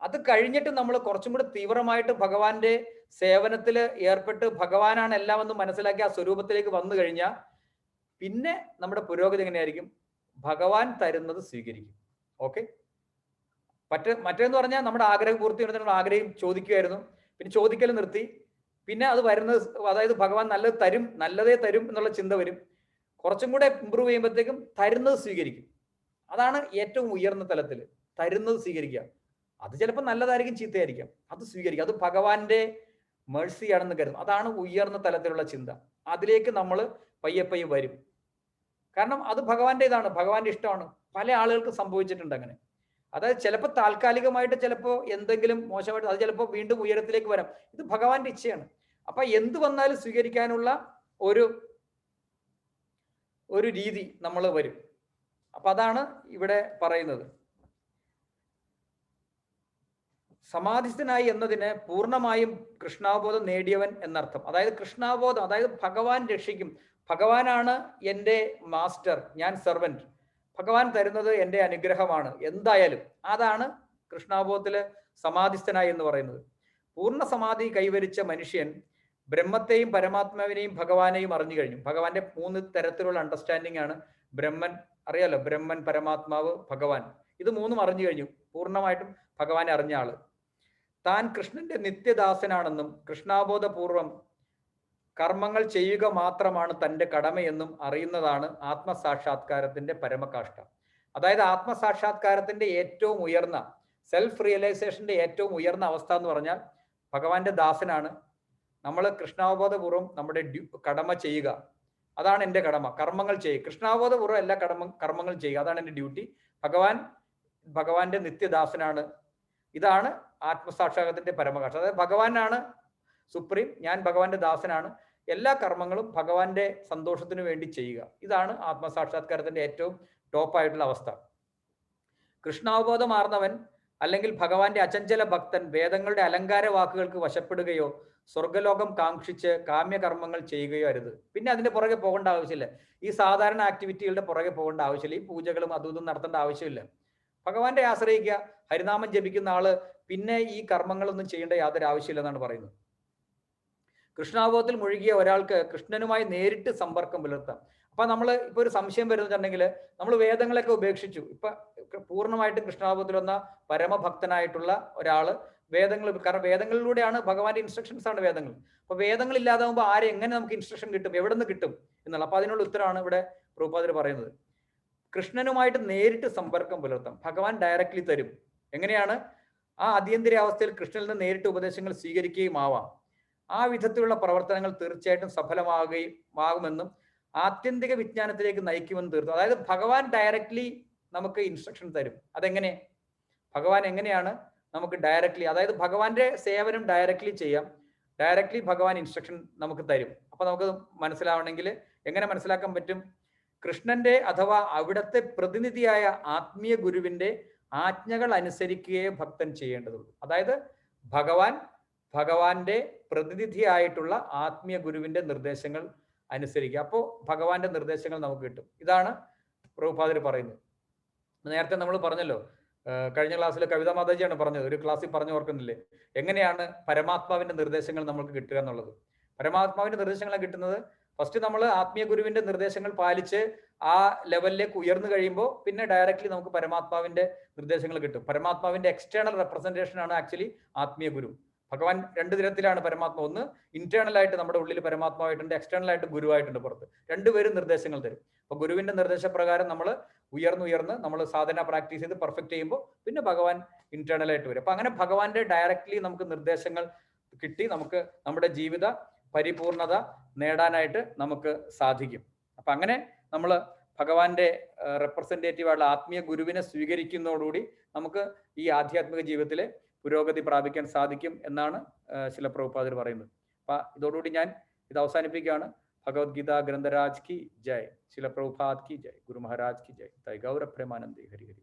അത് കഴിഞ്ഞിട്ട് നമ്മൾ കുറച്ചും കൂടി തീവ്രമായിട്ട് ഭഗവാന്റെ സേവനത്തിൽ ഏർപ്പെട്ട് ഭഗവാനാണ് എല്ലാം എന്ന് മനസ്സിലാക്കി ആ സ്വരൂപത്തിലേക്ക് വന്നു കഴിഞ്ഞാൽ പിന്നെ നമ്മുടെ പുരോഗതി എങ്ങനെയായിരിക്കും? ഭഗവാൻ തരുന്നത് സ്വീകരിക്കും. ഓക്കെ, മറ്റേന്ന് പറഞ്ഞാൽ നമ്മുടെ ആഗ്രഹം പൂർത്തീകരിക്കുന്ന ആഗ്രഹം ചോദിക്കുമായിരുന്നു, പിന്നെ ചോദിക്കൽ നിർത്തി. പിന്നെ അത് വരുന്നത്, അതായത് ഭഗവാൻ നല്ലതേ തരും എന്നുള്ള ചിന്ത വരും. കുറച്ചും കൂടെ ഇമ്പ്രൂവ് ചെയ്യുമ്പോഴത്തേക്കും തരുന്നത് സ്വീകരിക്കും. അതാണ് ഏറ്റവും ഉയർന്ന തലത്തിൽ, തരുന്നത് സ്വീകരിക്കുക. അത് ചിലപ്പോൾ നല്ലതായിരിക്കും, ചീത്തയായിരിക്കാം, അത് സ്വീകരിക്കുക. അത് ഭഗവാന്റെ മേഴ്സിയാണെന്ന് കരുതും. അതാണ് ഉയർന്ന തലത്തിലുള്ള ചിന്ത. അതിലേക്ക് നമ്മൾ പയ്യെ വരും. കാരണം അത് ഭഗവാന്റെ ഇതാണ്, ഭഗവാന്റെ ഇഷ്ടമാണ്. പല ആളുകൾക്ക് സംഭവിച്ചിട്ടുണ്ട് അങ്ങനെ. അതായത് ചിലപ്പോൾ താൽക്കാലികമായിട്ട് ചിലപ്പോൾ എന്തെങ്കിലും മോശമായിട്ട് അത് ചിലപ്പോൾ വീണ്ടും ഉയരത്തിലേക്ക് വരാം. ഇത് ഭഗവാന്റെ ഇച്ഛയാണ്. അപ്പൊ എന്ത് വന്നാലും സ്വീകരിക്കാനുള്ള ഒരു രീതി നമ്മൾ വരും. അപ്പൊ അതാണ് ഇവിടെ പറയുന്നത്. സമാധിസ്ഥനായി എന്നതിന് പൂർണ്ണമായും കൃഷ്ണാവബോധം നേടിയവൻ എന്നർത്ഥം. അതായത് കൃഷ്ണാവബോധം, അതായത് ഭഗവാൻ രക്ഷിക്കും, ഭഗവാനാണ് എൻ്റെ മാസ്റ്റർ, ഞാൻ സെർവൻറ്റ്, ഭഗവാൻ തരുന്നത് എൻ്റെ അനുഗ്രഹമാണ് എന്തായാലും. അതാണ് കൃഷ്ണാവബോധത്തില് സമാധിസ്ഥനായി എന്ന് പറയുന്നത്. പൂർണ്ണ സമാധി കൈവരിച്ച മനുഷ്യൻ ബ്രഹ്മത്തെയും പരമാത്മാവിനെയും ഭഗവാനെയും അറിഞ്ഞു കഴിഞ്ഞു. ഭഗവാന്റെ 3 തരത്തിലുള്ള അണ്ടർസ്റ്റാൻഡിംഗ് ആണ് ബ്രഹ്മൻ, അറിയാലോ, ബ്രഹ്മൻ, പരമാത്മാവ്, ഭഗവാൻ. ഇത് 3ഉം അറിഞ്ഞു കഴിഞ്ഞു. പൂർണ്ണമായിട്ടും ഭഗവാനെ അറിഞ്ഞ ആള് താൻ കൃഷ്ണന്റെ നിത്യദാസനാണെന്നും കൃഷ്ണാബോധപൂർവം കർമ്മങ്ങൾ ചെയ്യുക മാത്രമാണ് തൻ്റെ കടമയെന്നും അറിയുന്നതാണ് ആത്മസാക്ഷാത്കാരത്തിന്റെ പരമകാഷ്ഠ. അതായത് ആത്മസാക്ഷാത്കാരത്തിന്റെ ഏറ്റവും ഉയർന്ന സെൽഫ് റിയലൈസേഷന്റെ ഏറ്റവും ഉയർന്ന അവസ്ഥ എന്ന് പറഞ്ഞാൽ ഭഗവാന്റെ ദാസനാണ്. നമ്മൾ കൃഷ്ണാവബോധപൂർവ്വം നമ്മുടെ കടമ ചെയ്യുക. അതാണ് എൻ്റെ കടമ. കർമ്മങ്ങൾ ചെയ്യുക. കൃഷ്ണാവബോധപൂർവ്വം എല്ലാ കർമ്മങ്ങൾ ചെയ്യുക. അതാണ് എൻ്റെ ഡ്യൂട്ടി. ഭഗവാന്റെ നിത്യദാസനാണ്. ഇതാണ് ആത്മസാക്ഷാത്കാരത്തിന്റെ പരമകാഷ്ഠ. അതായത് ഭഗവാനാണ് സുപ്രീം, ഞാൻ ഭഗവാന്റെ ദാസനാണ്. എല്ലാ കർമ്മങ്ങളും ഭഗവാന്റെ സന്തോഷത്തിനു വേണ്ടി ചെയ്യുക. ഇതാണ് ആത്മസാക്ഷാത്കാരത്തിന്റെ ഏറ്റവും ടോപ്പായിട്ടുള്ള അവസ്ഥ. കൃഷ്ണാവബോധമാർന്നവൻ അല്ലെങ്കിൽ ഭഗവാന്റെ അചഞ്ചല ഭക്തൻ വേദങ്ങളുടെ അലങ്കാര വാക്കുകൾക്ക് വശപ്പെടുകയോ സ്വർഗലോകം കാക്ഷിച്ച് കാമ്യകർമ്മങ്ങൾ ചെയ്യുകയോ അരുത്. പിന്നെ അതിന്റെ പുറകെ പോകേണ്ട ആവശ്യമില്ല. ഈ സാധാരണ ആക്ടിവിറ്റികളുടെ പുറകെ പോകേണ്ട ആവശ്യമില്ല. ഈ പൂജകളും അതും ഇതും നടത്തേണ്ട ആവശ്യമില്ല. ഭഗവാന്റെ ആശ്രയിക്കുക. ഹരിനാമം ജപിക്കുന്ന ആള് പിന്നെ ഈ കർമ്മങ്ങളൊന്നും ചെയ്യേണ്ട യാതൊരു ആവശ്യമില്ലെന്നാണ് പറയുന്നത്. കൃഷ്ണാവബോധത്തിൽ മുഴുകിയ ഒരാൾക്ക് കൃഷ്ണനുമായി നേരിട്ട് സമ്പർക്കം പുലർത്താം. അപ്പൊ നമ്മൾ ഇപ്പൊ ഒരു സംശയം വരുന്നുണ്ടെങ്കിൽ നമ്മൾ വേദങ്ങളൊക്കെ ഉപേക്ഷിച്ചു. ഇപ്പൊ പൂർണ്ണമായിട്ടും കൃഷ്ണാവബോധത്തിൽ വന്ന പരമഭക്തനായിട്ടുള്ള ഒരാള് കാരണം വേദങ്ങളിലൂടെയാണ് ഭഗവാന്റെ ഇൻസ്ട്രക്ഷൻസ് ആണ് വേദങ്ങൾ. അപ്പൊ വേദങ്ങൾ ഇല്ലാതാകുമ്പോൾ എങ്ങനെ നമുക്ക് ഇൻസ്ട്രക്ഷൻ കിട്ടും, എവിടെ നിന്ന് കിട്ടും എന്നുള്ള. അപ്പൊ അതിനുള്ള ഉത്തരമാണ് ഇവിടെ പ്രഭുപാദർ പറയുന്നത്. കൃഷ്ണനുമായിട്ട് നേരിട്ട് സമ്പർക്കം പുലർത്താം. ഭഗവാൻ ഡയറക്ട്ലി തരും. എങ്ങനെയാണ്? ആ അടിയന്തരാവസ്ഥയിൽ കൃഷ്ണനിൽ നിന്ന് നേരിട്ട് ഉപദേശങ്ങൾ സ്വീകരിക്കുകയും ആവാം. ആ വിധത്തിലുള്ള പ്രവർത്തനങ്ങൾ തീർച്ചയായിട്ടും സഫലമാകുമെന്നും ആത്യന്തിക വിജ്ഞാനത്തിലേക്ക് നയിക്കുമെന്ന് തീർത്തു. അതായത് ഭഗവാൻ ഡയറക്ട്ലി നമുക്ക് ഇൻസ്ട്രക്ഷൻ തരും. അതെങ്ങനെ? ഭഗവാൻ എങ്ങനെയാണ് നമുക്ക് ഡയറക്ട്ലി, അതായത് ഭഗവാന്റെ സേവനം ഡയറക്ട്ലി ചെയ്യാം. ഡയറക്ട്ലി ഭഗവാൻ ഇൻസ്ട്രക്ഷൻ നമുക്ക് തരും. അപ്പൊ നമുക്ക് മനസ്സിലാവണമെങ്കിൽ എങ്ങനെ മനസ്സിലാക്കാൻ പറ്റും? കൃഷ്ണന്റെ അഥവാ അവിടുത്തെ പ്രതിനിധിയായ ആത്മീയ ഗുരുവിന്റെ ആജ്ഞകൾ അനുസരിക്കുകയേ ഭക്തൻ ചെയ്യേണ്ടതുള്ളൂ. അതായത് ഭഗവാന്റെ പ്രതിനിധിയായിട്ടുള്ള ആത്മീയ ഗുരുവിന്റെ നിർദ്ദേശങ്ങൾ അനുസരിക്കുക. അപ്പോൾ ഭഗവാന്റെ നിർദ്ദേശങ്ങൾ നമുക്ക് കിട്ടും. ഇതാണ് പ്രഭുപാദർ പറയുന്നത്. നേരത്തെ നമ്മൾ പറഞ്ഞല്ലോ, കഴിഞ്ഞ ക്ലാസ്സിൽ കവിതാ മാതാജിയാണ് പറഞ്ഞത്, ഒരു ക്ലാസ്സിൽ പറഞ്ഞു ഓർക്കുന്നില്ലേ, എങ്ങനെയാണ് പരമാത്മാവിന്റെ നിർദ്ദേശങ്ങൾ നമുക്ക് കിട്ടുക എന്നുള്ളത്. പരമാത്മാവിന്റെ നിർദ്ദേശങ്ങൾ കിട്ടുന്നത് ഫസ്റ്റ് നമ്മൾ ആത്മീയ ഗുരുവിന്റെ നിർദ്ദേശങ്ങൾ പാലിച്ച് ആ ലെവലിലേക്ക് ഉയർന്നു കഴിയുമ്പോൾ പിന്നെ ഡയറക്ട്ലി നമുക്ക് പരമാത്മാവിന്റെ നിർദ്ദേശങ്ങൾ കിട്ടും. പരമാത്മാവിന്റെ എക്സ്റ്റേണൽ റെപ്രസെന്റേഷൻ ആണ് ആക്ച്വലി ആത്മീയ ഗുരു. ഭഗവാൻ രണ്ട് തരത്തിലാണ് പരമാത്മാവ്. ഒന്ന് ഇന്റേണൽ ആയിട്ട് നമ്മുടെ ഉള്ളിൽ പരമാത്മാവായിട്ടുണ്ട്, എക്സ്റ്റേണൽ ആയിട്ട് ഗുരുവായിട്ടുണ്ട് പുറത്ത്. രണ്ടുപേരും നിർദ്ദേശങ്ങൾ തരും. അപ്പൊ ഗുരുവിന്റെ നിർദ്ദേശപ്രകാരം നമ്മൾ ഉയർന്ന് നമ്മൾ സാധന പ്രാക്ടീസ് ചെയ്ത് പെർഫെക്റ്റ് ചെയ്യുമ്പോൾ പിന്നെ ഭഗവാൻ ഇന്റേണൽ ആയിട്ട് വരും. അപ്പൊ അങ്ങനെ ഭഗവാന്റെ ഡയറക്ട്ലി നമുക്ക് നിർദ്ദേശങ്ങൾ കിട്ടി നമുക്ക് നമ്മുടെ ജീവിത പരിപൂർണത നേടാനായിട്ട് നമുക്ക് സാധിക്കും. അപ്പൊ അങ്ങനെ നമ്മൾ ഭഗവാന്റെ റെപ്രസെന്റേറ്റീവായുള്ള ആത്മീയ ഗുരുവിനെ സ്വീകരിക്കുന്നതോടുകൂടി നമുക്ക് ഈ ആധ്യാത്മിക ജീവിതത്തിലെ പുരോഗതി പ്രാപിക്കാൻ സാധിക്കും എന്നാണ് ശില പ്രഭുപാദർ പറയുന്നത്. അപ്പൊ ഇതോടുകൂടി ഞാൻ ഇത് അവസാനിപ്പിക്കുകയാണ്. ഭഗവത്ഗീത ഗ്രന്ഥരാജ് കി ജയ്, ശില പ്രഭുപാദ് കി ജയ്, ഗുരു മഹാരാജ് കി ജയ്, ഗൗര പ്രേമാനന്ദി, ഹരി ഹരി.